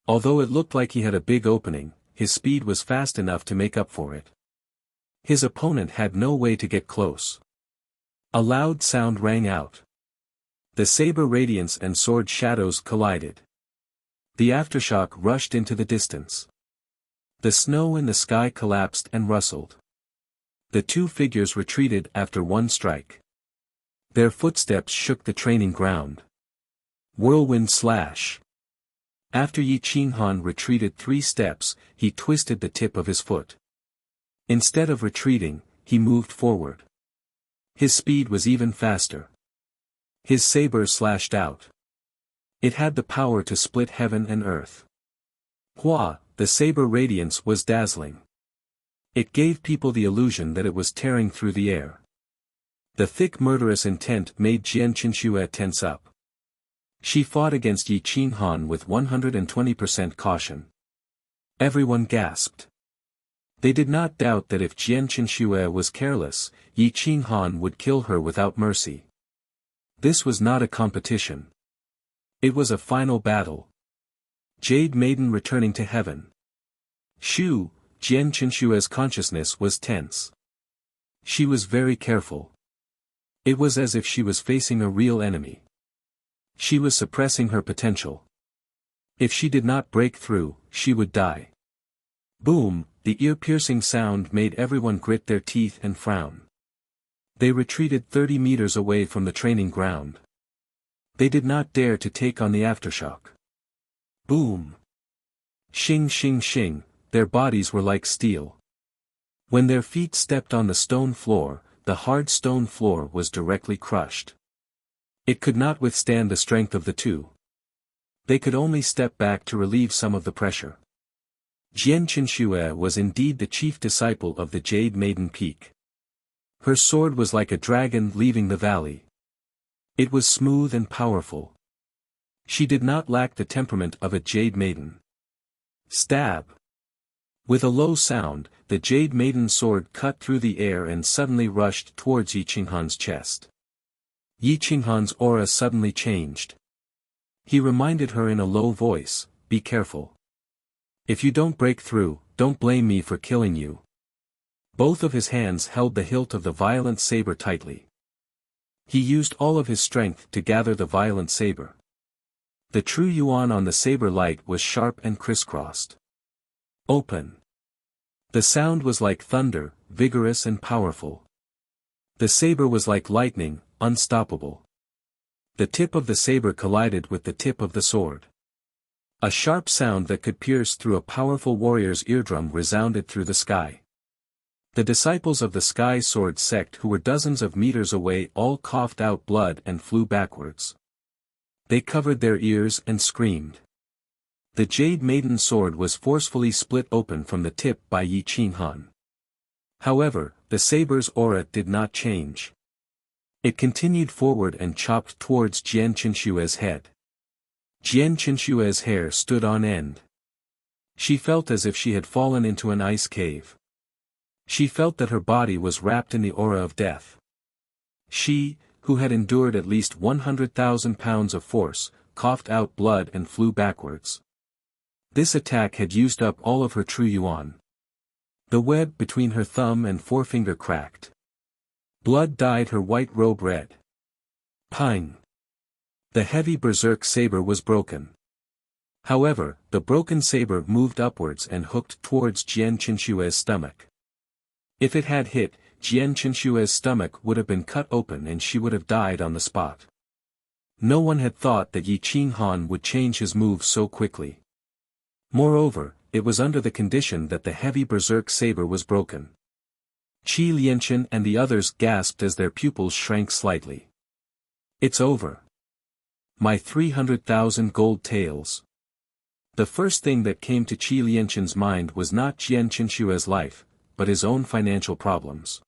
Although it looked like he had a big opening, his speed was fast enough to make up for it. His opponent had no way to get close. A loud sound rang out. The saber radiance and sword shadows collided. The aftershock rushed into the distance. The snow in the sky collapsed and rustled. The two figures retreated after one strike. Their footsteps shook the training ground. Whirlwind slash. After Yi Qinghan retreated 3 steps, he twisted the tip of his foot. Instead of retreating, he moved forward. His speed was even faster. His saber slashed out. It had the power to split heaven and earth. Hua, the saber radiance was dazzling. It gave people the illusion that it was tearing through the air. The thick murderous intent made Jian Qinxue tense up. She fought against Yi Qinghan with 120% caution. Everyone gasped. They did not doubt that if Jian Qinxue was careless, Yi Qinghan would kill her without mercy. This was not a competition. It was a final battle. Jade Maiden returning to heaven. Shu, Jian Qinshue's consciousness was tense. She was very careful. It was as if she was facing a real enemy. She was suppressing her potential. If she did not break through, she would die. Boom, the ear-piercing sound made everyone grit their teeth and frown. They retreated 30 meters away from the training ground. They did not dare to take on the aftershock. Boom. Shing shing shing, their bodies were like steel. When their feet stepped on the stone floor, the hard stone floor was directly crushed. It could not withstand the strength of the two. They could only step back to relieve some of the pressure. Jian Qinxue was indeed the chief disciple of the Jade Maiden Peak. Her sword was like a dragon leaving the valley. It was smooth and powerful. She did not lack the temperament of a Jade Maiden. Stab! With a low sound, the Jade Maiden's sword cut through the air and suddenly rushed towards Yi Qinghan's chest. Yi Qinghan's aura suddenly changed. He reminded her in a low voice, "Be careful. If you don't break through, don't blame me for killing you." Both of his hands held the hilt of the violent saber tightly. He used all of his strength to gather the violent saber. The true yuan on the saber light was sharp and crisscrossed. Open. The sound was like thunder, vigorous and powerful. The saber was like lightning, unstoppable. The tip of the saber collided with the tip of the sword. A sharp sound that could pierce through a powerful warrior's eardrum resounded through the sky. The disciples of the Sky Sword sect who were dozens of meters away all coughed out blood and flew backwards. They covered their ears and screamed. The Jade Maiden's sword was forcefully split open from the tip by Yi Qinghan. However, the saber's aura did not change. It continued forward and chopped towards Jian Qinshue's head. Jian Qinshue's hair stood on end. She felt as if she had fallen into an ice cave. She felt that her body was wrapped in the aura of death. She, who had endured at least 100,000 pounds of force, coughed out blood and flew backwards. This attack had used up all of her true yuan. The web between her thumb and forefinger cracked. Blood dyed her white robe red. Pang! The heavy berserk saber was broken. However, the broken saber moved upwards and hooked towards Jian Qinshue's stomach. If it had hit, Jian Qinshue's stomach would have been cut open and she would have died on the spot. No one had thought that Yi Qinghan would change his moves so quickly. Moreover, it was under the condition that the heavy berserk saber was broken. Qi Lianchen and the others gasped as their pupils shrank slightly. It's over. My 300,000 gold taels. The first thing that came to Qi Lianchen's mind was not Jian Qinshue's life, but his own financial problems.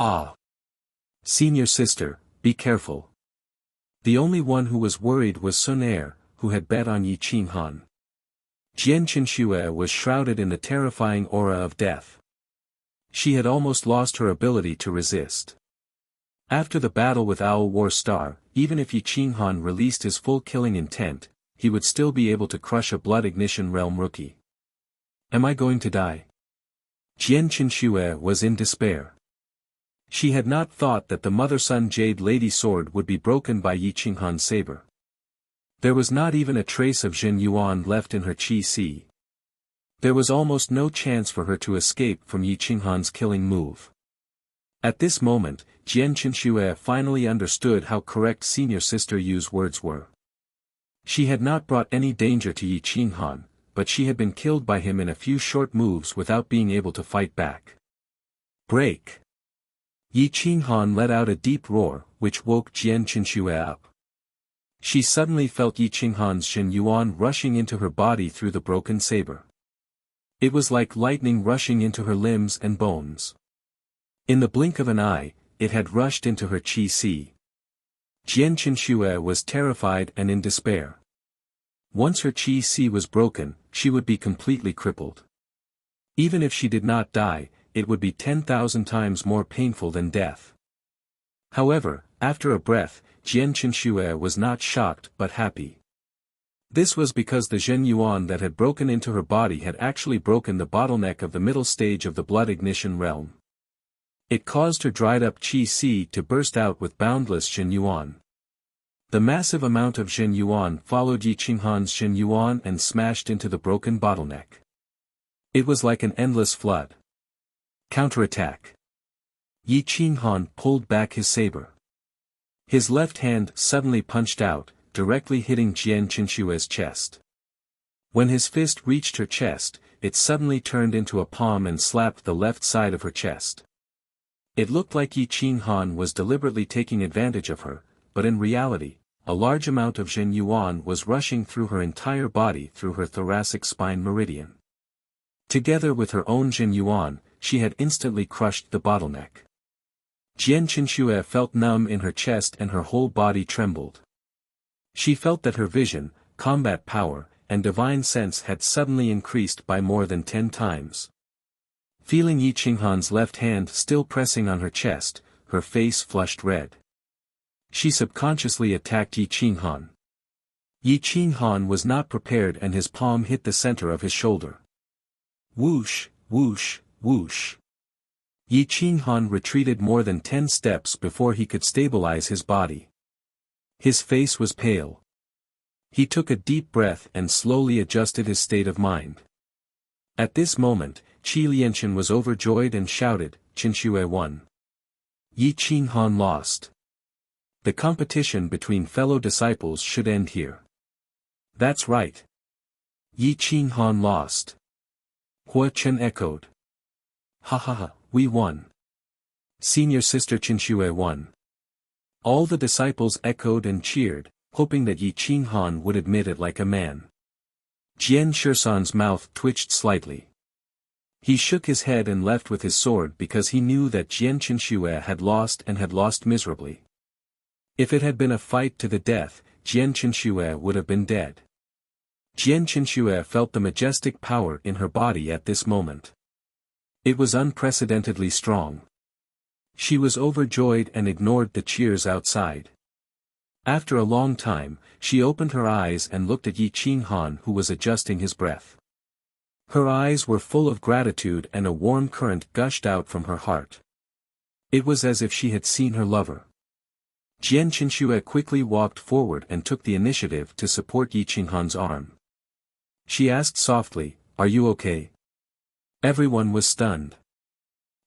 Ah! Senior sister, be careful. The only one who was worried was Sun Er, who had bet on Yi Qinghan. Jian Qinshu was shrouded in the terrifying aura of death. She had almost lost her ability to resist. After the battle with Owl War Star, even if Yi Qinghan released his full killing intent, he would still be able to crush a Blood Ignition Realm rookie. Am I going to die? Jian Qinshu was in despair. She had not thought that the Mother-Sun Jade Lady Sword would be broken by Yi Qinghan's saber. There was not even a trace of Jin Yuan left in her Qi Si. There was almost no chance for her to escape from Yi Qinghan's killing move. At this moment, Jian Qinshu finally understood how correct Senior Sister Yu's words were. She had not brought any danger to Yi Qinghan, but she had been killed by him in a few short moves without being able to fight back. Break! Yi Qinghan let out a deep roar, which woke Jian Qinshu up. She suddenly felt Yi Qinghan's Jin Yuan rushing into her body through the broken saber. It was like lightning rushing into her limbs and bones. In the blink of an eye, it had rushed into her Qi Si. Jian Qinshu was terrified and in despair. Once her Qi Si was broken, she would be completely crippled. Even if she did not die, it would be 10,000 times more painful than death. However, after a breath, Jian Qinshu was not shocked but happy. This was because the Zhen Yuan that had broken into her body had actually broken the bottleneck of the middle stage of the Blood Ignition realm. It caused her dried-up Qi Si to burst out with boundless Zhen Yuan. The massive amount of Zhen Yuan followed Yi Qinghan's Zhen Yuan and smashed into the broken bottleneck. It was like an endless flood. Counterattack. Yi Qinghan pulled back his saber. His left hand suddenly punched out, directly hitting Jian Qinshue's chest. When his fist reached her chest, it suddenly turned into a palm and slapped the left side of her chest. It looked like Yi Qinghan was deliberately taking advantage of her, but in reality, a large amount of Zhen Yuan was rushing through her entire body through her thoracic spine meridian. Together with her own Zhen Yuan, she had instantly crushed the bottleneck. Jian Qinxue felt numb in her chest and her whole body trembled. She felt that her vision, combat power, and divine sense had suddenly increased by more than 10 times. Feeling Yi Qinghan's left hand still pressing on her chest, her face flushed red. She subconsciously attacked Yi Qinghan. Yi Qinghan was not prepared and his palm hit the center of his shoulder. Whoosh, whoosh, whoosh. Yi Qinghan retreated more than 10 steps before he could stabilize his body. His face was pale. He took a deep breath and slowly adjusted his state of mind. At this moment, Qi Lianchen was overjoyed and shouted, "Qinxue won. Yi Qinghan lost. The competition between fellow disciples should end here." "That's right. Yi Qinghan lost." Hua Chen echoed. "Ha ha ha, we won. Senior sister Qinxue won." All the disciples echoed and cheered, hoping that Yi Qinghan would admit it like a man. Jian Shisan's mouth twitched slightly. He shook his head and left with his sword because he knew that Jian Qinxue had lost miserably. If it had been a fight to the death, Jian Qinxue would have been dead. Jian Qinxue felt the majestic power in her body at this moment. It was unprecedentedly strong. She was overjoyed and ignored the cheers outside. After a long time, she opened her eyes and looked at Yi Qinghan who was adjusting his breath. Her eyes were full of gratitude and a warm current gushed out from her heart. It was as if she had seen her lover. Jian Qinxue quickly walked forward and took the initiative to support Yi Qinghan's arm. She asked softly, "Are you okay?" Everyone was stunned.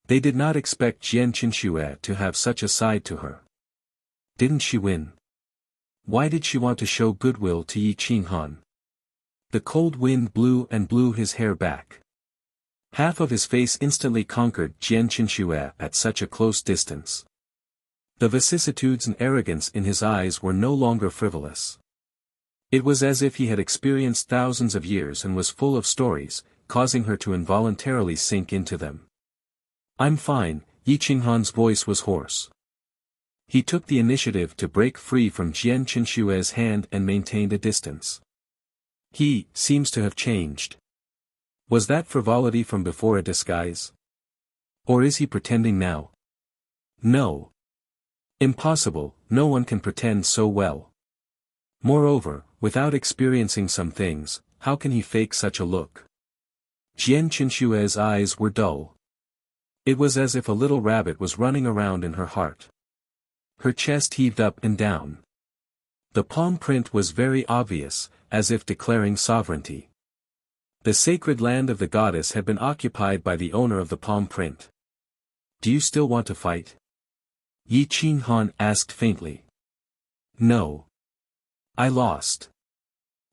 They did not expect Jian Qinxue to have such a side to her. Didn't she win? Why did she want to show goodwill to Yi Qinghan? The cold wind blew his hair back. Half of his face instantly conquered Jian Qinxue at such a close distance. The vicissitudes and arrogance in his eyes were no longer frivolous. It was as if he had experienced thousands of years and was full of stories, causing her to involuntarily sink into them. "I'm fine," Yi Qinghan's voice was hoarse. He took the initiative to break free from Jian Qinxue's hand and maintained a distance. He seems to have changed. Was that frivolity from before a disguise? Or is he pretending now? No. Impossible, no one can pretend so well. Moreover, without experiencing some things, how can he fake such a look? Jian Qinxue's eyes were dull. It was as if a little rabbit was running around in her heart. Her chest heaved up and down. The palm print was very obvious, as if declaring sovereignty. The sacred land of the goddess had been occupied by the owner of the palm print. "Do you still want to fight?" Yi Qinghan asked faintly. "No. I lost.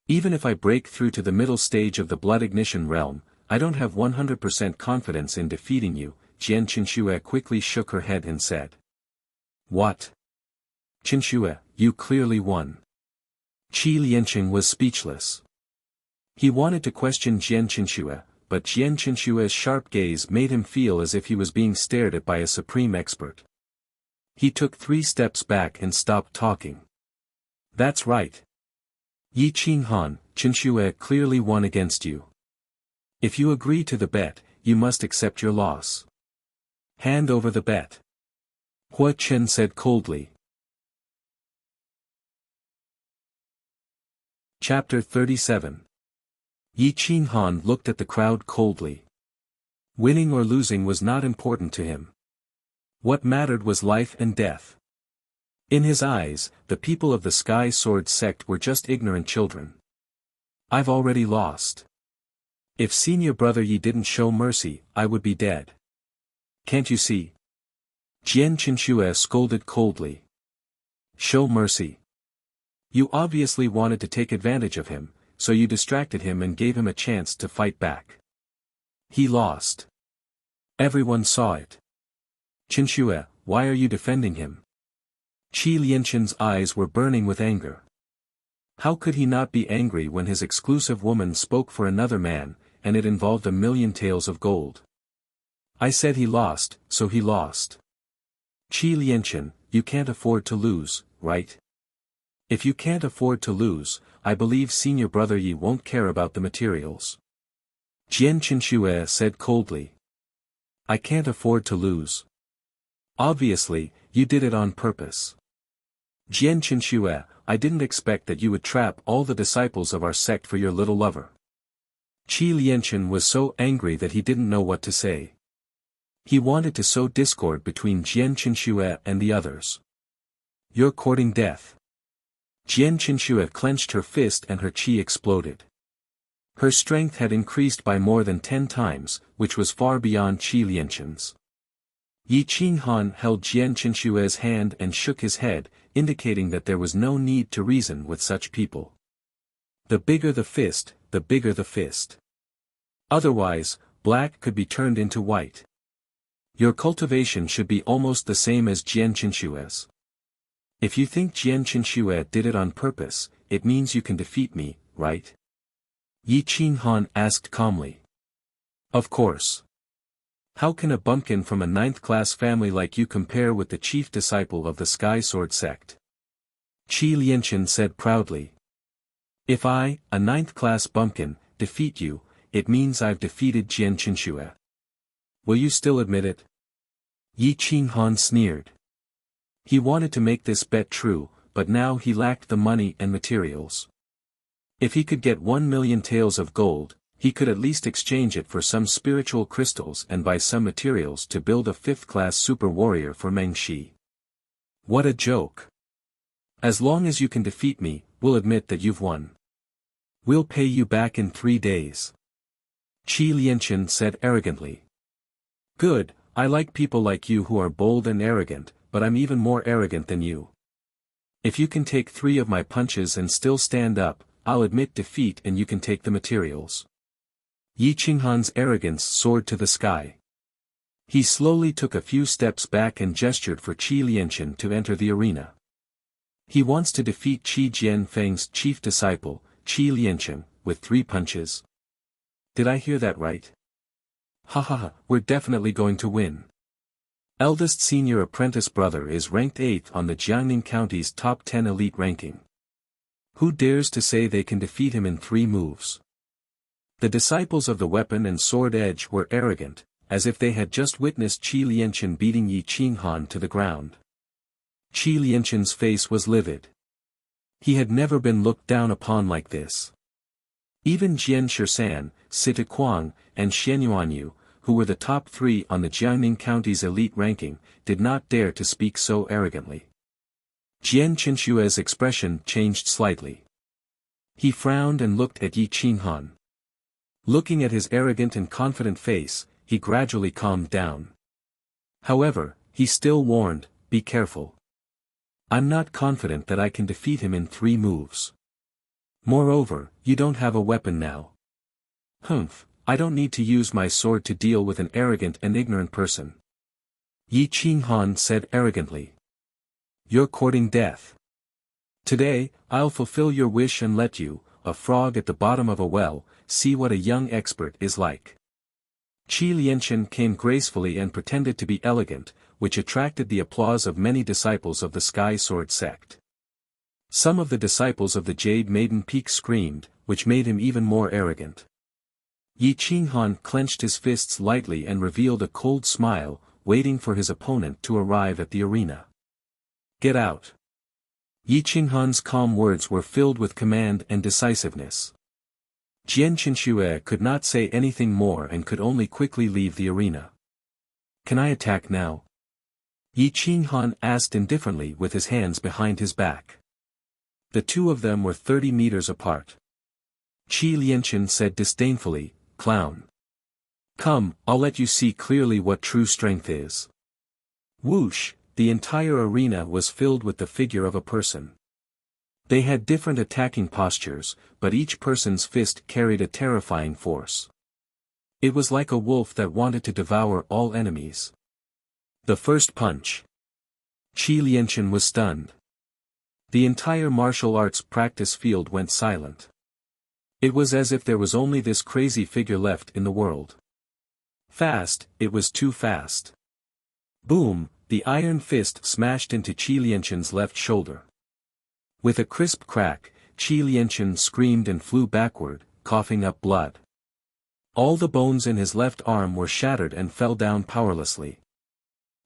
Even if I break through to the middle stage of the blood ignition realm, I don't have 100% confidence in defeating you." Jian Qinxue quickly shook her head and said. "What? Qinxue, you clearly won." Qi Lianqing was speechless. He wanted to question Jian Qinxue, but Jian Qinxue's sharp gaze made him feel as if he was being stared at by a supreme expert. He took 3 steps back and stopped talking. "That's right. Yi Qinghan, Qinxue clearly won against you. If you agree to the bet, you must accept your loss. Hand over the bet." Hua Chen said coldly. Chapter 37. Yi Qinghan looked at the crowd coldly. Winning or losing was not important to him. What mattered was life and death. In his eyes, the people of the Sky Sword sect were just ignorant children. "I've already lost. If senior brother Yi didn't show mercy, I would be dead. Can't you see?" Jian Qinxue scolded coldly. "Show mercy. You obviously wanted to take advantage of him, so you distracted him and gave him a chance to fight back. He lost. Everyone saw it. Qinshue, why are you defending him? Qi Lianqin's eyes were burning with anger. How could he not be angry when his exclusive woman spoke for another man, and it involved 1,000,000 taels of gold? I said he lost, so he lost. Qi Lianqin, you can't afford to lose, right? If you can't afford to lose, I believe senior brother Yi won't care about the materials. Jian Qinshue said coldly. I can't afford to lose. Obviously, you did it on purpose. Jian Qinshue, I didn't expect that you would trap all the disciples of our sect for your little lover. Qi Lianqin was so angry that he didn't know what to say. He wanted to sow discord between Jian Qinshue and the others. You're courting death. Jian Qinshue clenched her fist and her qi exploded. Her strength had increased by more than 10 times, which was far beyond Qi Lianqin's. Yi Qinghan held Jian Qinshue's hand and shook his head, indicating that there was no need to reason with such people. The bigger the fist, the bigger the fist. Otherwise, black could be turned into white. Your cultivation should be almost the same as Jian Qinshue's. If you think Jian Qinshue did it on purpose, it means you can defeat me, right? Yi Qinghan asked calmly. Of course. How can a bumpkin from a 9th-class family like you compare with the chief disciple of the Sky Sword sect? Qi Lianqin said proudly. If I, a 9th-class bumpkin, defeat you, it means I've defeated Jian Qinshue. Will you still admit it? Yi Qinghan sneered. He wanted to make this bet true, but now he lacked the money and materials. If he could get 1,000,000 taels of gold, he could at least exchange it for some spiritual crystals and buy some materials to build a 5th-class super warrior for Meng Shi. What a joke. As long as you can defeat me, we'll admit that you've won. We'll pay you back in 3 days. Qi Lianqin said arrogantly. Good, I like people like you who are bold and arrogant, but I'm even more arrogant than you. If you can take 3 of my punches and still stand up, I'll admit defeat and you can take the materials. Yi Qinghan's arrogance soared to the sky. He slowly took a few steps back and gestured for Qi Lianqin to enter the arena. He wants to defeat Qi Jianfeng's chief disciple, Qi Lianqin, with 3 punches. Did I hear that right? Ha ha ha, we're definitely going to win. Eldest senior apprentice brother is ranked 8th on the Jiangning County's top 10 elite ranking. Who dares to say they can defeat him in 3 moves? The disciples of the weapon and sword edge were arrogant, as if they had just witnessed Qi Lianqin beating Yi Qinghan to the ground. Qi Lianqin's face was livid. He had never been looked down upon like this. Even Jian Shisan, Sita Kuang, and Xian Yuanyu, who were the top 3 on the Jiangning County's elite ranking, did not dare to speak so arrogantly. Jian Qinshue's expression changed slightly. He frowned and looked at Yi Qinghan. Looking at his arrogant and confident face, he gradually calmed down. However, he still warned, be careful. I'm not confident that I can defeat him in 3 moves. Moreover, you don't have a weapon now. Humph, I don't need to use my sword to deal with an arrogant and ignorant person. Yi Qinghan said arrogantly. You're courting death. Today, I'll fulfill your wish and let you, a frog at the bottom of a well, see what a young expert is like. Qi Lianqin came gracefully and pretended to be elegant, which attracted the applause of many disciples of the Sky Sword sect. Some of the disciples of the Jade Maiden Peak screamed, which made him even more arrogant. Yi Qinghan clenched his fists lightly and revealed a cold smile, waiting for his opponent to arrive at the arena. Get out. Yi Qinghan's calm words were filled with command and decisiveness. Jian Qinshue could not say anything more and could only quickly leave the arena. Can I attack now? Yi Qinghan asked indifferently with his hands behind his back. The 2 of them were 30 meters apart. Qi Lianqin said disdainfully, clown. Come, I'll let you see clearly what true strength is. Whoosh, the entire arena was filled with the figure of a person. They had different attacking postures, but each person's fist carried a terrifying force. It was like a wolf that wanted to devour all enemies. The first punch. Qi Lianchen was stunned. The entire martial arts practice field went silent. It was as if there was only this crazy figure left in the world. Fast, it was too fast. Boom, the iron fist smashed into Qi Lianchen's left shoulder. With a crisp crack, Qi Lianchen screamed and flew backward, coughing up blood. All the bones in his left arm were shattered and fell down powerlessly.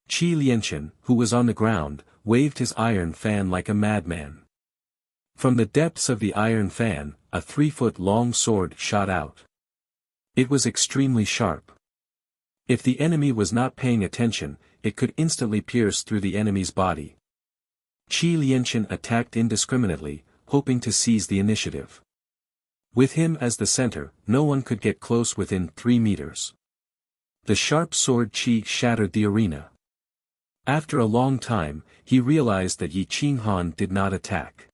Qi Lianchen, who was on the ground, waved his iron fan like a madman. From the depths of the iron fan, a 3-foot-long sword shot out. It was extremely sharp. If the enemy was not paying attention, it could instantly pierce through the enemy's body. Qi Lianchen attacked indiscriminately, hoping to seize the initiative. With him as the center, no one could get close within 3 meters. The sharp sword Qi shattered the arena. After a long time, he realized that Yi Qinghan did not attack.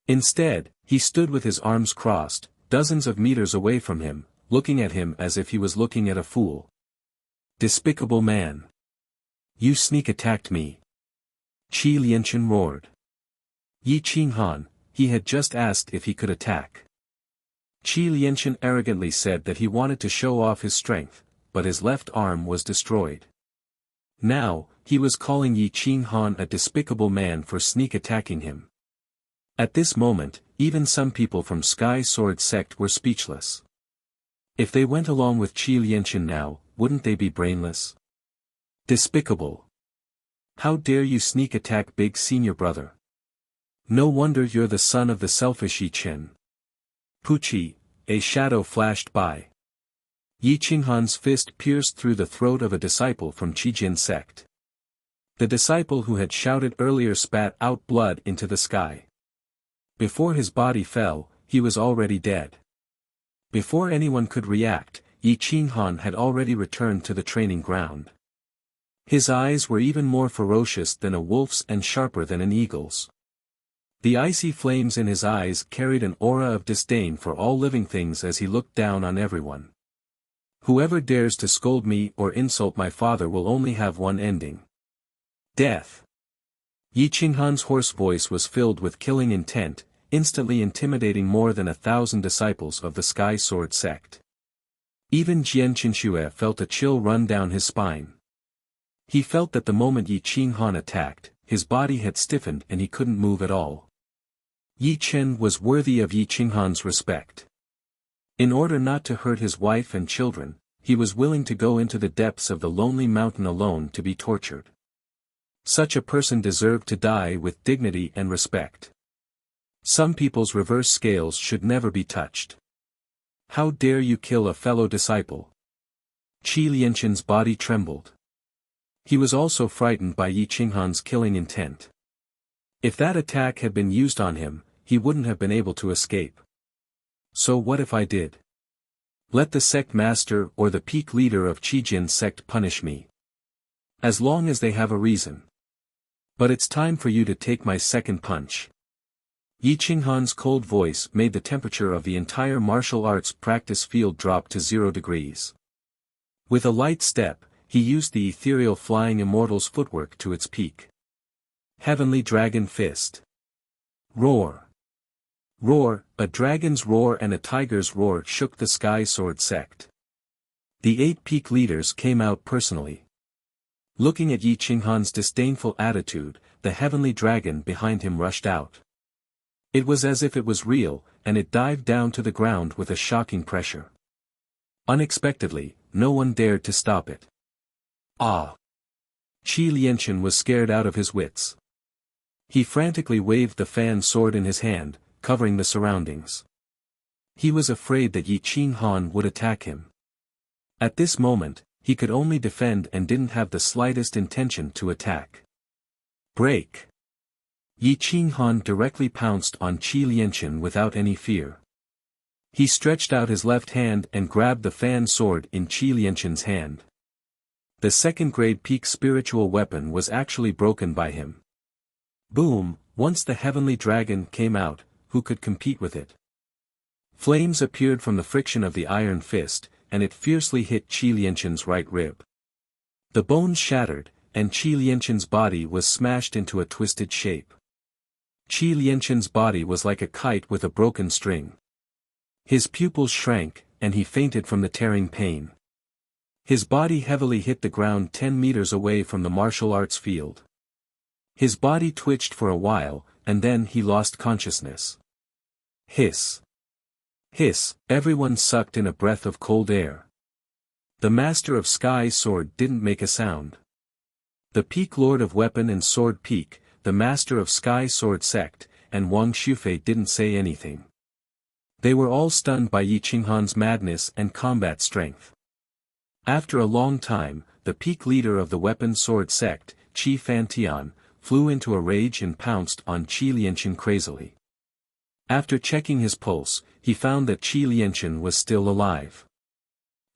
Instead, he stood with his arms crossed, dozens of meters away from him, looking at him as if he was looking at a fool. Despicable man! You sneak attacked me! Qi Lianchen roared. Yi Qinghan, he had just asked if he could attack. Qi Lianchen arrogantly said that he wanted to show off his strength, but his left arm was destroyed. Now, he was calling Yi Qinghan a despicable man for sneak attacking him. At this moment, even some people from Sky Sword sect were speechless. If they went along with Qi Lianchen now, wouldn't they be brainless? Despicable! How dare you sneak attack big senior brother? No wonder you're the son of the selfish Yi Chen. Puchi, a shadow flashed by. Yi Qinghan's fist pierced through the throat of a disciple from Qijin sect. The disciple who had shouted earlier spat out blood into the sky. Before his body fell, he was already dead. Before anyone could react, Yi Qinghan had already returned to the training ground. His eyes were even more ferocious than a wolf's and sharper than an eagle's. The icy flames in his eyes carried an aura of disdain for all living things as he looked down on everyone. Whoever dares to scold me or insult my father will only have one ending. Death. Yi Qinghan's hoarse voice was filled with killing intent, instantly intimidating more than 1,000 disciples of the Sky Sword sect. Even Jian Qinxue felt a chill run down his spine. He felt that the moment Yi Qinghan attacked, his body had stiffened and he couldn't move at all. Yi Chen was worthy of Yi Qinghan's respect. In order not to hurt his wife and children, he was willing to go into the depths of the lonely mountain alone to be tortured. Such a person deserved to die with dignity and respect. Some people's reverse scales should never be touched. How dare you kill a fellow disciple? Qi Lianchen's body trembled. He was also frightened by Yi Qinghan's killing intent. If that attack had been used on him, he wouldn't have been able to escape. So what if I did? Let the sect master or the peak leader of Qijin sect punish me. As long as they have a reason. But it's time for you to take my second punch. Yi Qinghan's cold voice made the temperature of the entire martial arts practice field drop to 0 degrees. With a light step, he used the ethereal flying immortal's footwork to its peak. Heavenly Dragon Fist. Roar. Roar, a dragon's roar and a tiger's roar shook the Sky Sword sect. The 8 peak leaders came out personally. Looking at Yi Qinghan's disdainful attitude, the heavenly dragon behind him rushed out. It was as if it was real, and it dived down to the ground with a shocking pressure. Unexpectedly, no one dared to stop it. Ah! Qi Lianchen was scared out of his wits. He frantically waved the fan sword in his hand, covering the surroundings. He was afraid that Yi Qinghan would attack him. At this moment, he could only defend and didn't have the slightest intention to attack. Break! Yi Qinghan directly pounced on Qi Lianchen without any fear. He stretched out his left hand and grabbed the fan sword in Qi Lianchen's hand. The second-grade peak spiritual weapon was actually broken by him. Boom, Once the heavenly dragon came out, who could compete with it? Flames appeared from the friction of the iron fist, and it fiercely hit Qi Lianqin's right rib. The bones shattered, and Qi Lianqin's body was smashed into a twisted shape. Qi Lianqin's body was like a kite with a broken string. His pupils shrank, and he fainted from the tearing pain. His body heavily hit the ground 10 meters away from the martial arts field. His body twitched for a while, and then he lost consciousness. Hiss. Hiss, everyone sucked in a breath of cold air. The master of Sky Sword didn't make a sound. The Peak Lord of Weapon and Sword Peak, the master of Sky Sword Sect, and Wang Shufei didn't say anything. They were all stunned by Yi Qinghan's madness and combat strength. After a long time, the peak leader of the Weapon Sword Sect, Qi Fantian, flew into a rage and pounced on Qi Lianqin crazily. After checking his pulse, he found that Qi Lianqin was still alive.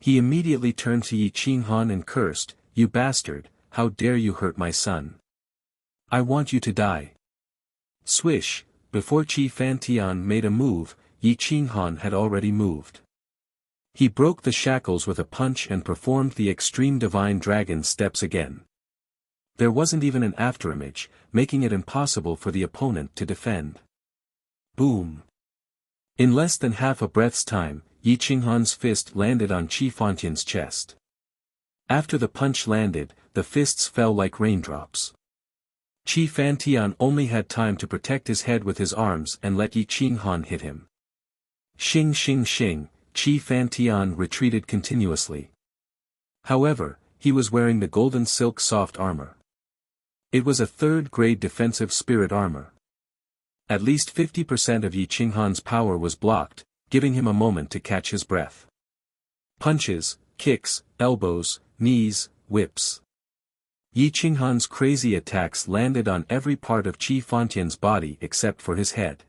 He immediately turned to Yi Qinghan and cursed, "You bastard, how dare you hurt my son? I want you to die." Swish, before Qi Fantian made a move, Yi Qinghan had already moved. He broke the shackles with a punch and performed the extreme divine dragon steps again. There wasn't even an afterimage, making it impossible for the opponent to defend. Boom! In less than half a breath's time, Yi Qinghan's fist landed on Qi Fantian's chest. After the punch landed, the fists fell like raindrops. Qi Fantian only had time to protect his head with his arms and let Yi Qinghan hit him. Xing xing xing, Qi Fantian retreated continuously. However, he was wearing the golden silk soft armor. It was a third-grade defensive spirit armor. At least 50% of Yi Qinghan's power was blocked, giving him a moment to catch his breath. Punches, kicks, elbows, knees, whips. Yi Qinghan's crazy attacks landed on every part of Qi Fantian's body except for his head.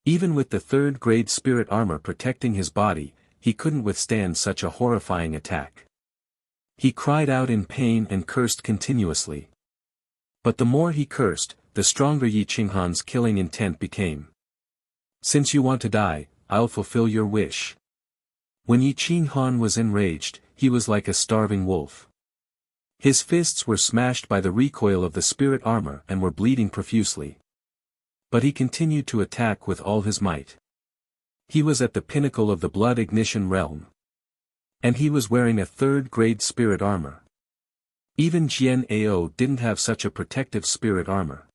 Even with the third-grade spirit armor protecting his body, he couldn't withstand such a horrifying attack. He cried out in pain and cursed continuously. But the more he cursed, the stronger Yi Qinghan's killing intent became. "Since you want to die, I'll fulfill your wish." When Yi Qinghan was enraged, he was like a starving wolf. His fists were smashed by the recoil of the spirit armor and were bleeding profusely. But he continued to attack with all his might. He was at the pinnacle of the blood ignition realm. And he was wearing a third-grade spirit armor. Even Jian Ao didn't have such a protective spirit armor.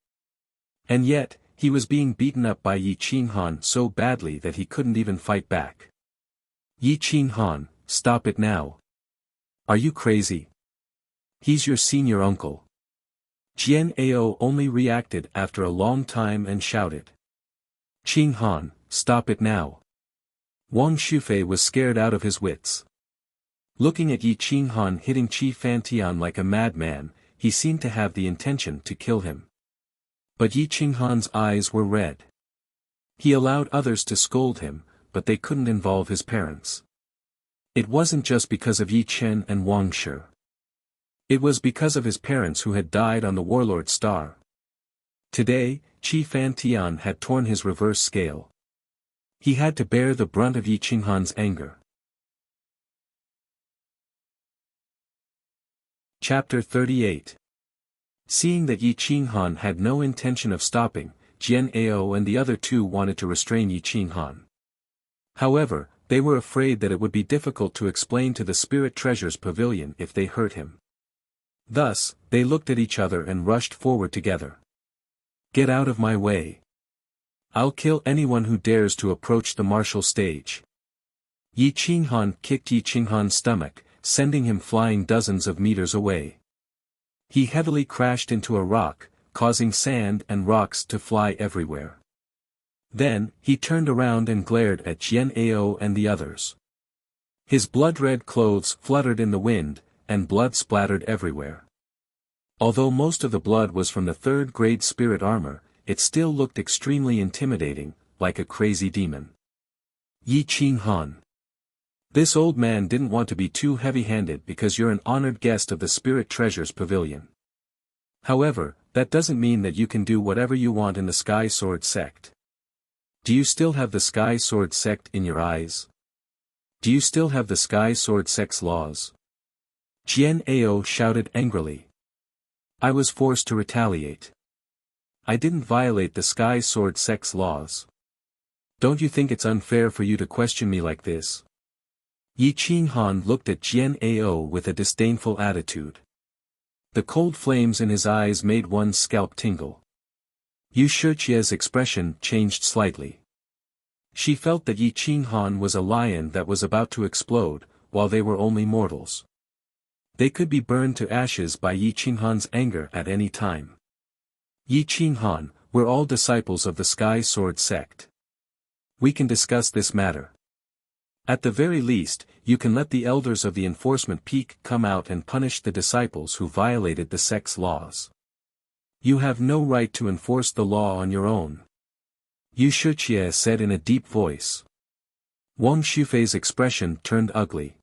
And yet, he was being beaten up by Yi Qinghan so badly that he couldn't even fight back. "Yi Qinghan, stop it now. Are you crazy? He's your senior uncle." Jian Ao only reacted after a long time and shouted. "Qinghan, stop it now." Wang Shufei was scared out of his wits. Looking at Yi Qinghan hitting Qi Fantian like a madman, he seemed to have the intention to kill him. But Yi Qinghan's eyes were red. He allowed others to scold him, but they couldn't involve his parents. It wasn't just because of Yi Chen and Wang Shi. It was because of his parents who had died on the Warlord Star. Today, Qi Fantian had torn his reverse scale. He had to bear the brunt of Yi Qinghan's anger. Chapter 38. Seeing that Yi Qinghan had no intention of stopping, Jian Ao and the other two wanted to restrain Yi Qinghan. However, they were afraid that it would be difficult to explain to the Spirit Treasures Pavilion if they hurt him. Thus, they looked at each other and rushed forward together. "Get out of my way. I'll kill anyone who dares to approach the martial stage." Yi Qinghan kicked Yi Qinghan's stomach, sending him flying dozens of meters away. He heavily crashed into a rock, causing sand and rocks to fly everywhere. Then, he turned around and glared at Jian Ao and the others. His blood-red clothes fluttered in the wind, and blood splattered everywhere. Although most of the blood was from the third-grade spirit armor, it still looked extremely intimidating, like a crazy demon. Yi Qinghan. This old man didn't want to be too heavy-handed because you're an honored guest of the Spirit Treasures Pavilion. However, That doesn't mean that you can do whatever you want in the Sky Sword sect. Do you still have the Sky Sword sect in your eyes? Do you still have the Sky Sword sect's laws? Jian Ao shouted angrily. I was forced to retaliate. I didn't violate the Sky Sword sect's laws. Don't you think it's unfair for you to question me like this? Yi Qinghan looked at Jian Ao with a disdainful attitude. The cold flames in his eyes made one's scalp tingle. Yu Shiqia's expression changed slightly. She felt that Yi Qinghan was a lion that was about to explode, while they were only mortals. They could be burned to ashes by Yi Qinghan's anger at any time. Yi Qinghan, we're all disciples of the Sky Sword sect. We can discuss this matter. At the very least, you can let the elders of the enforcement peak come out and punish the disciples who violated the sect's laws. You have no right to enforce the law on your own. Yu Shiqia said in a deep voice. Wang Shufei's expression turned ugly.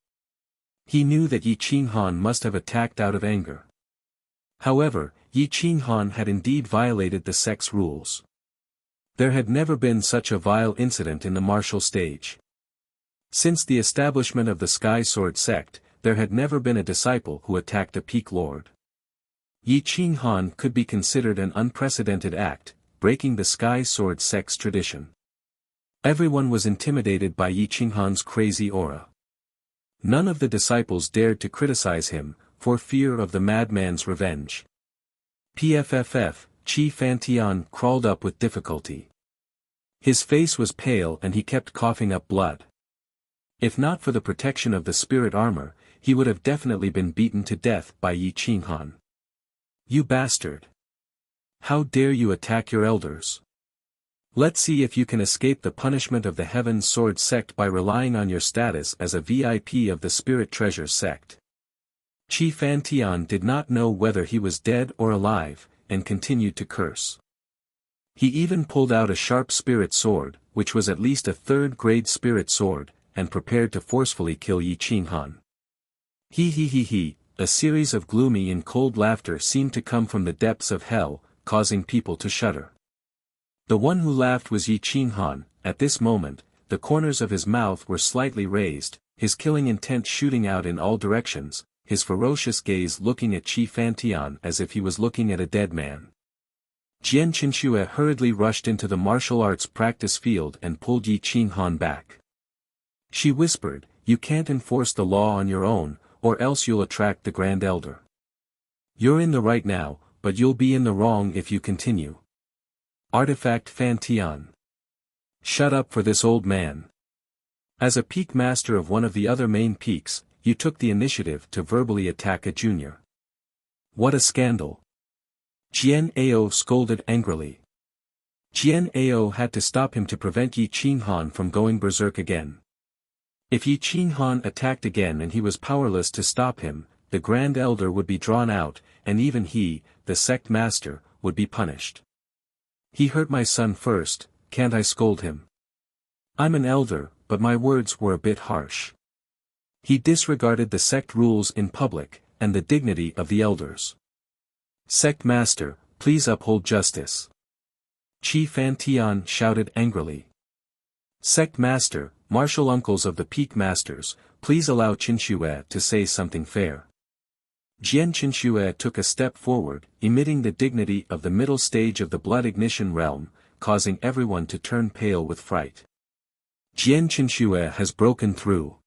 He knew that Yi Qinghan must have attacked out of anger. However, Yi Qinghan had indeed violated the sect's rules. There had never been such a vile incident in the martial stage. Since the establishment of the Sky Sword sect, there had never been a disciple who attacked a peak lord. Yi Qinghan could be considered an unprecedented act, breaking the Sky Sword sect's tradition. Everyone was intimidated by Yi Qinghan's crazy aura. None of the disciples dared to criticize him, for fear of the madman's revenge. PFFF, Qi Fantian crawled up with difficulty. His face was pale and he kept coughing up blood. If not for the protection of the spirit armor, he would have definitely been beaten to death by Yi Qinghan. You bastard! How dare you attack your elders? Let's see if you can escape the punishment of the Heaven's Sword sect by relying on your status as a VIP of the Spirit Treasure sect. Qi Fantian did not know whether he was dead or alive, and continued to curse. He even pulled out a sharp spirit sword, which was at least a third-grade spirit sword, and prepared to forcefully kill Yi Qinghan. He, a series of gloomy and cold laughter seemed to come from the depths of hell, causing people to shudder. The one who laughed was Yi Qinghan. At this moment, the corners of his mouth were slightly raised, his killing intent shooting out in all directions, his ferocious gaze looking at Qi Fantian as if he was looking at a dead man. Jian Qinxue hurriedly rushed into the martial arts practice field and pulled Yi Qinghan back. She whispered, you can't enforce the law on your own, or else you'll attract the Grand Elder. You're in the right now, but you'll be in the wrong if you continue. Artifact Fantian. Shut up for this old man. As a peak master of one of the other main peaks, you took the initiative to verbally attack a junior. What a scandal. Jian Ao scolded angrily. Jian Ao had to stop him to prevent Yi Qinghan from going berserk again. If Yi Qinghan attacked again and he was powerless to stop him, the Grand Elder would be drawn out, and even he, the sect master, would be punished. He hurt my son first, can't I scold him? I'm an elder, but my words were a bit harsh. He disregarded the sect rules in public, and the dignity of the elders. Sect master, please uphold justice. Qi Fantian shouted angrily. Sect master, martial uncles of the peak masters, please allow Qinxue to say something fair. Jian Qinxue took a step forward, emitting the dignity of the middle stage of the blood ignition realm, causing everyone to turn pale with fright. Jian Qinxue has broken through.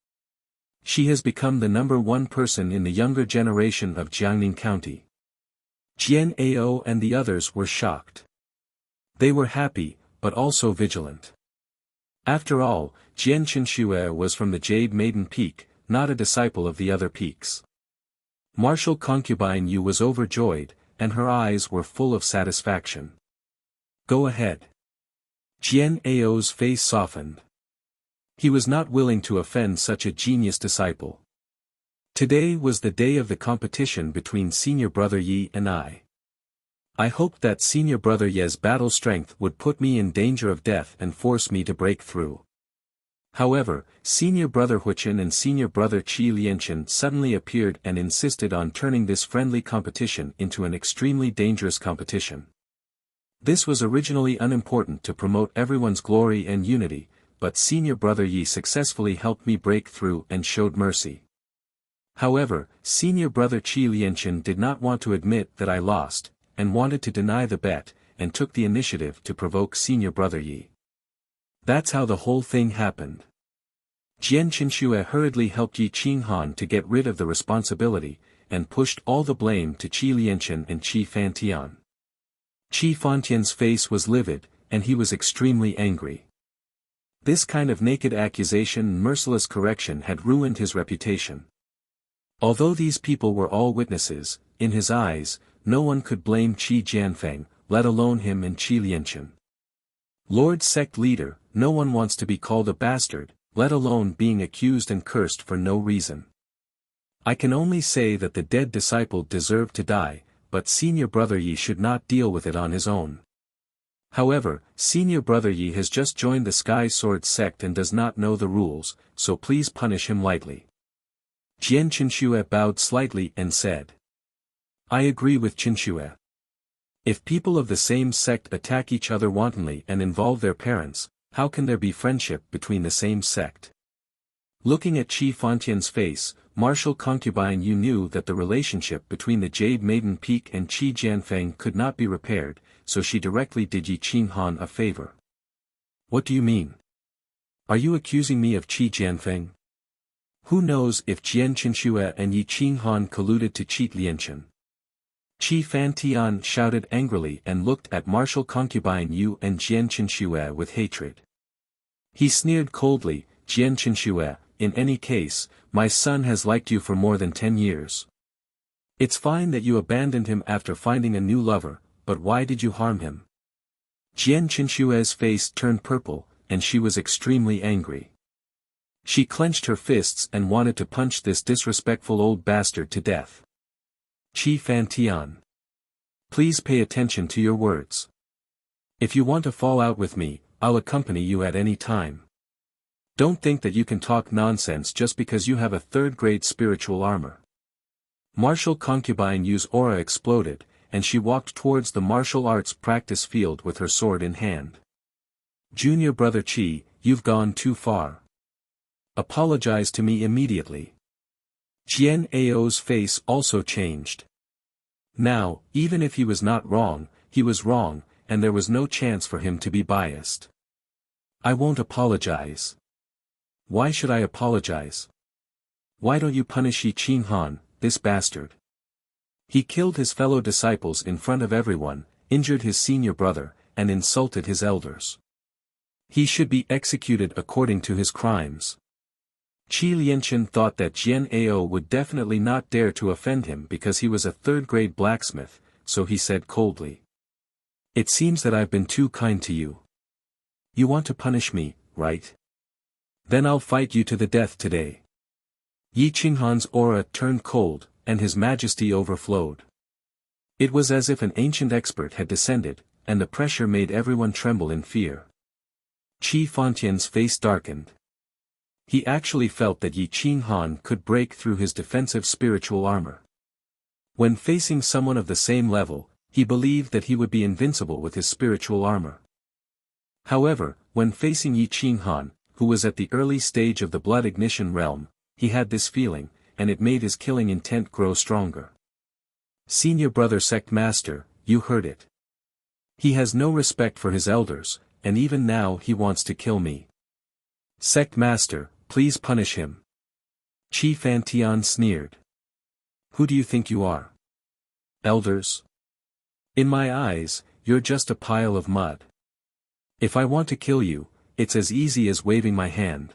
She has become the #1 person in the younger generation of Jiangning County. Jian Ao and the others were shocked. They were happy, but also vigilant. After all, Jian Qinxue was from the Jade Maiden Peak, not a disciple of the other peaks. Martial concubine Yu was overjoyed, and her eyes were full of satisfaction. Go ahead. Jian Ao's face softened. He was not willing to offend such a genius disciple. Today was the day of the competition between Senior Brother Yi and I. I hoped that Senior Brother Ye's battle strength would put me in danger of death and force me to break through. However, senior brother Huichen and senior brother Qi Lianchen suddenly appeared and insisted on turning this friendly competition into an extremely dangerous competition. This was originally unimportant to promote everyone's glory and unity, but senior brother Yi successfully helped me break through and showed mercy. However, senior brother Qi Lianchen did not want to admit that I lost, and wanted to deny the bet, and took the initiative to provoke senior brother Yi. That's how the whole thing happened. Jian Qinxue hurriedly helped Yi Qinghan to get rid of the responsibility, and pushed all the blame to Qi Lianchen and Qi Fantian. Qi Fantian's face was livid, and he was extremely angry. This kind of naked accusation and merciless correction had ruined his reputation. Although these people were all witnesses, in his eyes, no one could blame Qi Jianfeng, let alone him and Qi Lianchen. Lord Sect Leader, no one wants to be called a bastard, let alone being accused and cursed for no reason. I can only say that the dead disciple deserved to die, but senior brother Yi should not deal with it on his own. However, senior brother Yi has just joined the Sky Sword sect and does not know the rules, so please punish him lightly. Jian Qinxue bowed slightly and said. I agree with Qinxue. If people of the same sect attack each other wantonly and involve their parents, how can there be friendship between the same sect? Looking at Qi Fantian's face, Martial Concubine Yu knew that the relationship between the Jade Maiden Peak and Qi Jianfeng could not be repaired, so she directly did Yi Qinghan a favor. What do you mean? Are you accusing me of Qi Jianfeng? Who knows if Jian Qinxue and Yi Qinghan colluded to cheat Lianchen? Qi Fantian shouted angrily and looked at Martial Concubine Yu and Jian Qinxue with hatred. He sneered coldly, Jian Qinxue, in any case, my son has liked you for more than 10 years. It's fine that you abandoned him after finding a new lover, but why did you harm him? Jian Qinxue's face turned purple, and she was extremely angry. She clenched her fists and wanted to punch this disrespectful old bastard to death. Qi Fantian. Please pay attention to your words. If you want to fall out with me, I'll accompany you at any time. Don't think that you can talk nonsense just because you have a third-grade spiritual armor. Martial Concubine Yu's aura exploded, and she walked towards the martial arts practice field with her sword in hand. Junior brother Qi, you've gone too far. Apologize to me immediately. Jian Ao's face also changed. Now, even if he was not wrong, he was wrong, and there was no chance for him to be biased. I won't apologize. Why should I apologize? Why don't you punish Yi Qinghan, this bastard? He killed his fellow disciples in front of everyone, injured his senior brother, and insulted his elders. He should be executed according to his crimes. Qi Lianchen thought that Jian Ao would definitely not dare to offend him because he was a third-grade blacksmith, so he said coldly. It seems that I've been too kind to you. You want to punish me, right? Then I'll fight you to the death today. Yi Qinghan's aura turned cold, and his majesty overflowed. It was as if an ancient expert had descended, and the pressure made everyone tremble in fear. Qi Fantian's face darkened. He actually felt that Yi Qinghan could break through his defensive spiritual armor. When facing someone of the same level, he believed that he would be invincible with his spiritual armor. However, when facing Yi Qinghan, who was at the early stage of the blood ignition realm, he had this feeling, and it made his killing intent grow stronger. Senior brother sect master, you heard it. He has no respect for his elders, and even now he wants to kill me. Sect master, please punish him. Qi Fantian sneered. Who do you think you are? Elders? In my eyes, you're just a pile of mud. If I want to kill you, it's as easy as waving my hand.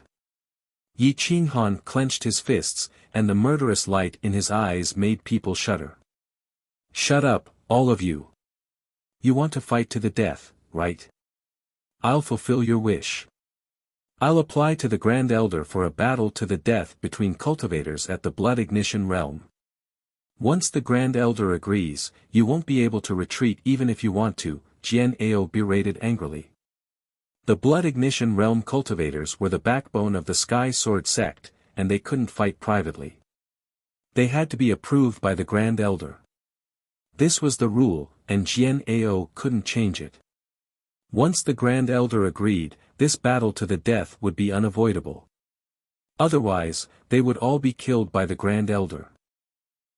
Yi Qinghan clenched his fists, and the murderous light in his eyes made people shudder. Shut up, all of you. You want to fight to the death, right? I'll fulfill your wish. I'll apply to the Grand Elder for a battle to the death between cultivators at the Blood Ignition realm. Once the Grand Elder agrees, you won't be able to retreat even if you want to, Jian Ao berated angrily. The Blood Ignition Realm cultivators were the backbone of the Sky Sword sect, and they couldn't fight privately. They had to be approved by the Grand Elder. This was the rule, and Jian Ao couldn't change it. Once the Grand Elder agreed, this battle to the death would be unavoidable. Otherwise, they would all be killed by the Grand Elder.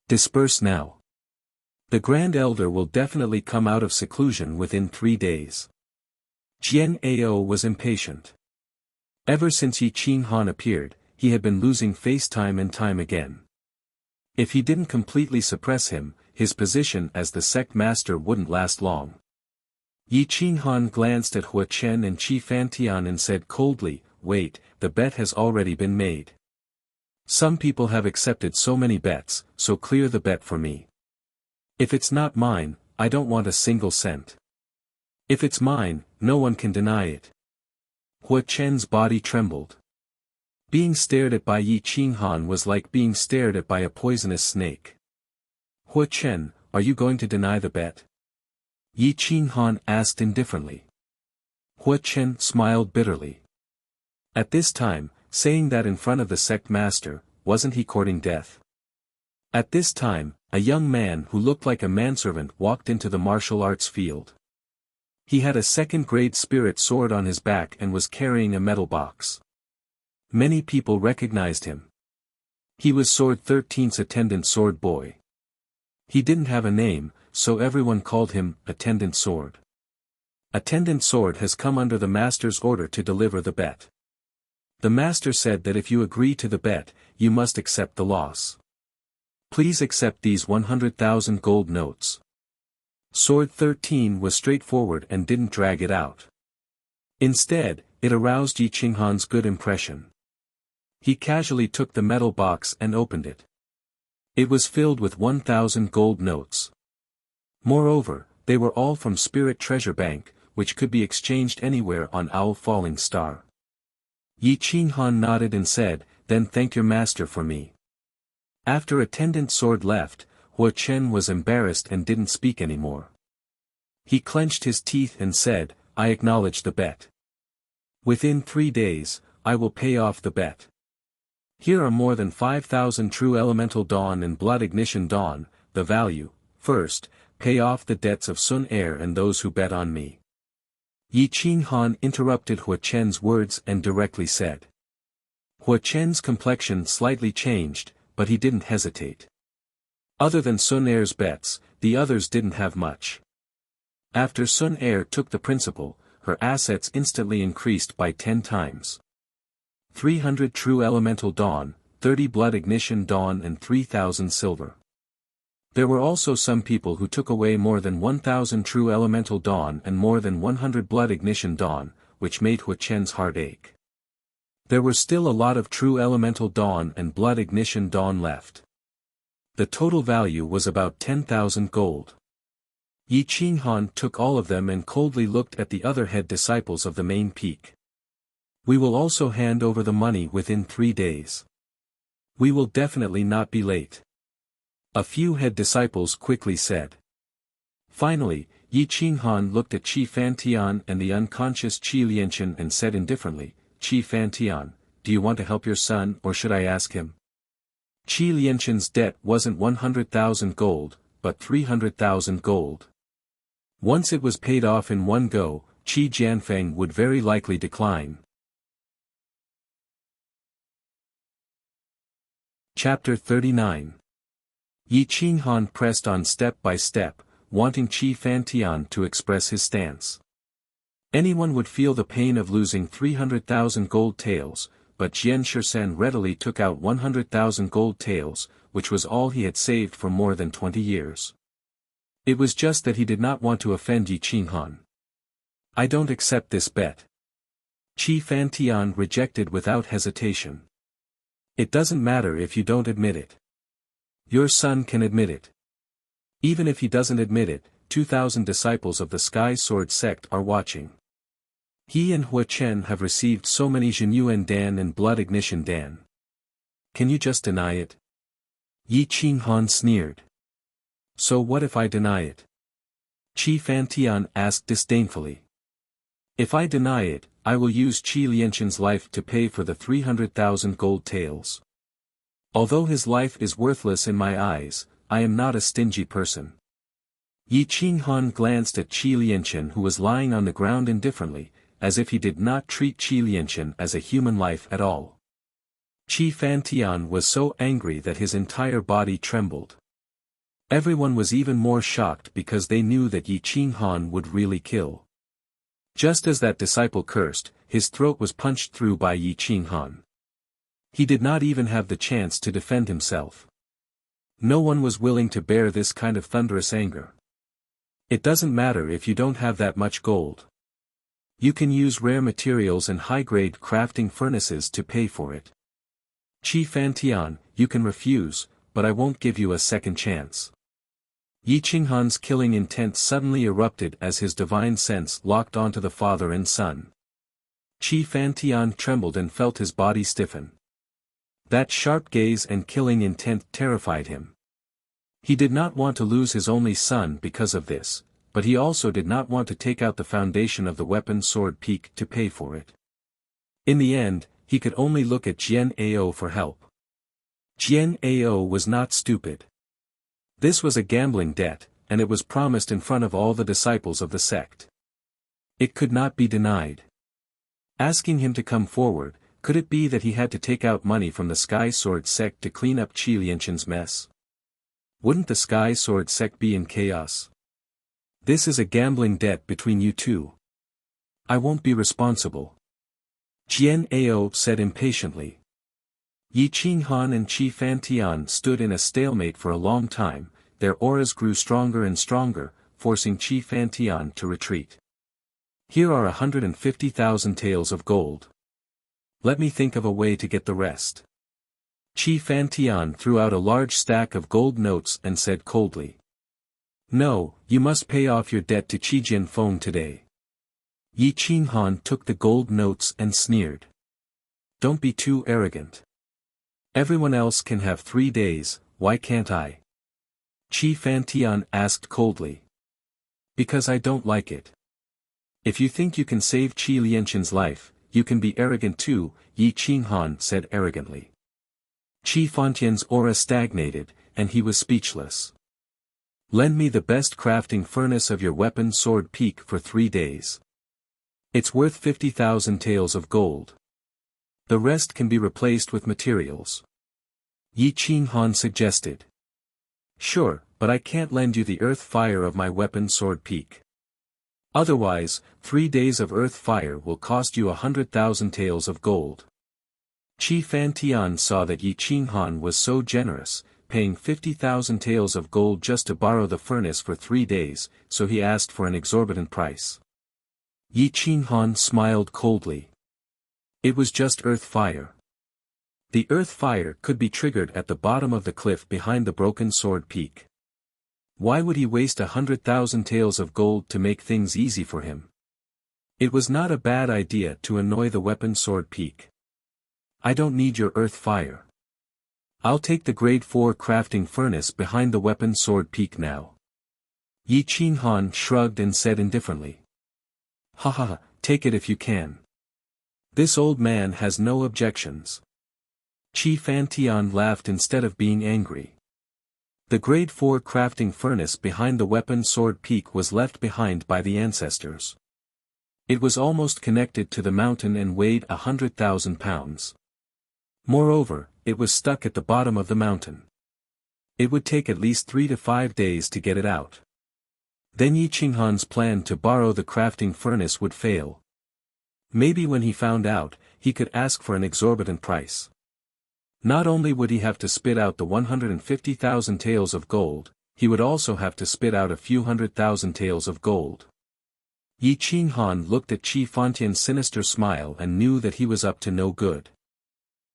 Disperse now. The Grand Elder will definitely come out of seclusion within 3 days. Jian Ao was impatient. Ever since Yi Qing Han appeared, he had been losing face time and time again. If he didn't completely suppress him, his position as the sect master wouldn't last long. Yi Qing Han glanced at Hua Chen and Qi Fantian and said coldly, "Wait, the bet has already been made. Some people have accepted so many bets, so clear the bet for me. If it's not mine, I don't want a single cent. If it's mine, no one can deny it." Hua Chen's body trembled. Being stared at by Yi Qing Han was like being stared at by a poisonous snake. "Hua Chen, are you going to deny the bet?" Yi Qing Han asked indifferently. Hua Chen smiled bitterly. At this time, saying that in front of the sect master, wasn't he courting death? At this time, a young man who looked like a manservant walked into the martial arts field. He had a second-grade spirit sword on his back and was carrying a metal box. Many people recognized him. He was Sword 13's attendant sword boy. He didn't have a name, so everyone called him Attendant Sword. Attendant Sword has come under the master's order to deliver the bet. The master said that if you agree to the bet, you must accept the loss. Please accept these 100,000 gold notes. Sword 13 was straightforward and didn't drag it out. Instead, it aroused Yi Qing Han's good impression. He casually took the metal box and opened it. It was filled with 1,000 gold notes. Moreover, they were all from Spirit Treasure Bank, which could be exchanged anywhere on Owl Falling Star. Yi Qing Han nodded and said, "Then thank your master for me." After Attendant Sword left, Hua Chen was embarrassed and didn't speak anymore. He clenched his teeth and said, "I acknowledge the bet. Within 3 days, I will pay off the bet. Here are more than 5,000 true elemental dawn and blood ignition dawn, the value. First, pay off the debts of Sun Air and those who bet on me." Yi Qing Han interrupted Hua Chen's words and directly said. Hua Chen's complexion slightly changed, but he didn't hesitate. Other than Sun Air's bets, the others didn't have much. After Sun Air took the principal, her assets instantly increased by 10 times. 300 true elemental dawn, 30 blood ignition dawn and 3,000 silver. There were also some people who took away more than 1,000 true elemental dawn and more than 100 blood ignition dawn, which made Hua Chen's heart ache. There were still a lot of true elemental dawn and blood ignition dawn left. The total value was about 10,000 gold. Yi Qing Han took all of them and coldly looked at the other head disciples of the main peak. "We will also hand over the money within 3 days. We will definitely not be late." A few head disciples quickly said. Finally, Yi Qing Han looked at Qi Fantian and the unconscious Qi Lianchen and said indifferently, "Qi Fantian, do you want to help your son or should I ask him?" Qi Lianchen's debt wasn't 100,000 gold, but 300,000 gold. Once it was paid off in one go, Qi Jianfeng would very likely decline. Chapter 39. Yi Qing Han pressed on step by step, wanting Qi Fantian to express his stance. Anyone would feel the pain of losing 300,000 gold taels, but Jian Shirsen readily took out 100,000 gold taels, which was all he had saved for more than 20 years. It was just that he did not want to offend Yi Qing Han. "I don't accept this bet." Qi Fantian rejected without hesitation. "It doesn't matter if you don't admit it. Your son can admit it. Even if he doesn't admit it, 2,000 disciples of the Sky Sword sect are watching. He and Hua Chen have received so many Zhenyuan Dan and Blood Ignition Dan. Can you just deny it?" Yi Qing Han sneered. "So what if I deny it?" Qi Fantian asked disdainfully. If I deny it, I will use Qi Lianqian's life to pay for the 300,000 gold taels. Although his life is worthless in my eyes, I am not a stingy person. Yi Qinghan glanced at Qi Lianqian, who was lying on the ground indifferently, as if he did not treat Qi Lianqian as a human life at all. Qi Fantian was so angry that his entire body trembled. Everyone was even more shocked because they knew that Yi Qinghan would really kill. Just as that disciple cursed, his throat was punched through by Yi Qinghan. He did not even have the chance to defend himself. No one was willing to bear this kind of thunderous anger. It doesn't matter if you don't have that much gold. You can use rare materials and high-grade crafting furnaces to pay for it. Qi Fantian, you can refuse, but I won't give you a second chance. Yi Qinghan's killing intent suddenly erupted as his divine sense locked onto the father and son. Qi Fantian trembled and felt his body stiffen. That sharp gaze and killing intent terrified him. He did not want to lose his only son because of this, but he also did not want to take out the foundation of the weapon sword peak to pay for it. In the end, he could only look at Jian Ao for help. Jian Ao was not stupid. This was a gambling debt, and it was promised in front of all the disciples of the sect. It could not be denied. Asking him to come forward, could it be that he had to take out money from the Sky Sword sect to clean up Qi Lianqian's mess? Wouldn't the Sky Sword sect be in chaos? This is a gambling debt between you two. I won't be responsible. Jian Ao said impatiently. Yi Qinghan and Qi Fantian stood in a stalemate for a long time, their auras grew stronger and stronger, forcing Qi Fantian to retreat. Here are 150,000 taels of gold. Let me think of a way to get the rest. Qi Fantian threw out a large stack of gold notes and said coldly. No, you must pay off your debt to Qi Jianfeng today. Yi Qinghan took the gold notes and sneered. Don't be too arrogant. Everyone else can have 3 days, why can't I? Qi Fantian asked coldly. Because I don't like it. If you think you can save Qi Lianqian's life, you can be arrogant too, Yi Qinghan said arrogantly. Qi Fantian's aura stagnated, and he was speechless. Lend me the best crafting furnace of your weapon sword peak for 3 days. It's worth 50,000 taels of gold. The rest can be replaced with materials. Yi Qinghan suggested. Sure, but I can't lend you the earth fire of my weapon sword peak. Otherwise, 3 days of earth fire will cost you 100,000 taels of gold. Qi Fantian saw that Yi Qinghan was so generous, paying 50,000 taels of gold just to borrow the furnace for 3 days, so he asked for an exorbitant price. Yi Qinghan smiled coldly. It was just earth fire. The earth fire could be triggered at the bottom of the cliff behind the broken sword peak. Why would he waste 100,000 taels of gold to make things easy for him? It was not a bad idea to annoy the weapon sword peak. I don't need your earth fire. I'll take the grade 4 crafting furnace behind the weapon sword peak now. Yi Qinghan shrugged and said indifferently. Ha ha ha, take it if you can. This old man has no objections. Qi Fantian laughed instead of being angry. The grade 4 crafting furnace behind the weapon sword peak was left behind by the ancestors. It was almost connected to the mountain and weighed 100,000 pounds. Moreover, it was stuck at the bottom of the mountain. It would take at least 3 to 5 days to get it out. Then Yi Qinghan's plan to borrow the crafting furnace would fail. Maybe when he found out, he could ask for an exorbitant price. Not only would he have to spit out the 150,000 taels of gold, he would also have to spit out a few 100,000 taels of gold. Yi Qinghan looked at Qi Fantian's sinister smile and knew that he was up to no good.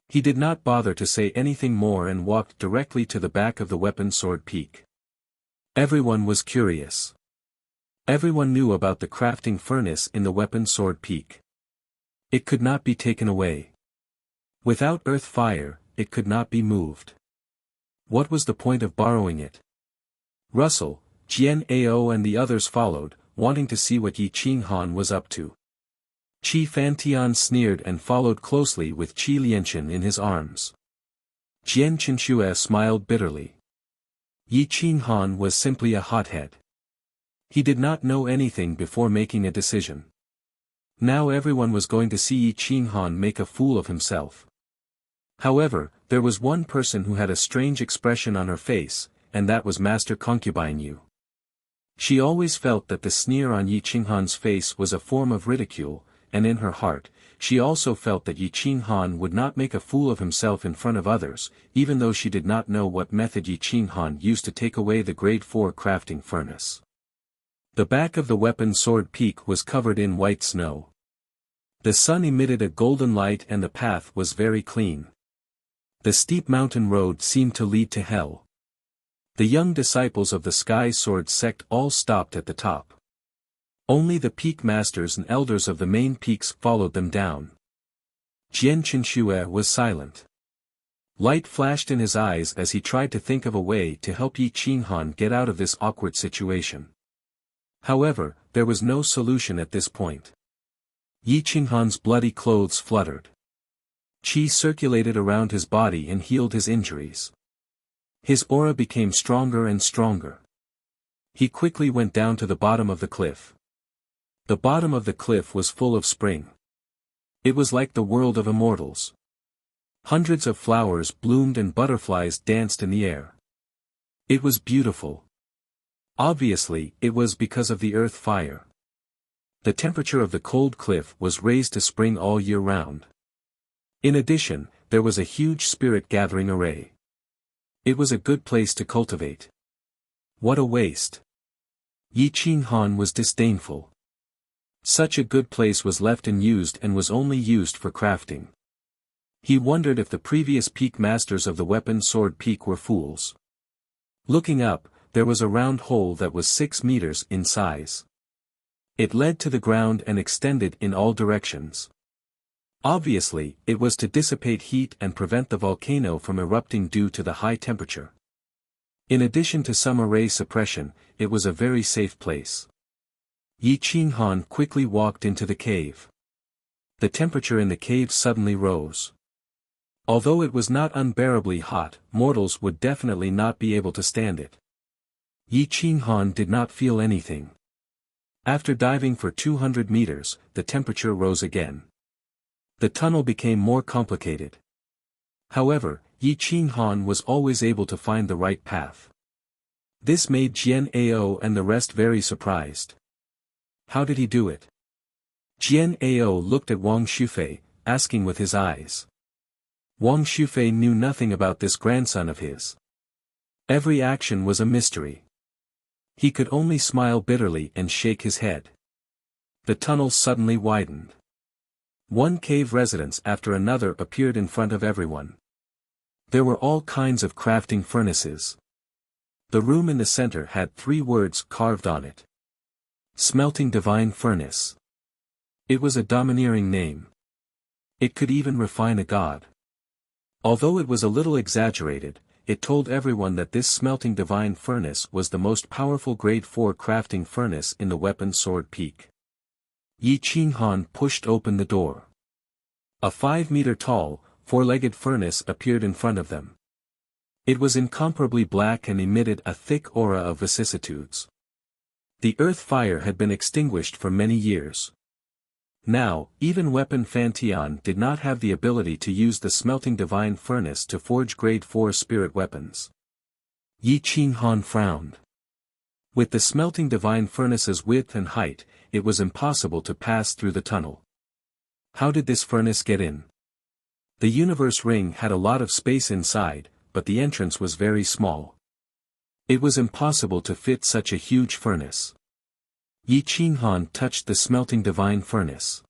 He did not bother to say anything more and walked directly to the back of the weapon sword peak. Everyone was curious. Everyone knew about the crafting furnace in the weapon sword peak. It could not be taken away. Without earth fire, it could not be moved. What was the point of borrowing it? Russell, Jian Ao and the others followed, wanting to see what Yi Qinghan was up to. Qi Fantian sneered and followed closely with Qi Lianchen in his arms. Jian Qinshue smiled bitterly. Yi Qinghan was simply a hothead. He did not know anything before making a decision. Now everyone was going to see Yi Qinghan make a fool of himself. However, there was one person who had a strange expression on her face, and that was Master Concubine Yu. She always felt that the sneer on Yi Qinghan's face was a form of ridicule, and in her heart, she also felt that Yi Qinghan would not make a fool of himself in front of others, even though she did not know what method Yi Qinghan used to take away the grade 4 crafting furnace. The back of the weapon sword peak was covered in white snow. The sun emitted a golden light and the path was very clean. The steep mountain road seemed to lead to hell. The young disciples of the Sky Sword sect all stopped at the top. Only the peak masters and elders of the main peaks followed them down. Jian Qinshue was silent. Light flashed in his eyes as he tried to think of a way to help Yi Qinghan get out of this awkward situation. However, there was no solution at this point. Yi Qinghan's bloody clothes fluttered. Qi circulated around his body and healed his injuries. His aura became stronger and stronger. He quickly went down to the bottom of the cliff. The bottom of the cliff was full of spring. It was like the world of immortals. Hundreds of flowers bloomed and butterflies danced in the air. It was beautiful. Obviously, it was because of the earth fire. The temperature of the cold cliff was raised to spring all year round. In addition, there was a huge spirit gathering array. It was a good place to cultivate. What a waste. Yi Qinghan was disdainful. Such a good place was left unused and was only used for crafting. He wondered if the previous peak masters of the weapon sword peak were fools. Looking up, there was a round hole that was 6 meters in size. It led to the ground and extended in all directions. Obviously, it was to dissipate heat and prevent the volcano from erupting due to the high temperature. In addition to some array suppression, it was a very safe place. Yi Qinghan quickly walked into the cave. The temperature in the cave suddenly rose. Although it was not unbearably hot, mortals would definitely not be able to stand it. Yi Qinghan did not feel anything. After diving for 200 meters, the temperature rose again. The tunnel became more complicated. However, Yi Qinghan was always able to find the right path. This made Jian Ao and the rest very surprised. How did he do it? Jian Ao looked at Wang Shufei, asking with his eyes. Wang Shufei knew nothing about this grandson of his. Every action was a mystery. He could only smile bitterly and shake his head. The tunnel suddenly widened. One cave residence after another appeared in front of everyone. There were all kinds of crafting furnaces. The room in the center had 3 words carved on it. Smelting Divine Furnace. It was a domineering name. It could even refine a god. Although it was a little exaggerated, it told everyone that this smelting divine furnace was the most powerful grade 4 crafting furnace in the weapon sword peak. Yi Qinghan pushed open the door. A 5-meter tall, 4-legged furnace appeared in front of them. It was incomparably black and emitted a thick aura of vicissitudes. The earth fire had been extinguished for many years. Now, even Weapon Fantian did not have the ability to use the smelting divine furnace to forge grade 4 spirit weapons. Yi Qinghan frowned. With the smelting divine furnace's width and height, it was impossible to pass through the tunnel. How did this furnace get in? The universe ring had a lot of space inside, but the entrance was very small. It was impossible to fit such a huge furnace. Yi Qinghan touched the smelting divine furnace.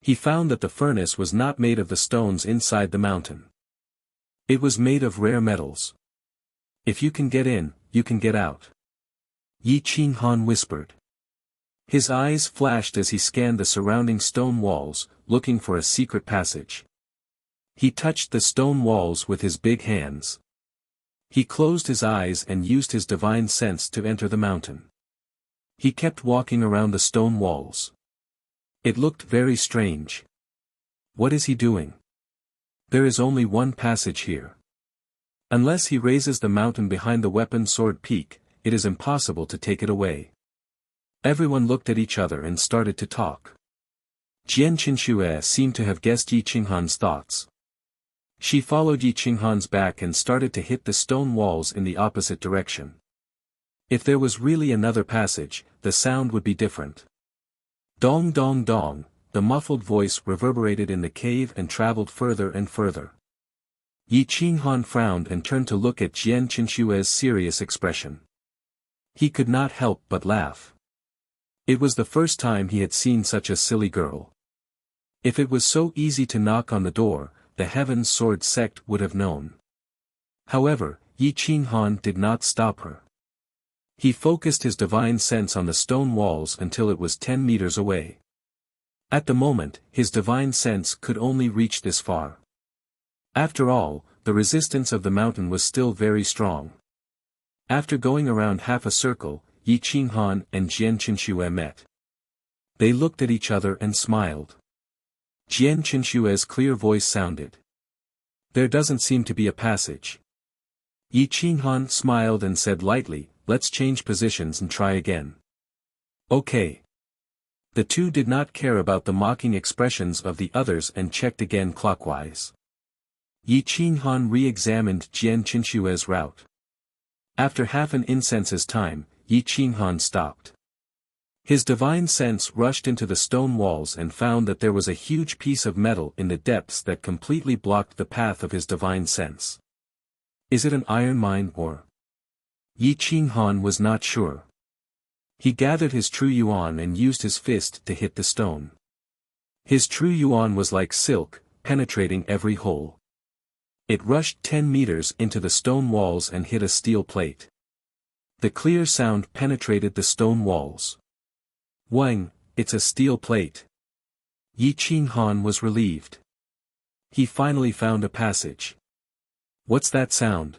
He found that the furnace was not made of the stones inside the mountain. It was made of rare metals. If you can get in, you can get out. Yi Qinghan whispered. His eyes flashed as he scanned the surrounding stone walls, looking for a secret passage. He touched the stone walls with his big hands. He closed his eyes and used his divine sense to enter the mountain. He kept walking around the stone walls. It looked very strange. What is he doing? There is only one passage here. Unless he raises the mountain behind the weapon sword peak, it is impossible to take it away. Everyone looked at each other and started to talk. Jian Qinxue seemed to have guessed Yi Qinghan's thoughts. She followed Yi Qinghan's back and started to hit the stone walls in the opposite direction. If there was really another passage, the sound would be different. Dong dong dong, the muffled voice reverberated in the cave and traveled further and further. Yi Qinghan frowned and turned to look at Jian Qinshue's serious expression. He could not help but laugh. It was the first time he had seen such a silly girl. If it was so easy to knock on the door, the Heaven's Sword sect would have known. However, Yi Qinghan did not stop her. He focused his divine sense on the stone walls until it was 10 meters away. At the moment, his divine sense could only reach this far. After all, the resistance of the mountain was still very strong. After going around half a circle, Yi Qinghan and Jian Qinshuo met. They looked at each other and smiled. Jian Qinshue's clear voice sounded. There doesn't seem to be a passage. Yi Qinghan smiled and said lightly, let's change positions and try again. Okay. The two did not care about the mocking expressions of the others and checked again clockwise. Yi Qinghan re-examined Jian Qinshue's route. After half an incense's time, Yi Qinghan stopped. His divine sense rushed into the stone walls and found that there was a huge piece of metal in the depths that completely blocked the path of his divine sense. Is it an iron mine or? Yi Qinghan was not sure. He gathered his true yuan and used his fist to hit the stone. His true yuan was like silk, penetrating every hole. It rushed 10 meters into the stone walls and hit a steel plate. The clear sound penetrated the stone walls. Wang, it's a steel plate. Yi Qinghan was relieved. He finally found a passage. What's that sound?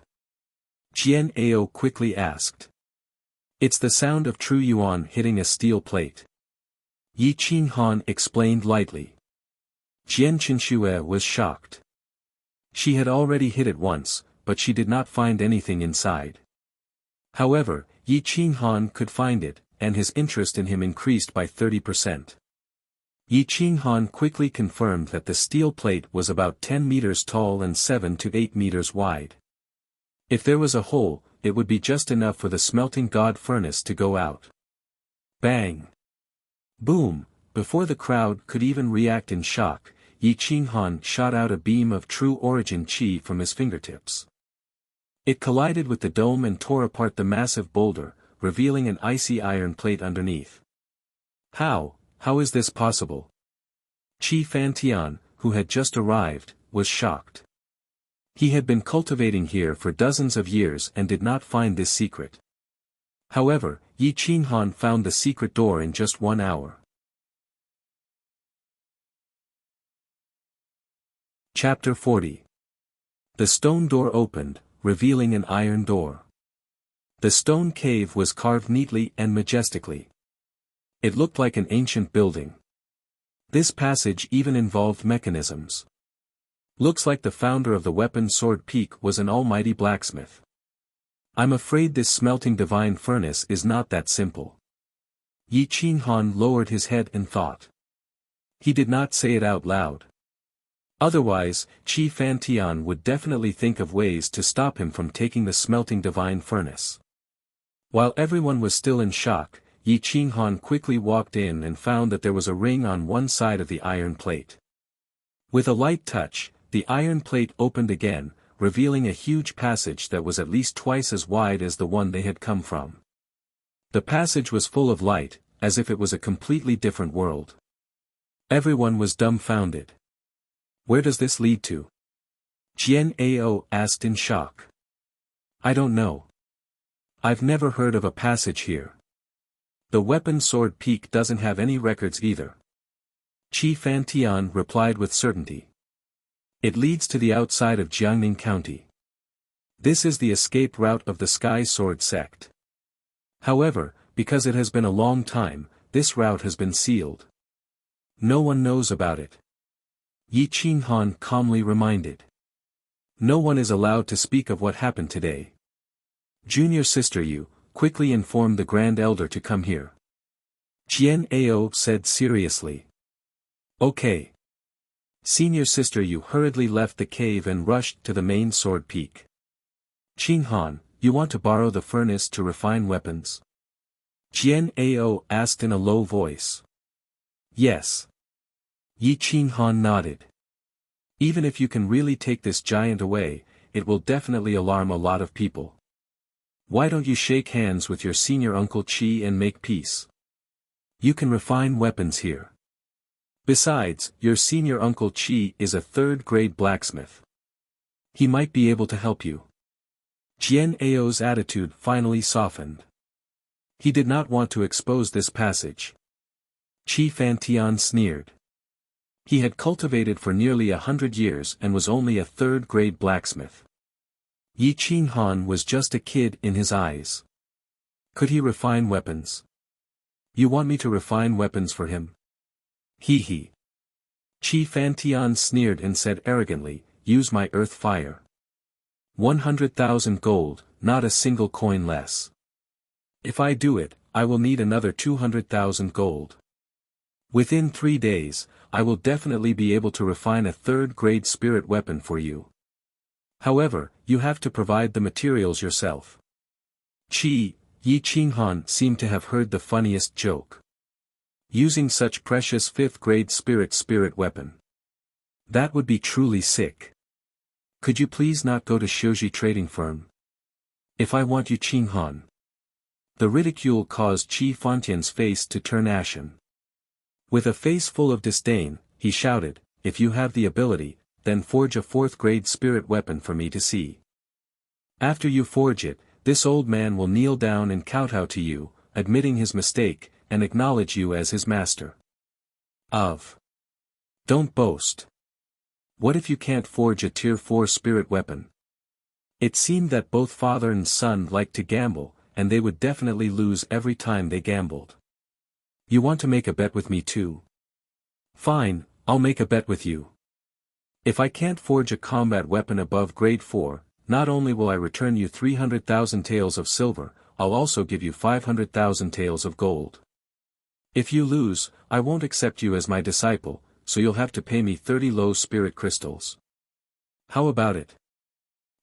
Jian Ao quickly asked. It's the sound of true yuan hitting a steel plate. Yi Qinghan explained lightly. Jian Qinshuo was shocked. She had already hit it once, but she did not find anything inside. However, Yi Qinghan could find it, and his interest in him increased by 30%. Yi Qinghan quickly confirmed that the steel plate was about 10 meters tall and 7 to 8 meters wide. If there was a hole, it would be just enough for the smelting god furnace to go out. Bang! Boom! Before the crowd could even react in shock, Yi Qinghan shot out a beam of true origin qi from his fingertips. It collided with the dome and tore apart the massive boulder, revealing an icy iron plate underneath. How is this possible? Qi Fantian, who had just arrived, was shocked. He had been cultivating here for dozens of years and did not find this secret. However, Yi Qinghan found the secret door in just 1 hour. Chapter 40. The stone door opened, revealing an iron door. The stone cave was carved neatly and majestically. It looked like an ancient building. This passage even involved mechanisms. Looks like the founder of the weapon sword peak was an almighty blacksmith. I'm afraid this smelting divine furnace is not that simple. Yi Qinghan lowered his head and thought. He did not say it out loud. Otherwise, Qi Fantian would definitely think of ways to stop him from taking the smelting divine furnace. While everyone was still in shock, Yi Qinghan quickly walked in and found that there was a ring on one side of the iron plate. With a light touch, the iron plate opened again, revealing a huge passage that was at least twice as wide as the one they had come from. The passage was full of light, as if it was a completely different world. Everyone was dumbfounded. Where does this lead to? Jian Ao asked in shock. I don't know. I've never heard of a passage here. The weapon sword peak doesn't have any records either. Qi Fantian replied with certainty. It leads to the outside of Jiangning County. This is the escape route of the Sky Sword sect. However, because it has been a long time, this route has been sealed. No one knows about it. Yi Qinghan calmly reminded. No one is allowed to speak of what happened today. Junior sister Yu, quickly inform the Grand Elder to come here. Jian Ao said seriously. Okay. Senior sister Yu hurriedly left the cave and rushed to the main sword peak. Qinghan, you want to borrow the furnace to refine weapons? Jian Ao asked in a low voice. Yes. Yi Qinghan nodded. Even if you can really take this giant away, it will definitely alarm a lot of people. Why don't you shake hands with your senior uncle Qi and make peace? You can refine weapons here. Besides, your senior uncle Qi is a third-grade blacksmith. He might be able to help you. Jian Ao's attitude finally softened. He did not want to expose this passage. Qi Fantian sneered. He had cultivated for nearly 100 years and was only a third-grade blacksmith. Yi Qinghan was just a kid in his eyes. Could he refine weapons? You want me to refine weapons for him? Hee hee. Qi Fantian sneered and said arrogantly, use my earth fire. 100,000 gold, not a single coin less. If I do it, I will need another 200,000 gold. Within 3 days, I will definitely be able to refine a third-grade spirit weapon for you. However, you have to provide the materials yourself. Yi Qinghan seemed to have heard the funniest joke. Using such precious 5th-grade spirit weapon. That would be truly sick. Could you please not go to Shouji trading firm? If I want you Qinghan. The ridicule caused Qi Fantian's face to turn ashen. With a face full of disdain, he shouted, if you have the ability, then forge a 4th-grade spirit weapon for me to see. After you forge it, this old man will kneel down and kowtow to you, admitting his mistake, and acknowledge you as his master. Don't boast. What if you can't forge a tier 4 spirit weapon? It seemed that both father and son liked to gamble, and they would definitely lose every time they gambled. You want to make a bet with me too? Fine, I'll make a bet with you. If I can't forge a combat weapon above grade 4, not only will I return you 300,000 taels of silver, I'll also give you 500,000 taels of gold. If you lose, I won't accept you as my disciple, so you'll have to pay me 30 low spirit crystals. How about it?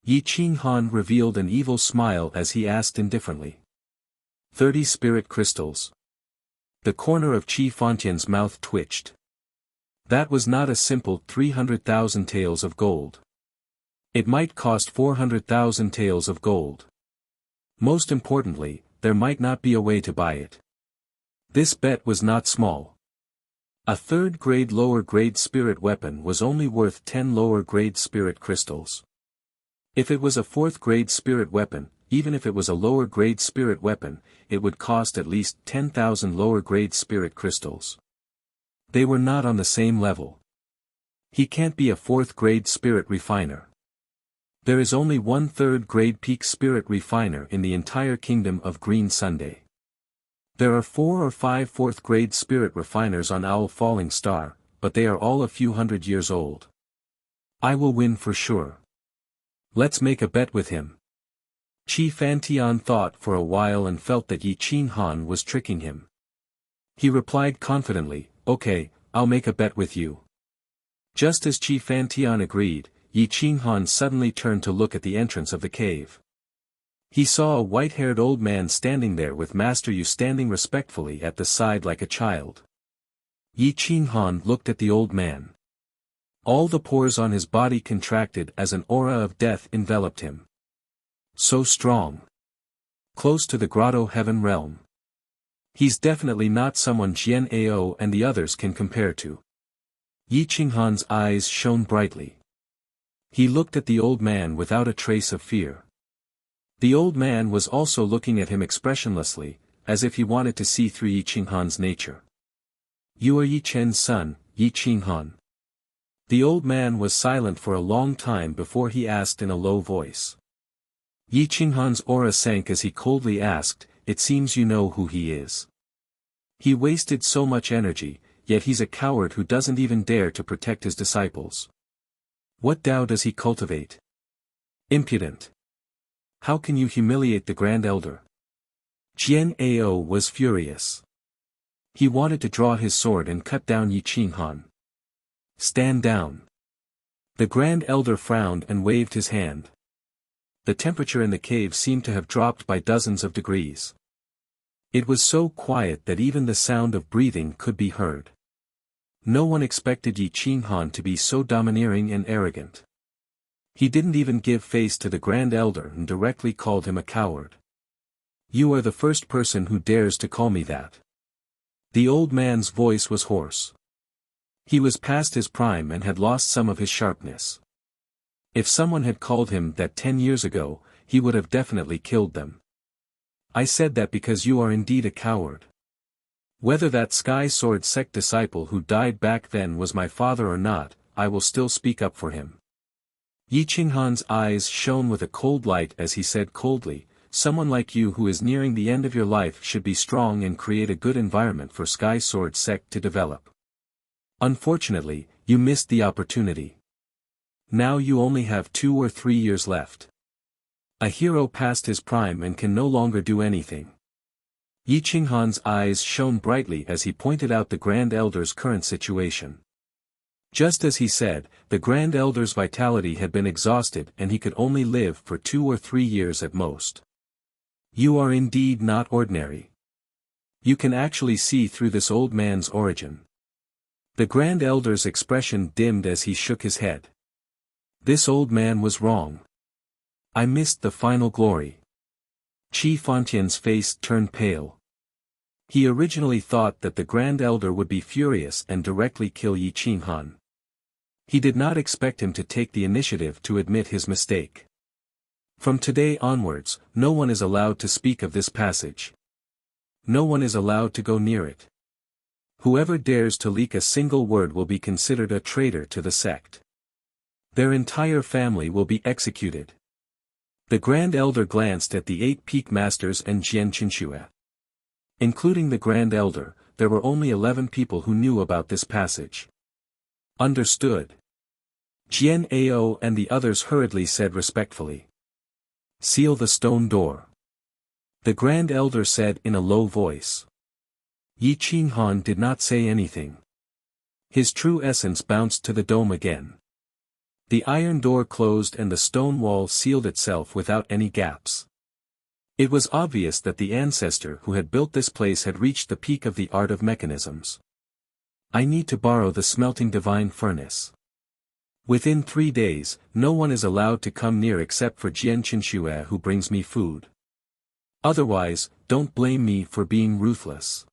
Yi Qinghan revealed an evil smile as he asked indifferently. 30 spirit crystals. The corner of Qi Fantian's mouth twitched. That was not a simple 300,000 taels of gold. It might cost 400,000 taels of gold. Most importantly, there might not be a way to buy it. This bet was not small. A 3rd-grade lower-grade spirit weapon was only worth 10 lower-grade spirit crystals. If it was a 4th-grade spirit weapon, even if it was a lower-grade spirit weapon, it would cost at least 10,000 lower-grade spirit crystals. They were not on the same level. He can't be a 4th-grade spirit refiner. There is only one 3rd-grade peak spirit refiner in the entire kingdom of Green Sunday. There are 4 or 5 4th-grade spirit refiners on Owl Falling Star, but they are all a few hundred years old. I will win for sure. Let's make a bet with him. Qi Fantian thought for a while and felt that Yi Qinghan was tricking him. He replied confidently, okay, I'll make a bet with you. Just as Qi Fantian agreed, Yi Qinghan suddenly turned to look at the entrance of the cave. He saw a white-haired old man standing there with Master Yu standing respectfully at the side like a child. Yi Qinghan looked at the old man. All the pores on his body contracted as an aura of death enveloped him. So strong. Close to the grotto heaven realm. He's definitely not someone Jian Ao and the others can compare to. Yi Qinghan's eyes shone brightly. He looked at the old man without a trace of fear. The old man was also looking at him expressionlessly, as if he wanted to see through Yi Qinghan's nature. You are Yi Chen's son, Yi Qinghan. The old man was silent for a long time before he asked in a low voice. Yi Qinghan's aura sank as he coldly asked, it seems you know who he is. He wasted so much energy, yet he's a coward who doesn't even dare to protect his disciples. What Tao does he cultivate? Impudent. How can you humiliate the Grand Elder? Jian Ao was furious. He wanted to draw his sword and cut down Yi Qinghan. Stand down. The Grand Elder frowned and waved his hand. The temperature in the cave seemed to have dropped by dozens of degrees. It was so quiet that even the sound of breathing could be heard. No one expected Yi Qinghan to be so domineering and arrogant. He didn't even give face to the Grand Elder and directly called him a coward. You are the first person who dares to call me that. The old man's voice was hoarse. He was past his prime and had lost some of his sharpness. If someone had called him that 10 years ago, he would have definitely killed them. I said that because you are indeed a coward. Whether that Sky Sword sect disciple who died back then was my father or not, I will still speak up for him. Yi Qinghan's eyes shone with a cold light as he said coldly, someone like you who is nearing the end of your life should be strong and create a good environment for Sky Sword sect to develop. Unfortunately, you missed the opportunity. Now you only have 2 or 3 years left. A hero past his prime and can no longer do anything. Yi Qinghan's eyes shone brightly as he pointed out the Grand Elder's current situation. Just as he said, the Grand Elder's vitality had been exhausted and he could only live for 2 or 3 years at most. You are indeed not ordinary. You can actually see through this old man's origin. The Grand Elder's expression dimmed as he shook his head. This old man was wrong. I missed the final glory. Qi Fantian's face turned pale. He originally thought that the Grand Elder would be furious and directly kill Yi Qinghan. He did not expect him to take the initiative to admit his mistake. From today onwards, no one is allowed to speak of this passage. No one is allowed to go near it. Whoever dares to leak a single word will be considered a traitor to the sect. Their entire family will be executed. The Grand Elder glanced at the 8 Peak Masters and Jian Qinxue. Including the Grand Elder, there were only 11 people who knew about this passage. Understood. Jian Ao and the others hurriedly said respectfully. Seal the stone door. The Grand Elder said in a low voice. Yi Qinghan did not say anything. His true essence bounced to the dome again. The iron door closed and the stone wall sealed itself without any gaps. It was obvious that the ancestor who had built this place had reached the peak of the art of mechanisms. I need to borrow the smelting divine furnace. Within 3 days, no one is allowed to come near except for Jian Qinxue who brings me food. Otherwise, don't blame me for being ruthless.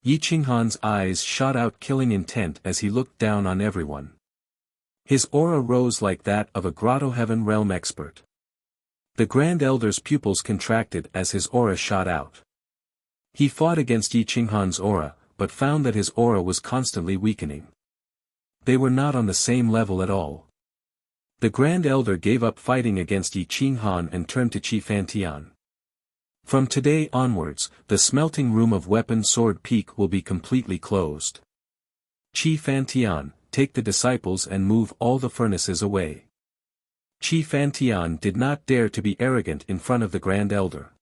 Yi Qinghan's eyes shot out killing intent as he looked down on everyone. His aura rose like that of a Grotto Heaven realm expert. The Grand Elder's pupils contracted as his aura shot out. He fought against Yi Qinghan's aura, but found that his aura was constantly weakening. They were not on the same level at all. The Grand Elder gave up fighting against Yi Qinghan and turned to Qi Fantian. From today onwards, the smelting room of Weapon Sword Peak will be completely closed. Qi Fantian, take the disciples and move all the furnaces away. Qi Fantian did not dare to be arrogant in front of the Grand Elder.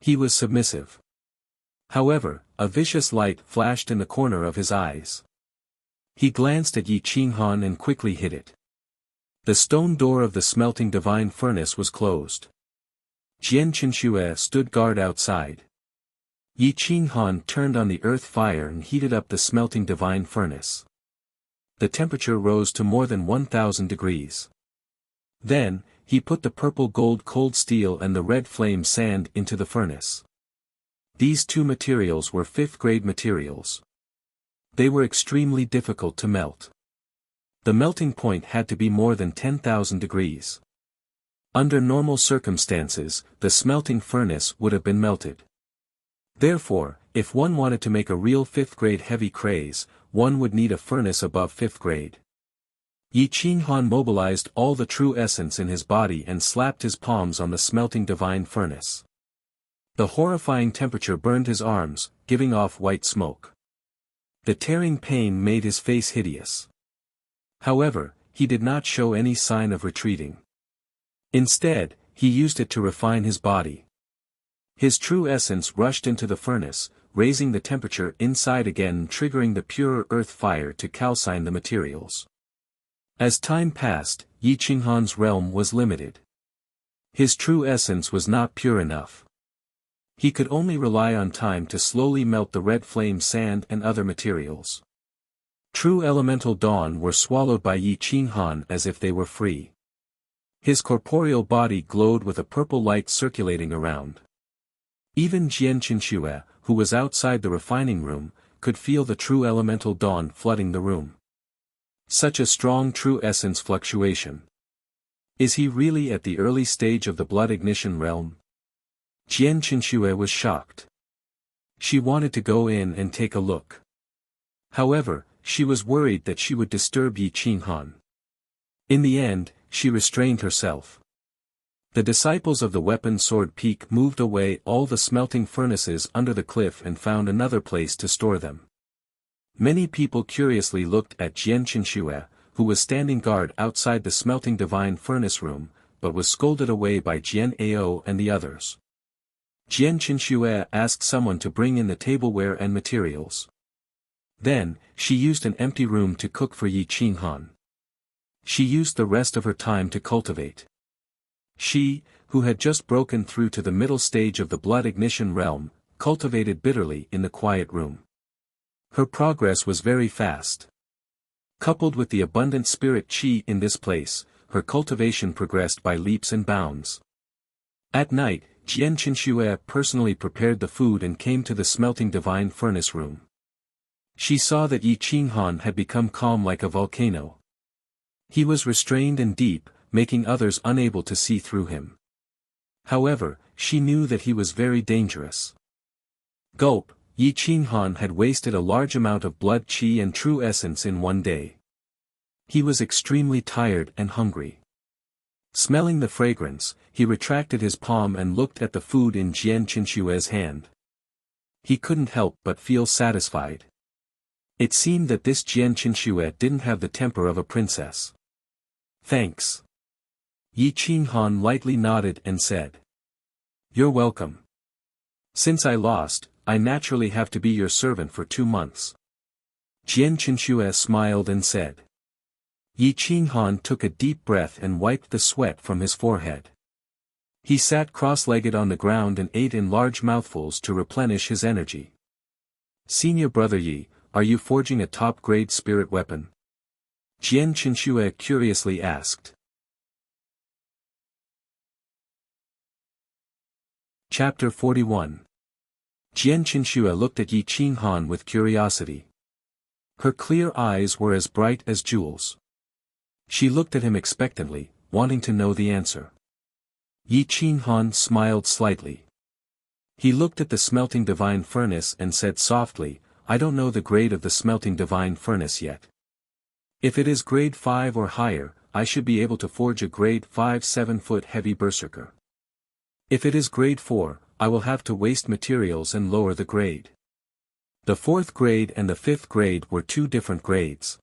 He was submissive. However, a vicious light flashed in the corner of his eyes. He glanced at Yi Qinghan and quickly hid it. The stone door of the smelting divine furnace was closed. Jian Qinxue stood guard outside. Yi Qinghan turned on the earth fire and heated up the smelting divine furnace. The temperature rose to more than 1,000 degrees. Then, he put the purple gold cold steel and the red flame sand into the furnace. These 2 materials were 5th grade materials. They were extremely difficult to melt. The melting point had to be more than 10,000 degrees. Under normal circumstances, the smelting furnace would have been melted. Therefore, if one wanted to make a real 5th grade heavy craze, one would need a furnace above 5th grade. Yi Qinghan mobilized all the true essence in his body and slapped his palms on the smelting divine furnace. The horrifying temperature burned his arms, giving off white smoke. The tearing pain made his face hideous. However, he did not show any sign of retreating. Instead, he used it to refine his body. His true essence rushed into the furnace, raising the temperature inside again, triggering the pure earth fire to calcine the materials. As time passed, Yi Qinghan's realm was limited. His true essence was not pure enough. He could only rely on time to slowly melt the red flame sand and other materials. True elemental dawn were swallowed by Yi Qinghan as if they were free. His corporeal body glowed with a purple light circulating around. Even Jian Qinxue, who was outside the refining room, could feel the true elemental dawn flooding the room. Such a strong true essence fluctuation. Is he really at the early stage of the blood ignition realm? Jian Qinxue was shocked. She wanted to go in and take a look. However, she was worried that she would disturb Yi Qinghan. In the end, she restrained herself. The disciples of the weapon sword peak moved away all the smelting furnaces under the cliff and found another place to store them. Many people curiously looked at Jian Qinxue, who was standing guard outside the smelting divine furnace room, but was scolded away by Jian Ao and the others. Jian Qinxue asked someone to bring in the tableware and materials. Then, she used an empty room to cook for Yi Qinghan. She used the rest of her time to cultivate. She, who had just broken through to the middle stage of the blood ignition realm, cultivated bitterly in the quiet room. Her progress was very fast. Coupled with the abundant spirit qi in this place, her cultivation progressed by leaps and bounds. At night, Jian Qinxue personally prepared the food and came to the smelting divine furnace room. She saw that Yi Qinghan had become calm like a volcano. He was restrained and deep, making others unable to see through him. However, she knew that he was very dangerous. Gulp, Yi Qinghan had wasted a large amount of blood qi and true essence in one day. He was extremely tired and hungry. Smelling the fragrance, he retracted his palm and looked at the food in Jian Qinxue's hand. He couldn't help but feel satisfied. It seemed that this Jian Qinxue didn't have the temper of a princess. Thanks. Yi Qinghan lightly nodded and said. You're welcome. Since I lost, I naturally have to be your servant for 2 months. Jian Qinxue smiled and said. Yi Qinghan took a deep breath and wiped the sweat from his forehead. He sat cross-legged on the ground and ate in large mouthfuls to replenish his energy. Senior brother Yi, are you forging a top-grade spirit weapon? Jian Qinxue curiously asked. Chapter 41. Jian Qinxue looked at Yi Qinghan with curiosity. Her clear eyes were as bright as jewels. She looked at him expectantly, wanting to know the answer. Yi Qinghan smiled slightly. He looked at the smelting divine furnace and said softly, I don't know the grade of the smelting divine furnace yet. If it is grade 5 or higher, I should be able to forge a grade 5 7-foot heavy berserker. If it is grade 4, I will have to waste materials and lower the grade. The 4th grade and the 5th grade were 2 different grades.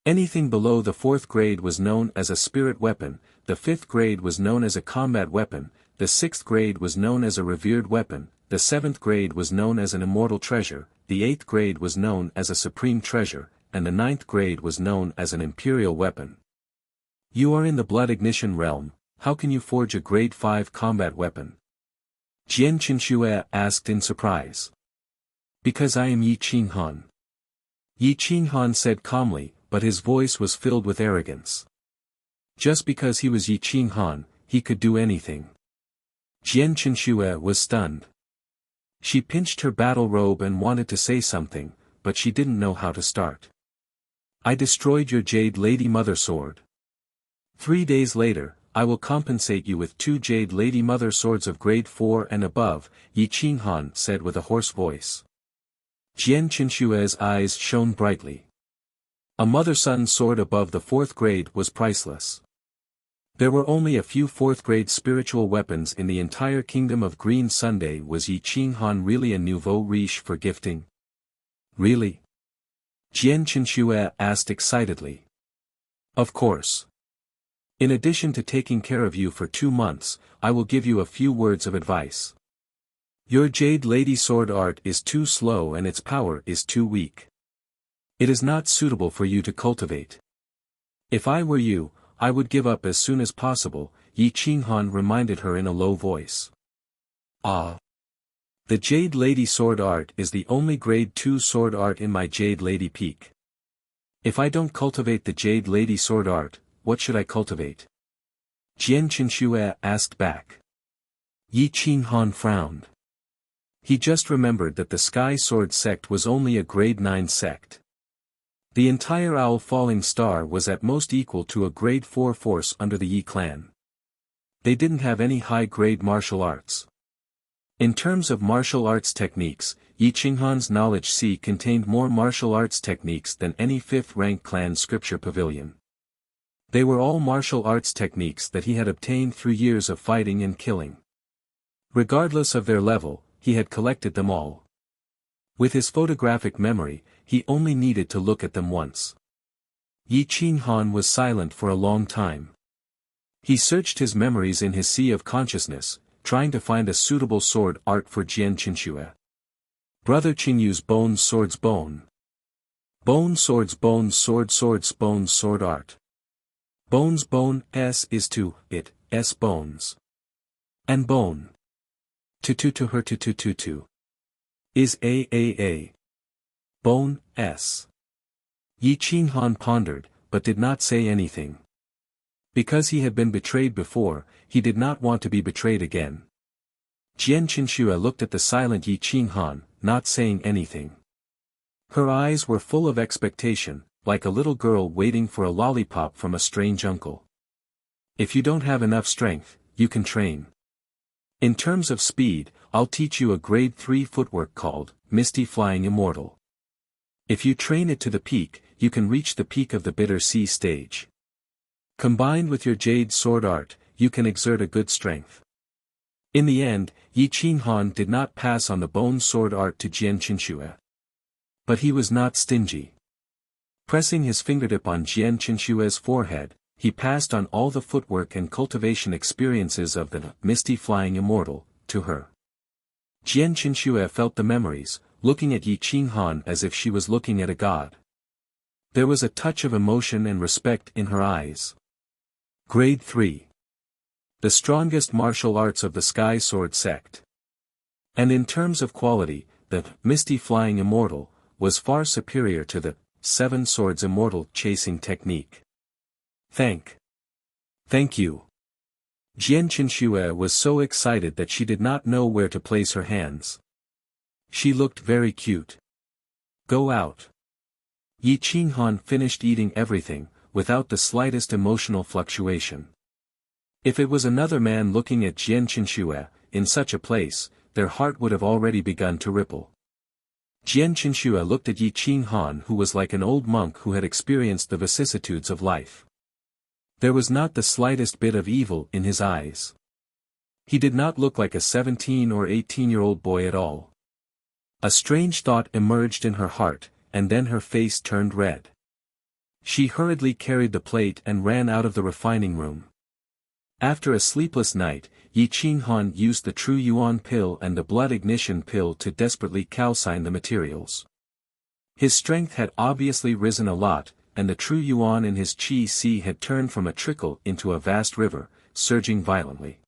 Anything below the 4th grade was known as a spirit weapon, the 5th grade was known as a combat weapon, the 6th grade was known as a revered weapon, the 7th grade was known as an immortal treasure, the 8th grade was known as a supreme treasure, and the 9th grade was known as an imperial weapon. You are in the blood ignition realm, how can you forge a grade 5 combat weapon? Jian Qinxue asked in surprise. Because I am Yi Qinghan. Yi Qinghan said calmly, but his voice was filled with arrogance. Just because he was Yi Qinghan, he could do anything. Jian Qinxue was stunned. She pinched her battle robe and wanted to say something, but she didn't know how to start. I destroyed your Jade Lady Mother sword. 3 days later, I will compensate you with 2 Jade Lady Mother swords of grade 4 and above, Yi Qinghan said with a hoarse voice. Jian Qinxue's eyes shone brightly. A mother-son sword above the 4th grade was priceless. There were only a few 4th grade spiritual weapons in the entire kingdom of Green Sunday. Was Yi Qinghan really a nouveau riche for gifting? Really? Jian Qinxue asked excitedly. Of course. In addition to taking care of you for 2 months, I will give you a few words of advice. Your Jade Lady sword art is too slow and its power is too weak. It is not suitable for you to cultivate. If I were you, I would give up as soon as possible, Yi Qinghan reminded her in a low voice. Ah. The Jade Lady sword art is the only grade 2 sword art in my Jade Lady peak. If I don't cultivate the Jade Lady sword art, what should I cultivate? Jian Qinxue asked back. Yi Qinghan frowned. He just remembered that the Sky Sword sect was only a grade 9 sect. The entire Owl Falling Star was at most equal to a grade 4 force under the Yi clan. They didn't have any high-grade martial arts. In terms of martial arts techniques, Yi Qinghan's knowledge C contained more martial arts techniques than any 5th-rank clan scripture pavilion. They were all martial arts techniques that he had obtained through years of fighting and killing. Regardless of their level, he had collected them all. With his photographic memory, he only needed to look at them once. Yi Qinghan was silent for a long time. He searched his memories in his sea of consciousness, trying to find a suitable sword art for Jian Qinxue. Brother Qingyu's bones swords bone. Bone swords bones sword swords bones sword art. Bones bone s is to it, s bones. And bone. To her to. Is a. Bone, s. Yi Qinghan pondered, but did not say anything. Because he had been betrayed before, he did not want to be betrayed again. Jian Qinxue looked at the silent Yi Qinghan, not saying anything. Her eyes were full of expectation, like a little girl waiting for a lollipop from a strange uncle. If you don't have enough strength, you can train. In terms of speed, I'll teach you a grade 3 footwork called Misty Flying Immortal. If you train it to the peak, you can reach the peak of the Bitter Sea stage. Combined with your Jade sword art, you can exert a good strength. In the end, Yi Qinghan did not pass on the bone sword art to Jian Qinxue. But he was not stingy. Pressing his fingertip on Jian Qinshue's forehead, he passed on all the footwork and cultivation experiences of the Misty Flying Immortal to her. Jian Qinxue felt the memories, looking at Yi Qinghan as if she was looking at a god. There was a touch of emotion and respect in her eyes. Grade 3. The strongest martial arts of the Sky Sword sect. And in terms of quality, the Misty Flying Immortal was far superior to the 7 Swords Immortal chasing technique. Thank you. Jian Qinxue was so excited that she did not know where to place her hands. She looked very cute. Go out. Yi Qinghan finished eating everything, without the slightest emotional fluctuation. If it was another man looking at Jian Qinxue, in such a place, their heart would have already begun to ripple. Jian Qinxue looked at Yi Qinghan, who was like an old monk who had experienced the vicissitudes of life. There was not the slightest bit of evil in his eyes. He did not look like a 17 or 18-year-old boy at all. A strange thought emerged in her heart, and then her face turned red. She hurriedly carried the plate and ran out of the refining room. After a sleepless night, Yi Qinghan used the True Yuan pill and the Blood Ignition pill to desperately calcine the materials. His strength had obviously risen a lot, and the True Yuan in his Qi Sea had turned from a trickle into a vast river, surging violently.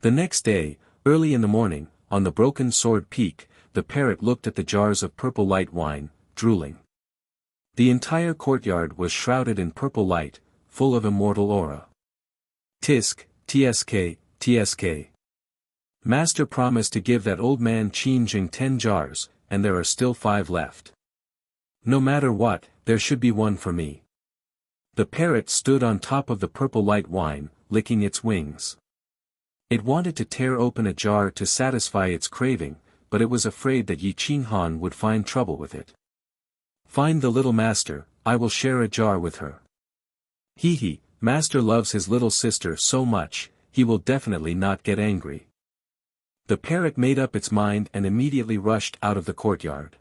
The next day, early in the morning, on the Broken Sword Peak, the parrot looked at the jars of purple light wine, drooling. The entire courtyard was shrouded in purple light, full of immortal aura. Tisk, tsk. Master promised to give that old man Qin Jing 10 jars, and there are still 5 left. No matter what, there should be one for me. The parrot stood on top of the purple light wine, licking its wings. It wanted to tear open a jar to satisfy its craving, but it was afraid that Yi Qinghan would find trouble with it. Find the little master, I will share a jar with her. Hee, master loves his little sister so much, he will definitely not get angry. The parrot made up its mind and immediately rushed out of the courtyard.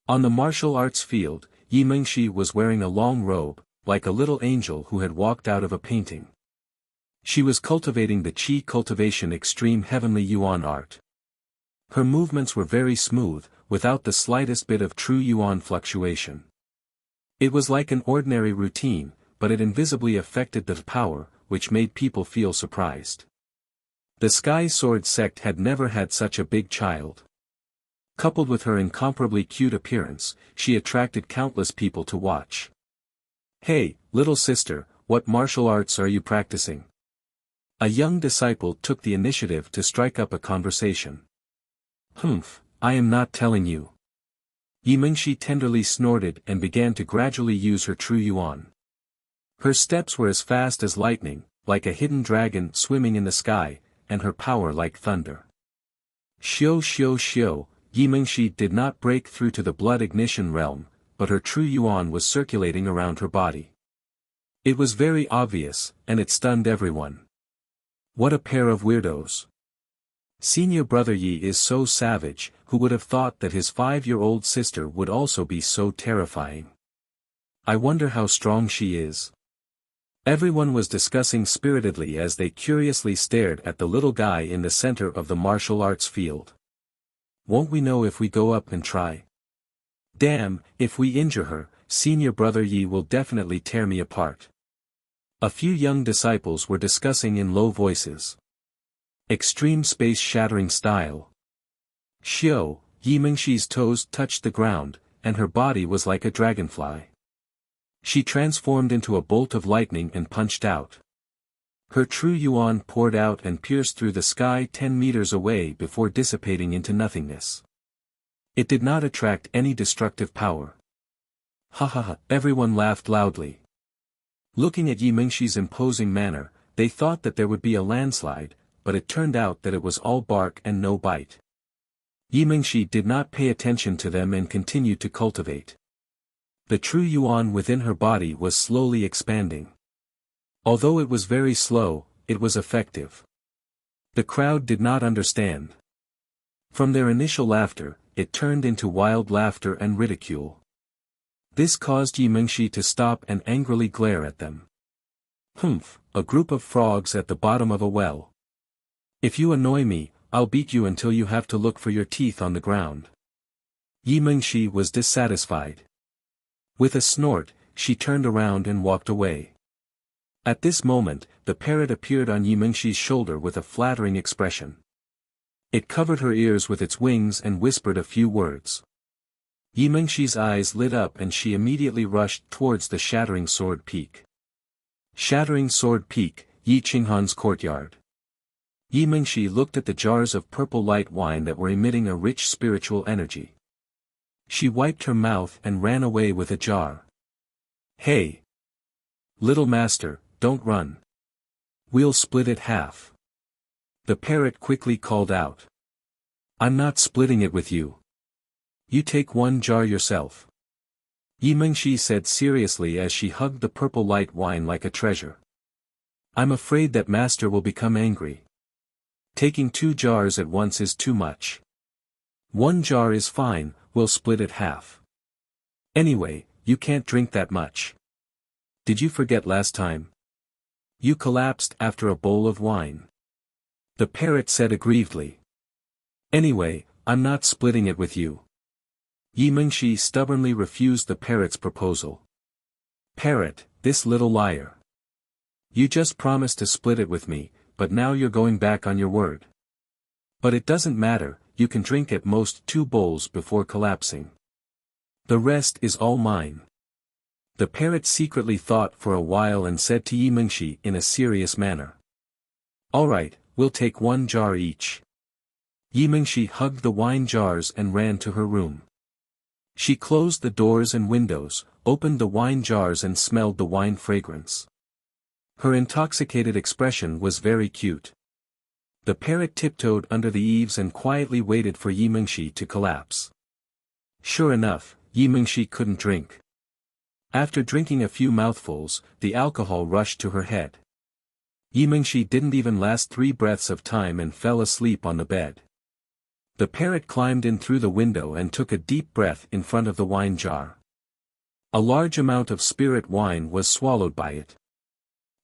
On the martial arts field, Yi Mingxi was wearing a long robe, like a little angel who had walked out of a painting. She was cultivating the Qi cultivation extreme heavenly Yuan art. Her movements were very smooth, without the slightest bit of true Yuan fluctuation. It was like an ordinary routine, but it invisibly affected the power, which made people feel surprised. The Sky Sword sect had never had such a big child. Coupled with her incomparably cute appearance, she attracted countless people to watch. "Hey, little sister, what martial arts are you practicing?" A young disciple took the initiative to strike up a conversation. "Humph, I am not telling you." Yi Mingxi tenderly snorted and began to gradually use her true Yuan. Her steps were as fast as lightning, like a hidden dragon swimming in the sky, and her power like thunder. Xiu xiu xiu, Yi Mingxi did not break through to the blood ignition realm, but her true Yuan was circulating around her body. It was very obvious, and it stunned everyone. What a pair of weirdos. Senior brother Yi is so savage, who would have thought that his 5-year-old sister would also be so terrifying. I wonder how strong she is. Everyone was discussing spiritedly as they curiously stared at the little guy in the center of the martial arts field. Won't we know if we go up and try? Damn, if we injure her, senior brother Yi will definitely tear me apart. A few young disciples were discussing in low voices. Extreme space-shattering style. Xiu, Yi Mingxi's toes touched the ground, and her body was like a dragonfly. She transformed into a bolt of lightning and punched out. Her true Yuan poured out and pierced through the sky 10 meters away before dissipating into nothingness. It did not attract any destructive power. Ha ha ha, everyone laughed loudly. Looking at Yi Mingxi's imposing manner, they thought that there would be a landslide, but it turned out that it was all bark and no bite. Yi Mingxi did not pay attention to them and continued to cultivate. The true Yuan within her body was slowly expanding. Although it was very slow, it was effective. The crowd did not understand. From their initial laughter, it turned into wild laughter and ridicule. This caused Yi Mingxi to stop and angrily glare at them. Humph, a group of frogs at the bottom of a well. If you annoy me, I'll beat you until you have to look for your teeth on the ground. Yi Mingxi was dissatisfied. With a snort, she turned around and walked away. At this moment, the parrot appeared on Yi Mingxi's shoulder with a flattering expression. It covered her ears with its wings and whispered a few words. Yi Mingxi's eyes lit up and she immediately rushed towards the Shattering Sword Peak. Shattering Sword Peak, Yi Qinghan's courtyard. Yi Mingxi looked at the jars of purple light wine that were emitting a rich spiritual energy. She wiped her mouth and ran away with a jar. Hey! Little master, don't run. We'll split it half. The parrot quickly called out. I'm not splitting it with you. You take one jar yourself. Yi Mingxi said seriously as she hugged the purple light wine like a treasure. I'm afraid that master will become angry. Taking 2 jars at once is too much. 1 jar is fine, we'll split it half. Anyway, you can't drink that much. Did you forget last time? You collapsed after a bowl of wine. The parrot said aggrievedly. Anyway, I'm not splitting it with you. Yi Mingxi stubbornly refused the parrot's proposal. Parrot, this little liar. You just promised to split it with me, but now you're going back on your word. But it doesn't matter, you can drink at most 2 bowls before collapsing. The rest is all mine. The parrot secretly thought for a while and said to Yi Mingxi in a serious manner. Alright, we'll take 1 jar each. Yi Mingxi hugged the wine jars and ran to her room. She closed the doors and windows, opened the wine jars and smelled the wine fragrance. Her intoxicated expression was very cute. The parrot tiptoed under the eaves and quietly waited for Yi Mingxi to collapse. Sure enough, Yi Mingxi couldn't drink. After drinking a few mouthfuls, the alcohol rushed to her head. Yi Mingxi didn't even last 3 breaths of time and fell asleep on the bed. The parrot climbed in through the window and took a deep breath in front of the wine jar. A large amount of spirit wine was swallowed by it.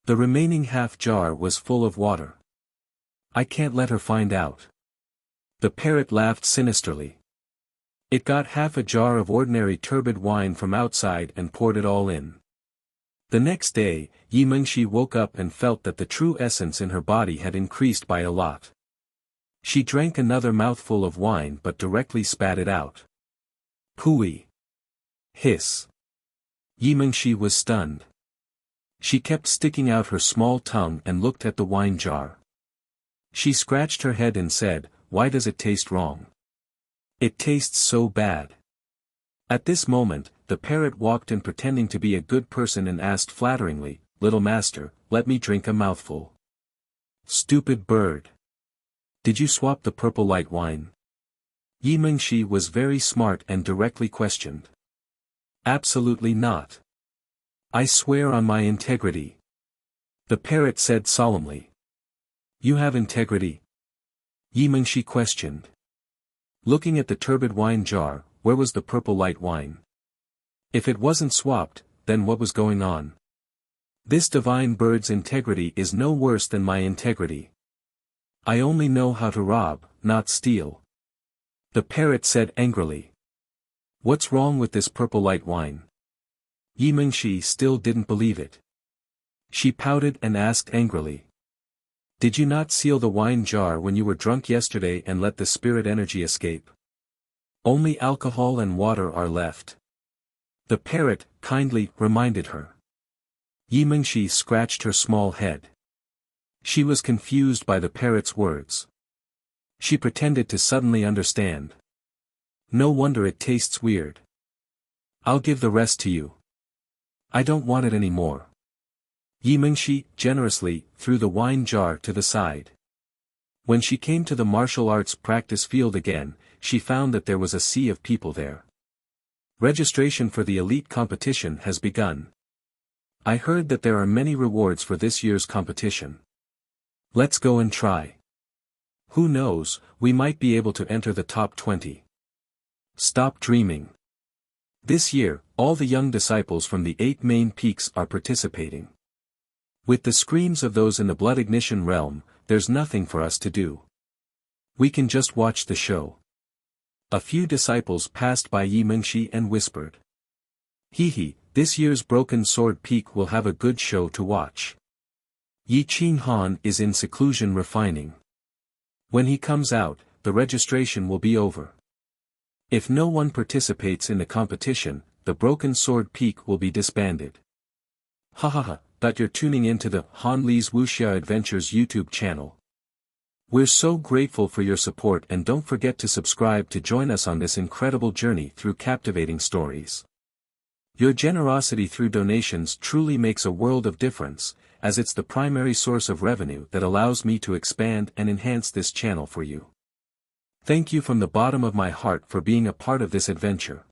The remaining half jar was full of water. I can't let her find out. The parrot laughed sinisterly. It got half a jar of ordinary turbid wine from outside and poured it all in. The next day, Yi Mengshi woke up and felt that the true essence in her body had increased by a lot. She drank another mouthful of wine but directly spat it out. Pooey! Hiss! Yi Mengshi was stunned. She kept sticking out her small tongue and looked at the wine jar. She scratched her head and said, "Why does it taste wrong? It tastes so bad." At this moment, the parrot walked in pretending to be a good person and asked flatteringly, "Little master, let me drink a mouthful." Stupid bird! Did you swap the purple light wine? Yi Mengshi was very smart and directly questioned. Absolutely not. I swear on my integrity. The parrot said solemnly. You have integrity? Yi Mengshi questioned. Looking at the turbid wine jar, where was the purple light wine? If it wasn't swapped, then what was going on? This divine bird's integrity is no worse than my integrity. I only know how to rob, not steal. The parrot said angrily. What's wrong with this purple light wine? Yi Mengshi still didn't believe it. She pouted and asked angrily. Did you not seal the wine jar when you were drunk yesterday and let the spirit energy escape? Only alcohol and water are left. The parrot kindly reminded her. Yi Mengshi scratched her small head. She was confused by the parrot's words. She pretended to suddenly understand. No wonder it tastes weird. I'll give the rest to you. I don't want it anymore. Yi Mengshi generously threw the wine jar to the side. When she came to the martial arts practice field again, she found that there was a sea of people there. Registration for the elite competition has begun. I heard that there are many rewards for this year's competition. Let's go and try. Who knows, we might be able to enter the top 20. Stop dreaming. This year, all the young disciples from the 8 main peaks are participating. With the screams of those in the blood ignition realm, there's nothing for us to do. We can just watch the show. A few disciples passed by Yi Mengshi and whispered. Hee, this year's Broken Sword Peak will have a good show to watch. Yi Qinghan is in seclusion refining. When he comes out, the registration will be over. If no one participates in the competition, the Broken Sword Peak will be disbanded. That you're tuning into the Han Li's Wuxia Adventures YouTube channel. We're so grateful for your support and don't forget to subscribe to join us on this incredible journey through captivating stories. Your generosity through donations truly makes a world of difference, as it's the primary source of revenue that allows me to expand and enhance this channel for you. Thank you from the bottom of my heart for being a part of this adventure.